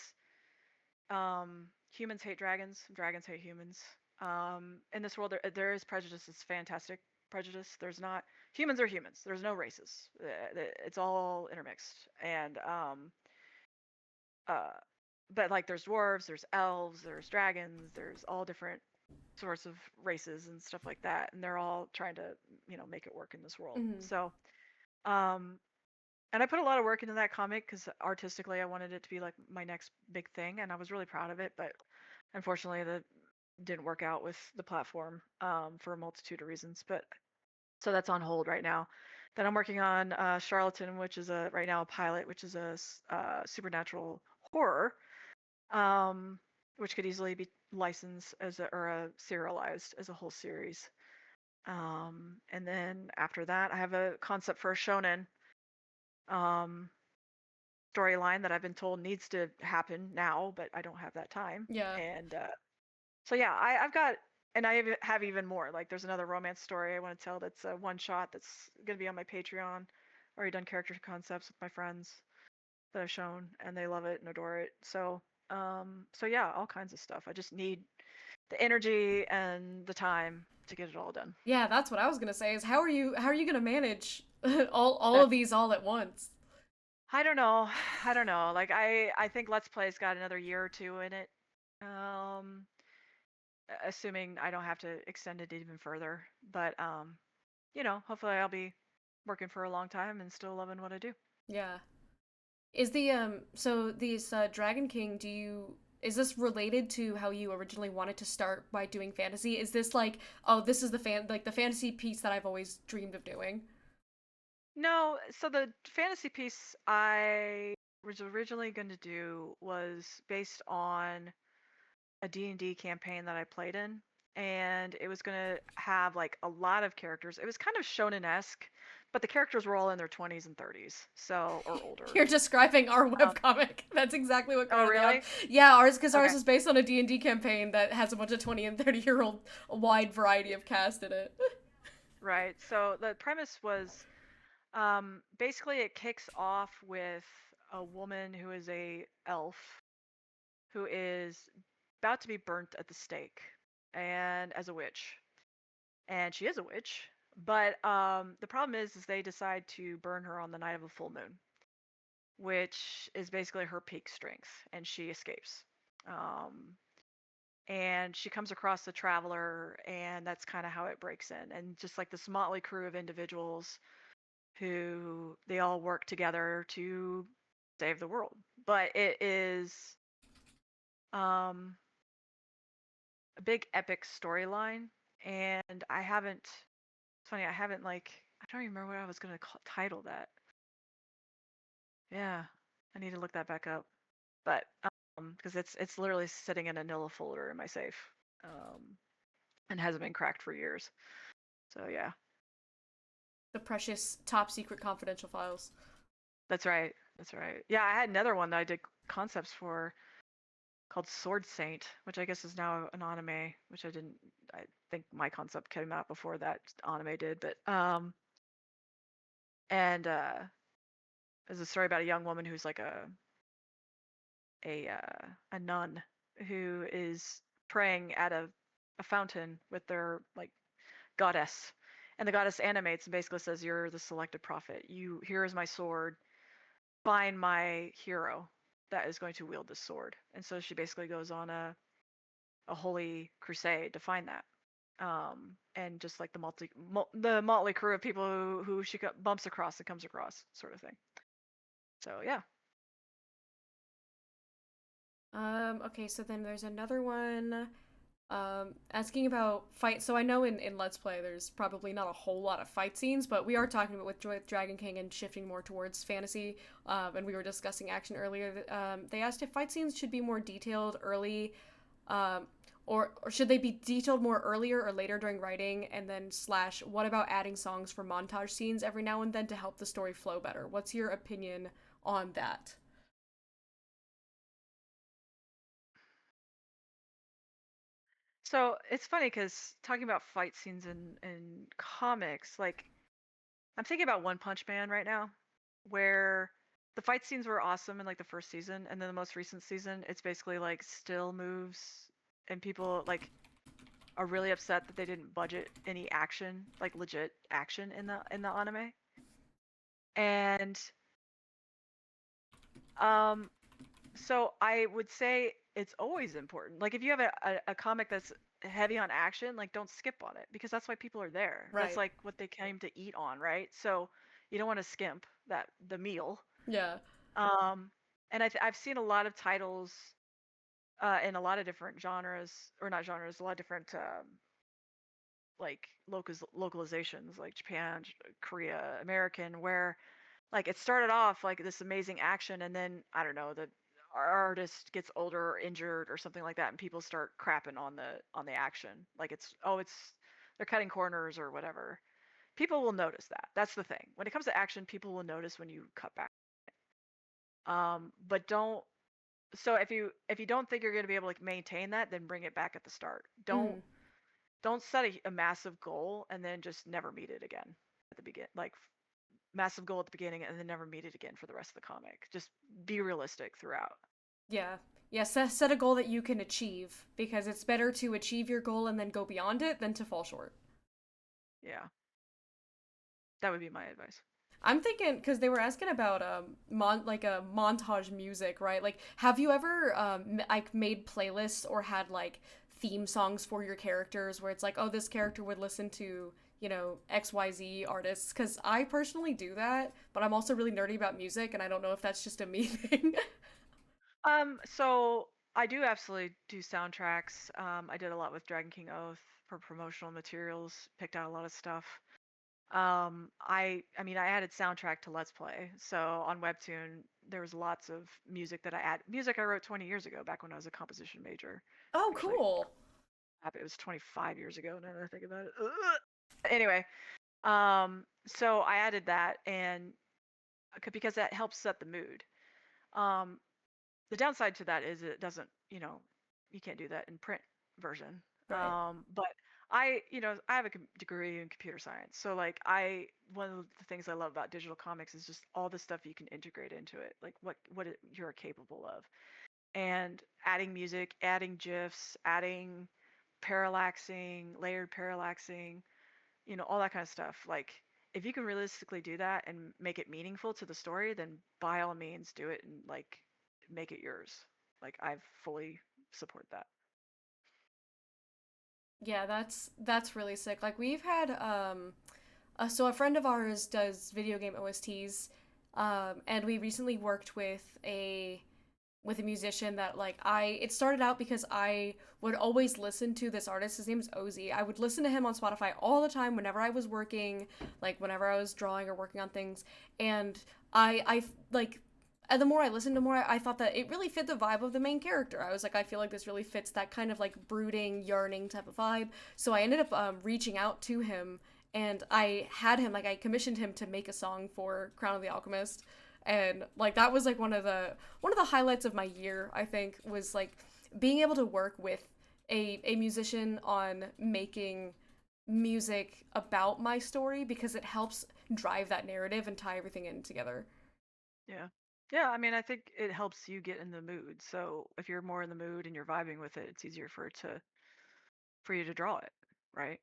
Speaker 2: humans hate dragons, dragons hate humans. In this world, there is prejudice. It's fantastic prejudice. There's not humans are humans. There's no races. It's all intermixed, and uh, but like there's dwarves, there's elves, there's dragons, there's all different sorts of races and stuff like that, and they're all trying to make it work in this world.
Speaker 1: Mhm.
Speaker 2: So um and I put a lot of work into that comic because artistically I wanted it to be like my next big thing, and I was really proud of it, but unfortunately that didn't work out with the platform, for a multitude of reasons. But so that's on hold right now. Then I'm working on Charlatan, which is right now a pilot, which is a supernatural horror, which could easily be licensed or serialized as a whole series. And then after that, I have a concept for a shonen um, storyline that I've been told needs to happen now, but I don't have that time.
Speaker 1: Yeah.
Speaker 2: And so yeah, I've got, and I have even more. Like there's another romance story I want to tell that's a one shot that's gonna be on my Patreon. Already done character concepts with my friends that I've shown, and they love it and adore it. So yeah, all kinds of stuff. I just need the energy and the time to get it all done.
Speaker 1: Yeah, that's what I was gonna say. Is how are you gonna manage all
Speaker 2: That
Speaker 1: of these all at once?
Speaker 2: I don't know. I don't know. Like I think Let's Play's got another year or two in it. Um, assuming I don't have to extend it even further. But hopefully I'll be working for a long time and still loving what I do.
Speaker 1: Yeah. Is the so these Dragon King, is this related to how you originally wanted to start by doing fantasy? Is this like, oh, this is the fantasy piece that I've always dreamed of doing?
Speaker 2: No, so the fantasy piece I was originally going to do was based on a D&D campaign that I played in, and it was going to have like a lot of characters. It was kind of shonen-esque, but the characters were all in their 20s and 30s, so or older.
Speaker 1: You're describing our
Speaker 2: Um,
Speaker 1: webcomic. That's exactly what
Speaker 2: oh,
Speaker 1: kind
Speaker 2: really?
Speaker 1: Yeah, ours
Speaker 2: Okay.
Speaker 1: is based on a D&D campaign that has a bunch of 20 and 30-year-old, a wide variety of cast in it.
Speaker 2: Right. So the premise was basically it kicks off with a woman who is a elf who is about to be burnt at the stake, and as a witch, and she is a witch. But the problem is they decide to burn her on the night of a full moon, which is basically her peak strength, and she escapes. Um, and she comes across the traveler, and that's kind of how it breaks in. And just like this motley crew of individuals who they all work together to save the world. But it is a big epic storyline, and I haven't. It's funny, I haven't like I don't even remember what I was gonna title that. Yeah, I need to look that back up. But because it's literally sitting in a Nilla folder in my safe, and hasn't been cracked for years. So yeah,
Speaker 1: The precious top secret confidential files.
Speaker 2: that's right. That's right. Yeah, I had another one that I did concepts for called Sword Saint, which I guess is now an anime, which I didn't. I think my concept came out before that anime did, but and there's a story about a young woman who's like a nun who is praying at a fountain with their like goddess, and the goddess animates and basically says, "You're the selected prophet. You here is my sword. Find my hero that is going to wield this sword." And so she basically goes on a holy crusade to find that. And just like the motley crew of people who she bumps across and comes across, sort of thing. So yeah.
Speaker 1: Okay, so then there's another one asking about fight. So I know in Let's Play there's probably not a whole lot of fight scenes, but we are talking about with Dragon King and shifting more towards fantasy. And we were discussing action earlier. They asked if fight scenes should be more detailed early, or should they be detailed more earlier or later during writing? And then slash, what about adding songs for montage scenes every now and then to help the story flow better? What's your opinion on that?
Speaker 2: So it's funny because talking about fight scenes in comics, like I'm thinking about One Punch Man right now, where the fight scenes were awesome in like the first season, and then the most recent season, it's basically like still moves, and people like are really upset that they didn't budget any action, like legit action in the anime. And um so I would say it's always important. Like if you have a comic that's heavy on action, like don't skip on it because that's why people are there. That's
Speaker 1: Right.
Speaker 2: like what they came to eat on, right? So you don't want to skimp the meal.
Speaker 1: Yeah.
Speaker 2: Um, and I've seen a lot of titles in a lot of different genres, or not genres, a lot of different like localizations, like Japan, Korea, American, where like it started off like this amazing action, and then I don't know, the artist gets older or injured or something like that, and people start crapping on the action. Like it's they're cutting corners or whatever. People will notice that. That's the thing. When it comes to action, people will notice when you cut back. But don't. So if you don't think you're going to be able to maintain that, then bring it back at the start. Don't
Speaker 1: Mm.
Speaker 2: don't set a massive goal and then just never meet it again at the begin. Like massive goal at the beginning and then never meet it again for the rest of the comic. Just be realistic throughout.
Speaker 1: Yeah. Yeah, set a goal that you can achieve because it's better to achieve your goal and then go beyond it than to fall short.
Speaker 2: Yeah. That would be my advice.
Speaker 1: I'm thinking because they were asking about like a montage music, right? Like, have you ever like made playlists or had like theme songs for your characters where it's like, oh, this character would listen to XYZ artists? Because I personally do that, but I'm also really nerdy about music, and I don't know if that's just a me thing.
Speaker 2: So I do absolutely do soundtracks. I did a lot with Dragon King Oath for promotional materials, picked out a lot of stuff. I mean I added soundtrack to Let's Play. So on Webtoon there was lots of music that I add music I wrote 20 years ago back when I was a composition major.
Speaker 1: Oh,
Speaker 2: Actually,
Speaker 1: cool.
Speaker 2: it was 25 years ago now that I think about it. Ugh. Anyway, so I added that and because that helps set the mood. Um, the downside to that is it doesn't, you can't do that in print version.
Speaker 1: Right.
Speaker 2: But I have a degree in computer science. So like one of the things I love about digital comics is just all the stuff you can integrate into it, like what you're capable of. and adding music, adding GIFs, adding parallaxing, layered parallaxing, all that kind of stuff. Like, if you can realistically do that and make it meaningful to the story, then by all means do it and like make it yours. Like, I fully support that.
Speaker 1: Yeah, that's really sick. Like we've had so a friend of ours does video game OSTs, and we recently worked with a musician that like it started out because I would always listen to this artist. His name is Ozzy. I would listen to him on Spotify all the time whenever I was working, like whenever I was drawing or working on things. And I like and the more I listened to more, I thought that it really fit the vibe of the main character. I was like, I feel like this really fits that kind of like brooding, yearning type of vibe. So I ended up reaching out to him, and I had him like I commissioned him to make a song for Crown of the Alchemist, and like that was like one of the highlights of my year. I think was like being able to work with a musician on making music about my story because it helps drive that narrative and tie everything in together.
Speaker 2: Yeah. Yeah, I mean, I think it helps you get in the mood. So if you're more in the mood and you're vibing with it, it's easier for you to draw it, right?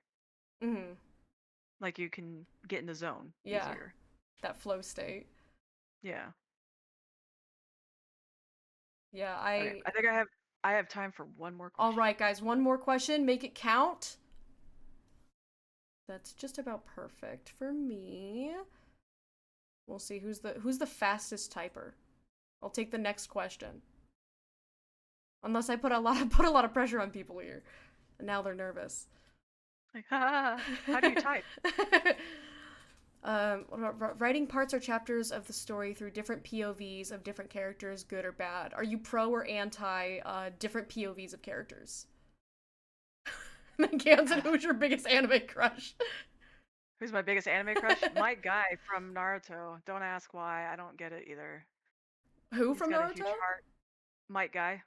Speaker 1: Mm-hmm.
Speaker 2: Like you can get in the zone
Speaker 1: Yeah,
Speaker 2: easier.
Speaker 1: that flow state.
Speaker 2: Yeah.
Speaker 1: Yeah,
Speaker 2: Okay. I think I have time for one more
Speaker 1: all
Speaker 2: question.
Speaker 1: right, guys, one more question. Make it count. That's just about perfect for me. We'll see who's the fastest typer. I'll take the next question. Unless I put a lot of pressure on people here. And now they're nervous.
Speaker 2: Like, how do you type?
Speaker 1: Writing parts or chapters of the story through different POVs of different characters, good or bad. Are you pro or anti different POVs of characters? And then Ganson, who's your biggest anime crush?
Speaker 2: Who's my biggest anime crush? My guy from Naruto. Don't ask why. I don't get it either.
Speaker 1: Who
Speaker 2: He's
Speaker 1: from
Speaker 2: got a
Speaker 1: Naruto?
Speaker 2: huge heart. Might guy.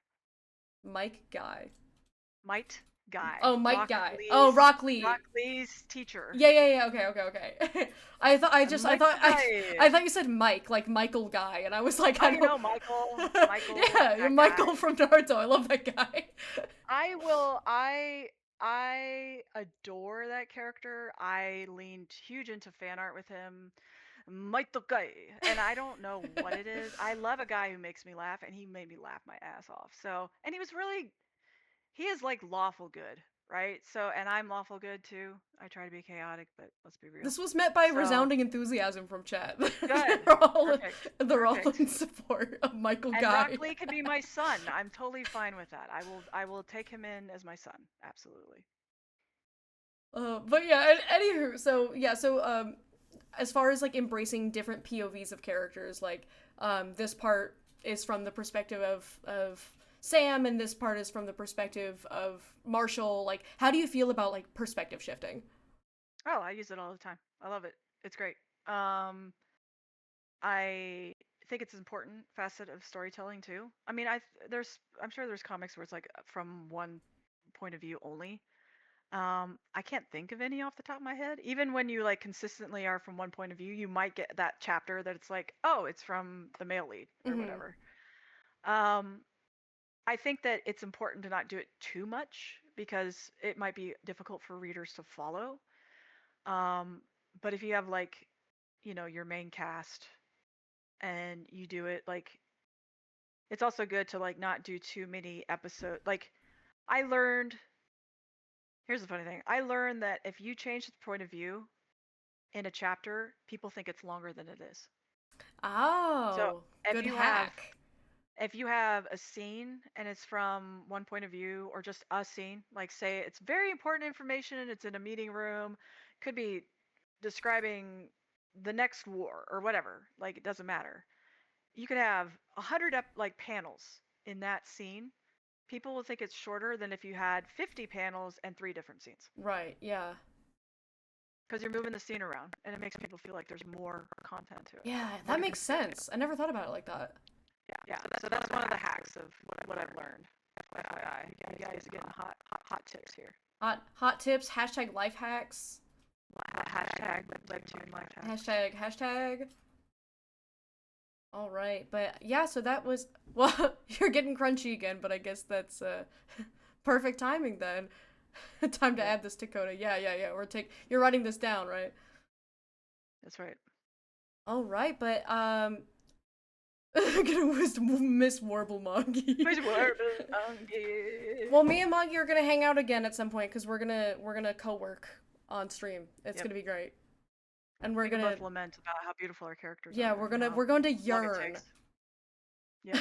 Speaker 1: Mike Guy.
Speaker 2: Might guy.
Speaker 1: Oh, Mike
Speaker 2: Rock
Speaker 1: Guy.
Speaker 2: Lee's,
Speaker 1: Oh, Rock Lee.
Speaker 2: Rock Lee's teacher.
Speaker 1: Yeah. Okay. I
Speaker 2: Mike guy.
Speaker 1: I thought you said Mike, like Michael Guy, and I was like,
Speaker 2: Oh,
Speaker 1: I
Speaker 2: you
Speaker 1: don't...
Speaker 2: know Michael. Michael.
Speaker 1: Yeah,
Speaker 2: That
Speaker 1: Michael
Speaker 2: guy.
Speaker 1: from Naruto. I love that guy.
Speaker 2: I will. I adore that character. I leaned huge into fan art with him. Might the guy, and I don't know what it is. I love a guy who makes me laugh, and he made me laugh my ass off. So, and he is like lawful good, right? So, and I'm lawful good too. I try to be chaotic, but let's be real.
Speaker 1: This was met by
Speaker 2: So,
Speaker 1: resounding enthusiasm from chat.
Speaker 2: good. Perfect.
Speaker 1: They're all
Speaker 2: Perfect.
Speaker 1: in support of Michael
Speaker 2: And
Speaker 1: Guy.
Speaker 2: Rock Lee could be my son. I'm totally fine with that. I will take him in as my son. Absolutely.
Speaker 1: But yeah, anywho, so as far as like embracing different POVs of characters, like this part is from the perspective of Sam, and this part is from the perspective of Marshall. Like, how do you feel about like perspective shifting?
Speaker 2: Oh, I use it all the time. I love it. It's great. I think it's an important facet of storytelling too. I mean, I'm sure there's comics where it's like from one point of view only. I can't think of any off the top of my head. Even when you like consistently are from one point of view, you might get that chapter that it's like, oh, it's from the male lead or
Speaker 1: Mm-hmm.
Speaker 2: whatever. Um, I think that it's important to not do it too much because it might be difficult for readers to follow. Um, but if you have like, your main cast and you do it like, it's also good to like not do too many episodes. Like, I learned, here's the funny thing. I learned that if you change the point of view in a chapter, people think it's longer than it is. So
Speaker 1: Oh,
Speaker 2: if
Speaker 1: good
Speaker 2: you have
Speaker 1: hack.
Speaker 2: if you have a scene and it's from one point of view or just a scene, like say it's very important information, it's in a meeting room, could be describing the next war or whatever, like it doesn't matter. You could have 100 like panels in that scene. People will think it's shorter than if you had 50 panels and 3 different scenes.
Speaker 1: Right, yeah.
Speaker 2: Because you're moving the scene around and it makes people feel like there's more content to it.
Speaker 1: Yeah, that makes sense. I never thought about it like that.
Speaker 2: Yeah. So that's one of the hacks of what I've learned. FYI, you guys are getting hot tips here.
Speaker 1: Hot tips, hashtag life hacks.
Speaker 2: Hashtag Webtoon life hacks.
Speaker 1: Hashtag. All right, but yeah, so that was well, you're getting crunchy again, but I guess that's perfect timing then. Time to
Speaker 2: Yep,
Speaker 1: add this to Coda. Yeah, yeah, yeah. You're writing this down, right?
Speaker 2: that's right.
Speaker 1: All right, but I'm gonna miss Warble Mongie.
Speaker 2: Which word belong.
Speaker 1: Well, me and Mongie are gonna hang out again at some point because we're gonna co-work on stream. It's
Speaker 2: Yep.
Speaker 1: gonna be great, and we're
Speaker 2: We can
Speaker 1: gonna
Speaker 2: both lament about how beautiful our characters
Speaker 1: yeah
Speaker 2: are
Speaker 1: we're
Speaker 2: and
Speaker 1: gonna
Speaker 2: how
Speaker 1: we're going to
Speaker 2: long it
Speaker 1: yearn.
Speaker 2: takes. Yes.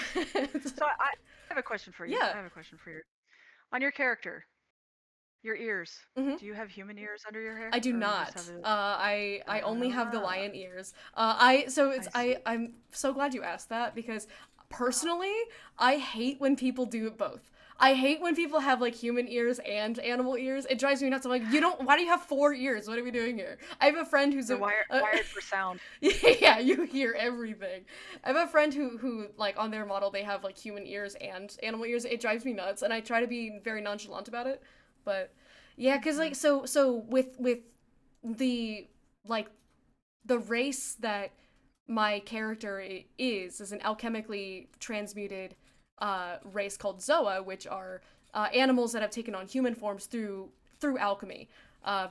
Speaker 2: So I have a question for you.
Speaker 1: Yeah.
Speaker 2: I have a question for you. On your character, your ears.
Speaker 1: Hmm.
Speaker 2: Do you have human ears under your hair,
Speaker 1: I do
Speaker 2: or you just
Speaker 1: not.
Speaker 2: have a?
Speaker 1: I only have the
Speaker 2: Ah,
Speaker 1: lion ears. I so it's
Speaker 2: I see.
Speaker 1: I'm so glad you asked that because personally I hate when people do it both. I hate when people have like human ears and animal ears. It drives me nuts. I'm like, you don't. Why do you have four ears? What are we doing here? I have a friend who's
Speaker 2: They're wired for sound.
Speaker 1: yeah, you hear everything. I have a friend who like on their model they have like human ears and animal ears. It drives me nuts, and I try to be very nonchalant about it. But yeah, cause
Speaker 2: Hmm.
Speaker 1: like so with the like the race that my character is an alchemically transmuted race called Zoa, which are animals that have taken on human forms through alchemy.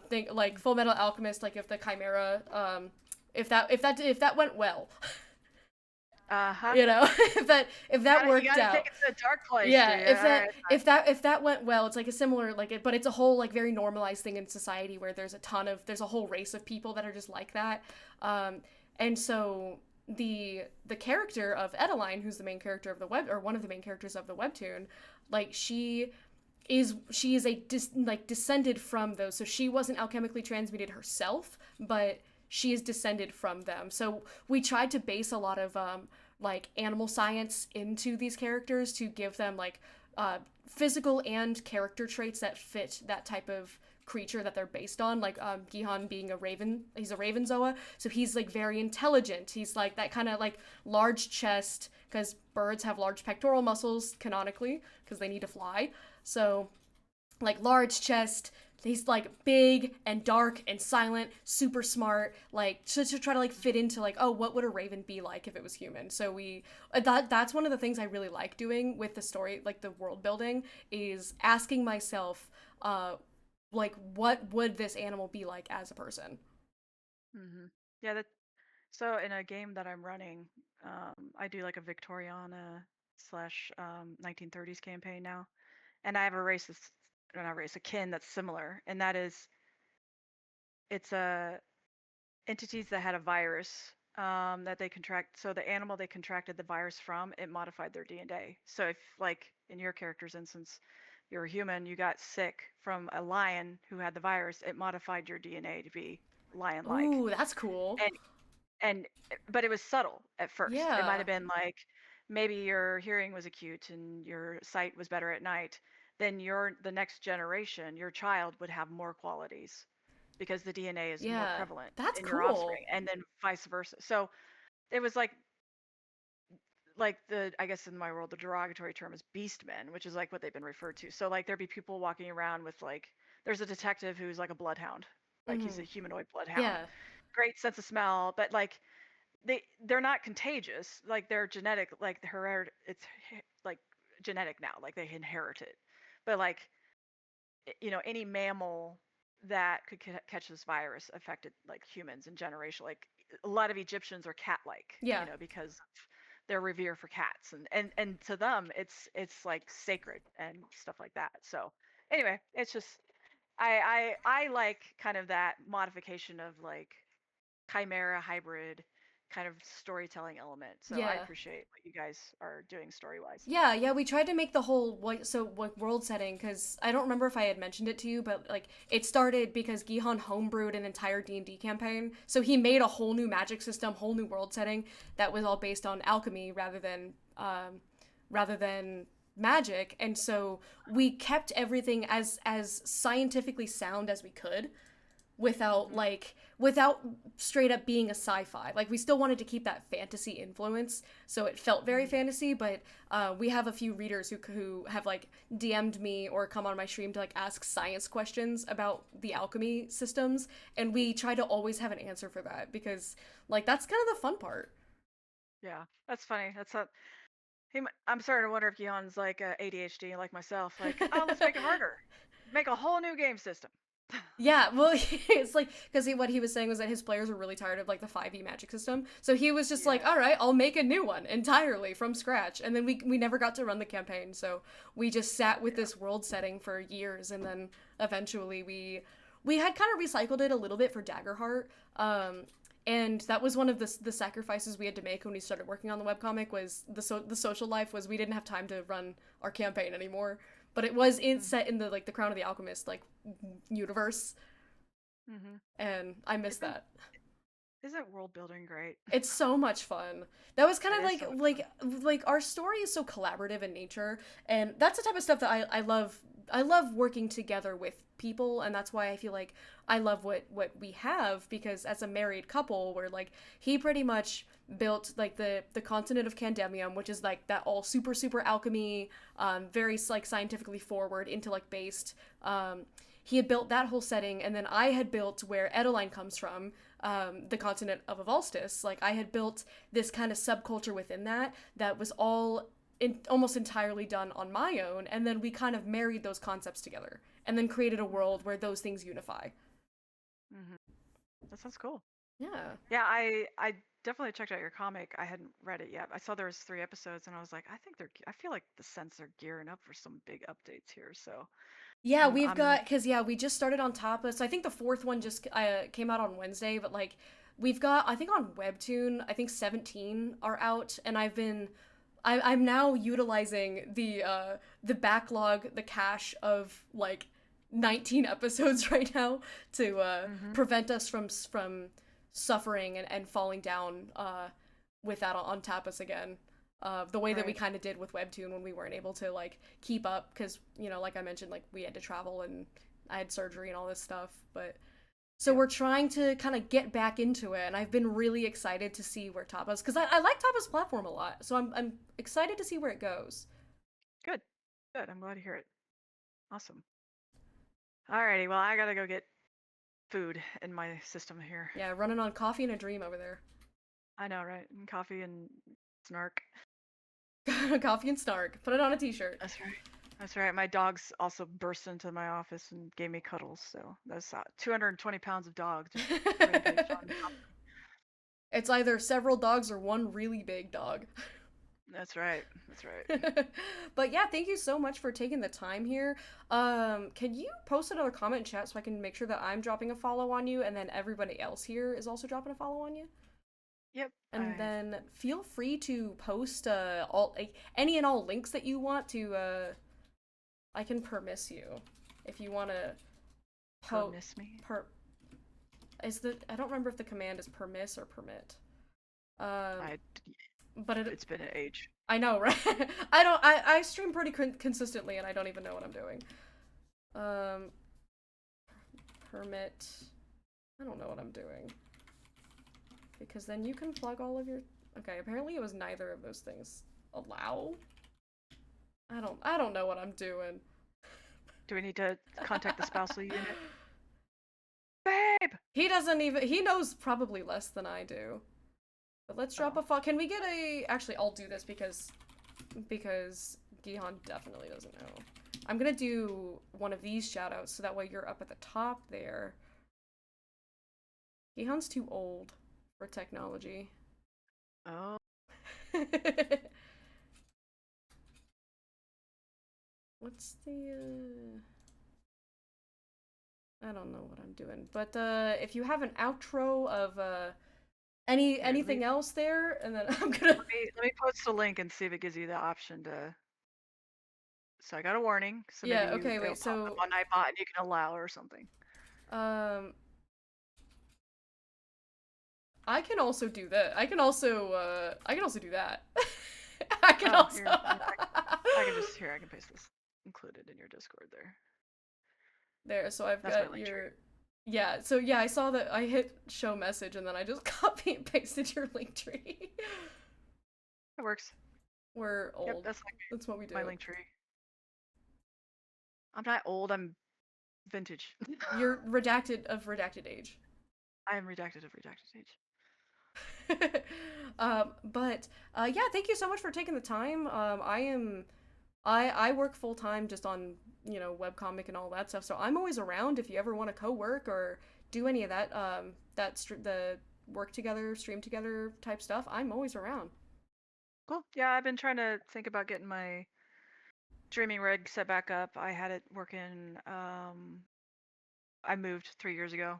Speaker 1: Think like Full Metal Alchemist, like if the Chimera, if that went well,
Speaker 2: Uh-huh.
Speaker 1: if that
Speaker 2: You
Speaker 1: worked
Speaker 2: gotta take
Speaker 1: out.
Speaker 2: it to a dark place,
Speaker 1: Yeah,
Speaker 2: dude. All right.
Speaker 1: if that went well, it's like a similar like it, but it's a whole like very normalized thing in society where there's a whole race of people that are just like that, and so the character of Edeline, who's the main character of the web or one of the main characters of the webtoon, like she is like descended from those, so she wasn't alchemically transmuted herself, but she is descended from them. So we tried to base a lot of like animal science into these characters to give them like physical and character traits that fit that type of creature that they're based on, like Gihan being a raven. He's a raven Zoa, so he's like very intelligent. He's like that kind of like large chest, because birds have large pectoral muscles canonically because they need to fly. So like large chest, he's like big and dark and silent, super smart, like to try to like fit into like, oh, what would a raven be like if it was human. So that's one of the things I really like doing with the story, like the world building, is asking myself like what would this animal be like as a person.
Speaker 2: Hmm. Yeah, so in a game that I'm running, I do like a Victoriana slash 1930s campaign now, and I have a race that's not a race, a kin that's similar, and that is it's entities that had a virus that they contract. So the animal they contracted the virus from, it modified their DNA. So if, like in your character's instance, you're a human, you got sick from a lion who had the virus, it modified your DNA to be lion-like.
Speaker 1: Ooh, that's cool.
Speaker 2: And and but it was subtle at first. It might
Speaker 1: Yeah.
Speaker 2: have been like maybe your hearing was acute and your sight was better at night. Then the next generation, your child would have more qualities because the DNA is more
Speaker 1: Yeah.
Speaker 2: prevalent
Speaker 1: That's
Speaker 2: in your
Speaker 1: cool.
Speaker 2: offspring, and then vice versa. So it was like the, I guess in my world the derogatory term is beastmen, which is like what they've been referred to. So like there'd be people walking around with like, there's a detective who's like a bloodhound, like he's a
Speaker 1: Mhm.
Speaker 2: humanoid bloodhound,
Speaker 1: Yeah.
Speaker 2: great sense of smell, but like they're not contagious, like they're genetic, like the like genetic now, like they inherit it. But like any mammal that could catch this virus affected like humans in generation. Like a lot of Egyptians are cat-like,
Speaker 1: Yeah.
Speaker 2: because of their revere for cats, and to them it's like sacred and stuff like that. So anyway, it's just I like kind of that modification of like chimera hybrid kind of storytelling element. So I
Speaker 1: Yeah.
Speaker 2: appreciate what you guys are doing story wise.
Speaker 1: Yeah, yeah, we tried to make the whole what world setting, because I don't remember if I had mentioned it to you, but like it started because Gihan homebrewed an entire D&D campaign. So he made a whole new magic system, whole new world setting that was all based on alchemy rather than magic. And so we kept everything as scientifically sound as we could without
Speaker 2: Hmm.
Speaker 1: like without straight up being a sci-fi. Like we still wanted to keep that fantasy influence, so it felt very
Speaker 2: Hmm.
Speaker 1: fantasy. But we have a few readers who have like DM'd me or come on my stream to like ask science questions about the alchemy systems, and we try to always have an answer for that because like that's kind of the fun part.
Speaker 2: Yeah, that's funny. That's not. I'm starting to wonder if Gion's like ADHD, like myself. Like, oh, let's make it harder. Make a whole new game system.
Speaker 1: Yeah, well, it's like because what he was saying was that his players were really tired of like the 5e magic system, so he was just like,
Speaker 2: Yeah.
Speaker 1: "All right, I'll make a new one entirely from scratch." And then we never got to run the campaign, so we just sat with
Speaker 2: Yeah.
Speaker 1: this world setting for years, and then eventually we had kind of recycled it a little bit for Daggerheart, and that was one of the sacrifices we had to make when we started working on the webcomic. Was the social life was we didn't have time to run our campaign anymore, but it was set in the like the Crown of the Alchemist like universe,
Speaker 2: Mm-hmm.
Speaker 1: and I miss
Speaker 2: Isn't
Speaker 1: that.
Speaker 2: isn't world building great?
Speaker 1: It's so much fun. That was kind of
Speaker 2: It is so much fun.
Speaker 1: like our story is so collaborative in nature, and that's the type of stuff that I love. I love working together with people, and that's why I feel like I love what we have, because as a married couple, we're like he pretty much built like the continent of Candemium, which is like that all super alchemy, very like scientifically forward, intellect based. He had built that whole setting, and then I had built where Edeline comes from, the continent of Avalstis. Like I had built this kind of subculture within that was all almost entirely done on my own, and then we kind of married those concepts together, and then created a world where those things unify.
Speaker 2: Mm-hmm. That sounds cool.
Speaker 1: Yeah.
Speaker 2: Yeah, I definitely checked out your comic. I hadn't read it yet. I saw there was 3 episodes, and I was like, I feel like the Sense are gearing up for some big updates here. So
Speaker 1: Yeah, we've
Speaker 2: I'm
Speaker 1: got because yeah, we just started on Tapas. I think the fourth one just came out on Wednesday, but like we've got I think on Webtoon, I think 17 are out, and I'm now utilizing the backlog, the cache of like 19 episodes right now to
Speaker 2: mm-hmm.
Speaker 1: prevent us from suffering and falling down with that on Tapas again. The way that we
Speaker 2: Right.
Speaker 1: kind of did with Webtoon when we weren't able to like keep up because like I mentioned, like we had to travel and I had surgery and all this stuff. But so
Speaker 2: Yep.
Speaker 1: we're trying to kind of get back into it, and I've been really excited to see where Tapas, because I like Tapas' platform a lot, so I'm excited to see where it goes.
Speaker 2: Good. Good. I'm glad to hear it. Awesome. Alrighty. Well, I gotta go get food in my system here.
Speaker 1: Yeah, running on coffee and a dream over there.
Speaker 2: I know, right? And coffee and snark.
Speaker 1: Coffee and snark. Put it on a t-shirt.
Speaker 2: That's right. That's right. My dogs also burst into my office and gave me cuddles. So that's 220 pounds of dog just rampaged on top.
Speaker 1: It's either several dogs or one really big dog.
Speaker 2: That's right. That's right.
Speaker 1: But yeah, thank you so much for taking the time here. Can you post another comment in chat so I can make sure that I'm dropping a follow on you, and then everybody else here is also dropping a follow on you?
Speaker 2: Yep.
Speaker 1: And then feel free to post all like, any and all links that you want to. I can permiss you if you want to.
Speaker 2: Permiss me.
Speaker 1: I don't remember if the command is permiss or permit. But
Speaker 2: It's been an age.
Speaker 1: I know, right? I stream pretty consistently, and I don't even know what I'm doing. Permit. I don't know what I'm doing. Because then you can plug all of your. Okay, apparently it was neither of those things. Allow. I don't know what I'm doing.
Speaker 2: Do we need to contact the spousal unit? Babe!
Speaker 1: He doesn't even. He knows probably less than I do. But let's drop a file. Can we get a. Actually, I'll do this because Gihan definitely doesn't know. I'm gonna do one of these shoutouts so that way you're up at the top there. Gihan's too old for technology.
Speaker 2: Oh.
Speaker 1: What's the I don't know what I'm doing. But if you have an outro of anything else there, and then I'm gonna
Speaker 2: let me post a link and see if it gives you the option to. So I got a warning. So
Speaker 1: yeah,
Speaker 2: maybe
Speaker 1: okay,
Speaker 2: it'll
Speaker 1: wait,
Speaker 2: pop up on iBot and you can allow or something.
Speaker 1: I can also do that. I can also do that. I can also
Speaker 2: Here, I can just I can paste this included in your Discord there.
Speaker 1: There, so I've got your yeah, so yeah, I saw that I hit show message and then I just copy and pasted your link tree.
Speaker 2: It works.
Speaker 1: We're old.
Speaker 2: Yep,
Speaker 1: that's what we do.
Speaker 2: My link tree. I'm not old, I'm vintage.
Speaker 1: You're redacted of redacted age.
Speaker 2: I am redacted of redacted age.
Speaker 1: Yeah, thank you so much for taking the time. I work full time just on, webcomic and all that stuff. So I'm always around if you ever want to co-work or do any of that the work together, stream together type stuff. I'm always around.
Speaker 2: Cool. Yeah, I've been trying to think about getting my streaming rig set back up. I had it working. I moved 3 years ago.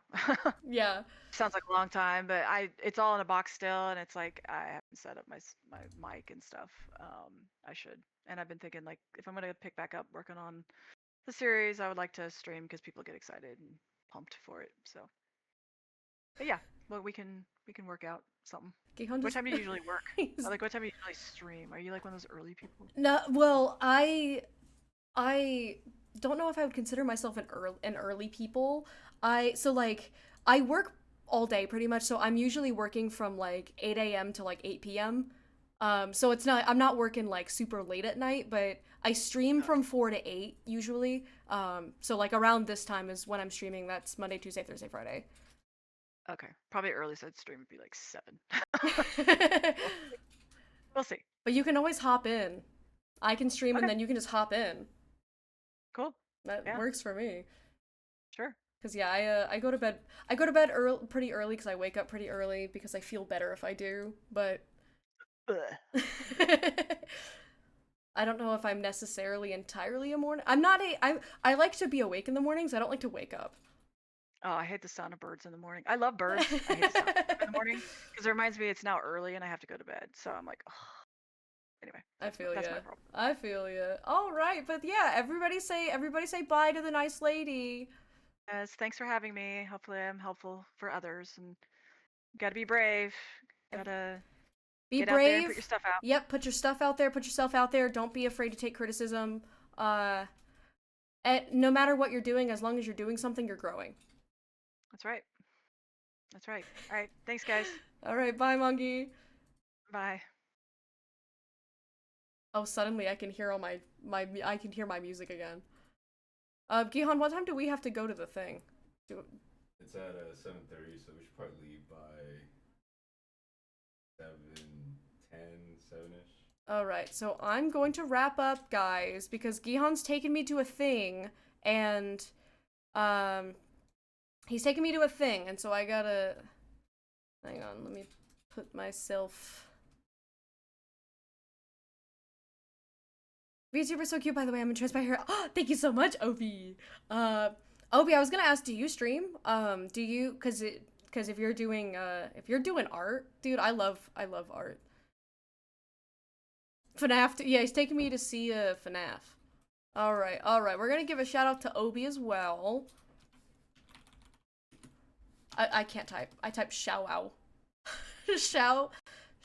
Speaker 1: Yeah.
Speaker 2: Sounds like a long time, but it's all in a box still, and it's like I haven't set up my mic and stuff. I should, and I've been thinking like if I'm gonna pick back up working on the series, I would like to stream because people get excited and pumped for it. So, but yeah, well we can work out something.
Speaker 1: Gihon
Speaker 2: What
Speaker 1: just
Speaker 2: time do you usually work?
Speaker 1: he's-
Speaker 2: Or, like what time do you usually stream? Are you like one of those early people?
Speaker 1: No, well, I don't know if I would consider myself an early people. I work all day pretty much, so I'm usually working from like 8 a.m. to like 8 p.m. So I'm not working like super late at night, but I stream from 4 to 8 usually. So like around this time is when I'm streaming. That's Monday, Tuesday, Thursday, Friday.
Speaker 2: Okay, probably earliest I'd stream would be like 7.
Speaker 1: But
Speaker 2: We'll see.
Speaker 1: you can always hop in. I can stream and
Speaker 2: Okay.
Speaker 1: then you can just hop in.
Speaker 2: Cool.
Speaker 1: That
Speaker 2: Yeah.
Speaker 1: works for me.
Speaker 2: Sure.
Speaker 1: Cause yeah, I go to bed. I go to bed pretty early because I wake up pretty early because I feel better if I do. But
Speaker 2: Ugh.
Speaker 1: I don't know if I'm necessarily entirely a morning. I'm not a. I like to be awake in the mornings. I don't like to wake up.
Speaker 2: Oh, I hate the sound of birds in the morning. I love birds. I hate the sound of birds in the morning because it reminds me it's now early and I have to go to bed. So I'm like, oh. Anyway,
Speaker 1: I feel
Speaker 2: that's
Speaker 1: ya.
Speaker 2: my problem.
Speaker 1: I feel ya. All right, but yeah, everybody say bye to the nice lady.
Speaker 2: Yes, thanks for having me. Hopefully I'm helpful for others and gotta be brave. Gotta
Speaker 1: Be
Speaker 2: get
Speaker 1: brave.
Speaker 2: out there and put your stuff out.
Speaker 1: Yep, put your stuff out there. Put yourself out there. Don't be afraid to take criticism. No matter what you're doing, as long as you're doing something, you're growing.
Speaker 2: That's right. That's right. All right. Thanks, guys.
Speaker 1: All right, bye, Mongie.
Speaker 2: Bye.
Speaker 1: Oh, suddenly I can hear I can hear my music again. Gihan, what time do we have to go to the thing?
Speaker 4: It's at 7:30, so we should probably leave by 7:10, 7ish.
Speaker 1: All right, so I'm going to wrap up, guys, because Gihan's taken me to a thing, and he's taken me to a thing, and so I gotta. Hang on, let me put myself. VTuber so cute, by the way. I'm impressed by her. Oh, thank you so much, Obi. Obi, I was gonna ask, do you stream? Do you? Cause if you're doing art, dude, I love art. FNAF. Yeah, he's taking me to see FNAF. All right. We're gonna give a shout out to Obi as well. I can't type. I type shout out. Shout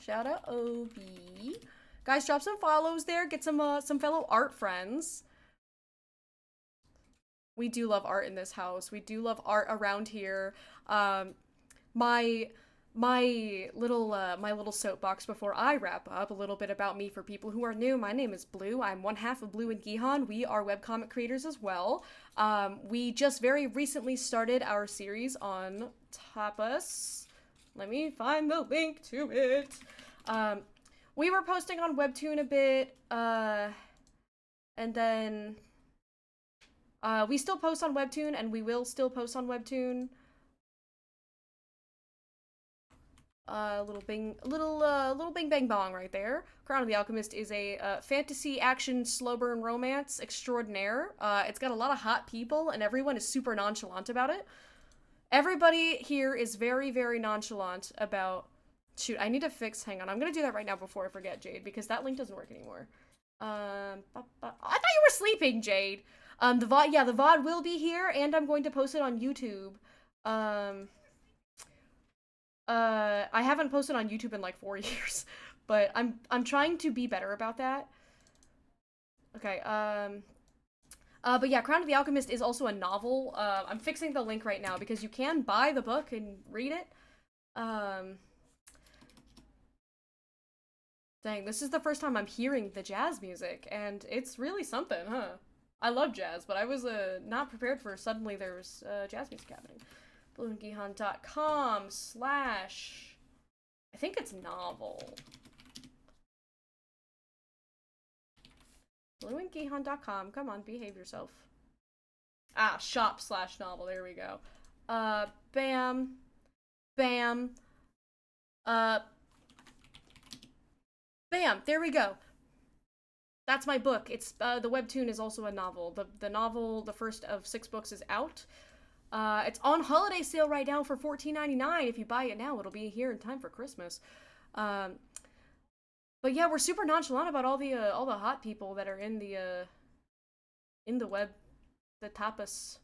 Speaker 1: out Obi. Guys, drop some follows there. Get some fellow art friends. We do love art in this house. We do love art around here. My little soapbox before I wrap up, a little bit about me for people who are new. My name is Blue. I'm one half of Blue and Gihan. We are webcomic creators as well. We just very recently started our series on Tapas. Let me find the link to it. We were posting on Webtoon a bit, and then we still post on Webtoon, and we will still post on Webtoon. Little bing bang bong right there. Crown of the Alchemist is a fantasy action slow burn romance extraordinaire. It's got a lot of hot people, and everyone is super nonchalant about it. Everybody here is very, very nonchalant about. Shoot, I need to fix. Hang on, I'm gonna do that right now before I forget, Jade, because that link doesn't work anymore. I thought you were sleeping, Jade. The VOD will be here, and I'm going to post it on YouTube. I haven't posted on YouTube in like 4 years, but I'm trying to be better about that. Okay, but yeah, Crown of the Alchemist is also a novel. I'm fixing the link right now because you can buy the book and read it. Dang, this is the first time I'm hearing the jazz music, and it's really something, huh? I love jazz, but I was not prepared for suddenly there's jazz music happening. BlueandGihan.com/ I think it's novel. BlueandGihan.com. Come on, behave yourself. Ah, shop/novel. There we go. Bam. Bam. Bam. There we go. That's my book. It's the webtoon is also a novel. The novel, the first of 6 books, is out. It's on holiday sale right now for $14.99. If you buy it now, it'll be here in time for Christmas. But yeah, we're super nonchalant about all the hot people that are in the web, the tapas.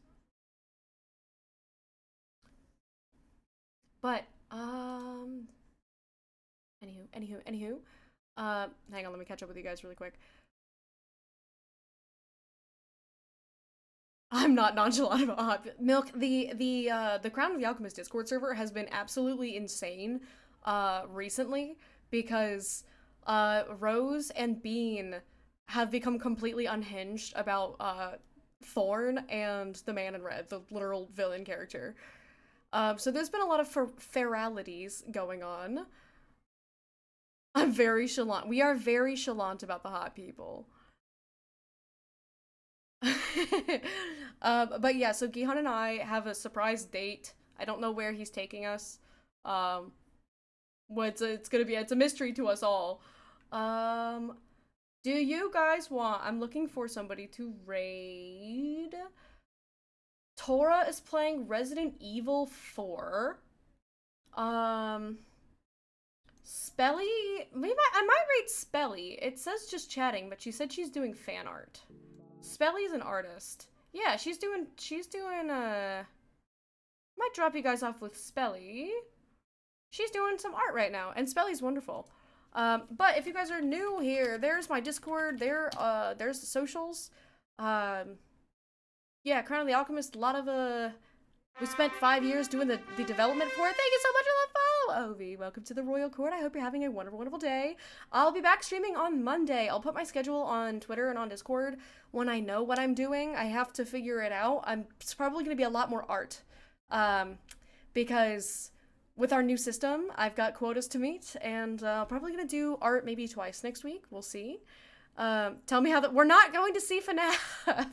Speaker 1: But anywho. Hang on, let me catch up with you guys really quick. I'm not nonchalant about hot milk. The Crown of the Alchemist Discord server has been absolutely insane recently because Rose and Bean have become completely unhinged about Thorn and the Man in Red, the literal villain character. So there's been a lot of feralities going on. I'm very chalant. We are very chalant about the hot people. But yeah, so Gihan and I have a surprise date. I don't know where he's taking us. It's a mystery to us all. Do you guys want, I'm looking for somebody to raid. Tora is playing Resident Evil 4. Spelly, I might rate Spelly. It says just chatting, but she said she's doing fan art. Spelly's an artist. Yeah, she's doing, might drop you guys off with Spelly. She's doing some art right now, and Spelly's wonderful. But if you guys are new here, there's my Discord, there's the socials. Yeah, Crown of the Alchemist, a lot of, we spent 5 years doing the development for it. Thank you so much for the follow, Ovi. Welcome to the Royal Court. I hope you're having a wonderful, wonderful day. I'll be back streaming on Monday. I'll put my schedule on Twitter and on Discord when I know what I'm doing. I have to figure it out. It's probably going to be a lot more art. Because with our new system, I've got quotas to meet, and probably going to do art maybe twice next week. We'll see. Tell me how we're not going to see FNAF.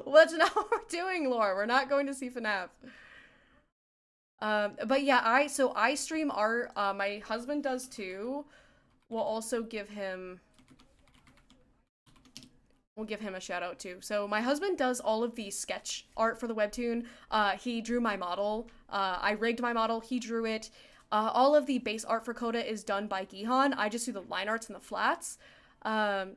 Speaker 1: That's not what we're doing, Laura. We're not going to see FNAF. But yeah, I stream art. My husband does too. We'll give him a shout out too. So my husband does all of the sketch art for the webtoon. He drew my model. I rigged my model. He drew it. All of the base art for Coda is done by Gihan. I just do the line arts and the flats. I'll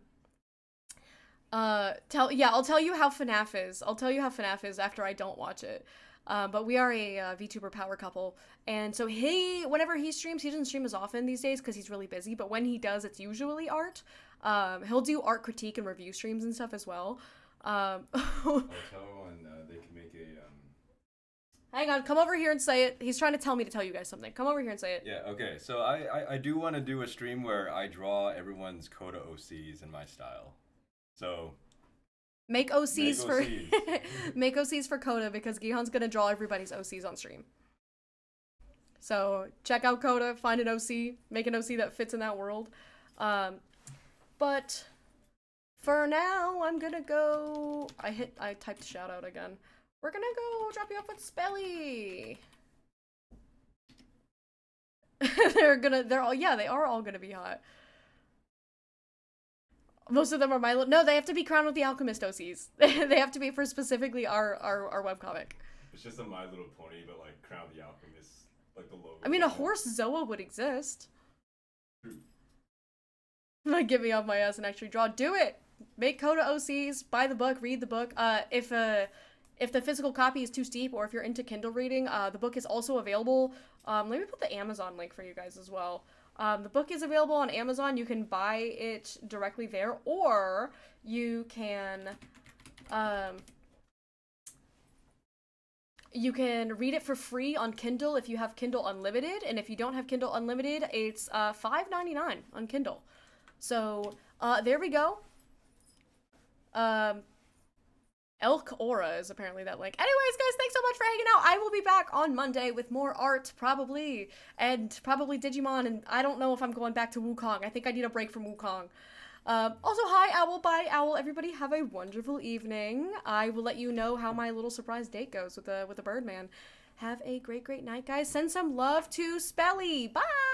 Speaker 1: tell you how FNAF is. I'll tell you how FNAF is after I don't watch it. But we are a VTuber power couple, and so whenever he streams, he doesn't stream as often these days because he's really busy, but when he does, it's usually art. He'll do art critique and review streams and stuff as well.
Speaker 4: I'll tell everyone they can make a,
Speaker 1: Hang on, come over here and say it. He's trying to tell me to tell you guys something. Come over here and say it.
Speaker 4: Yeah, okay, so I do want to do a stream where I draw everyone's Coda OCs in my style. So...
Speaker 1: Make OCs make OCs for Coda because Gihan's gonna draw everybody's OCs on stream. So check out Coda, find an OC, make an OC that fits in that world. But for now, I'm gonna go. I typed shout out again. We're gonna go drop you off with Spelly. They are all gonna be hot. Most of them are no, they have to be Crown of the Alchemist OCs. They have to be for specifically our webcomic.
Speaker 4: It's just a My Little Pony, but like Crown of the Alchemist, like the logo.
Speaker 1: I mean, a horse Zoa would exist. Like, get me off my ass and actually draw. Do it! Make Coda OCs, buy the book, read the book. If the physical copy is too steep, or if you're into Kindle reading, the book is also available. Let me put the Amazon link for you guys as well. The book is available on Amazon. You can buy it directly there, or you can read it for free on Kindle if you have Kindle Unlimited, and if you don't have Kindle Unlimited, it's $5.99 on Kindle. So there we go. Elk Aura is apparently that link. Anyways, guys, thanks so much for hanging out. I will be back on Monday with more art, probably. And probably Digimon, and I don't know if I'm going back to Wukong. I think I need a break from Wukong. Also, hi, Owl, bye, Owl. Everybody have a wonderful evening. I will let you know how my little surprise date goes with the Birdman. Have a great, great night, guys. Send some love to Spelly. Bye!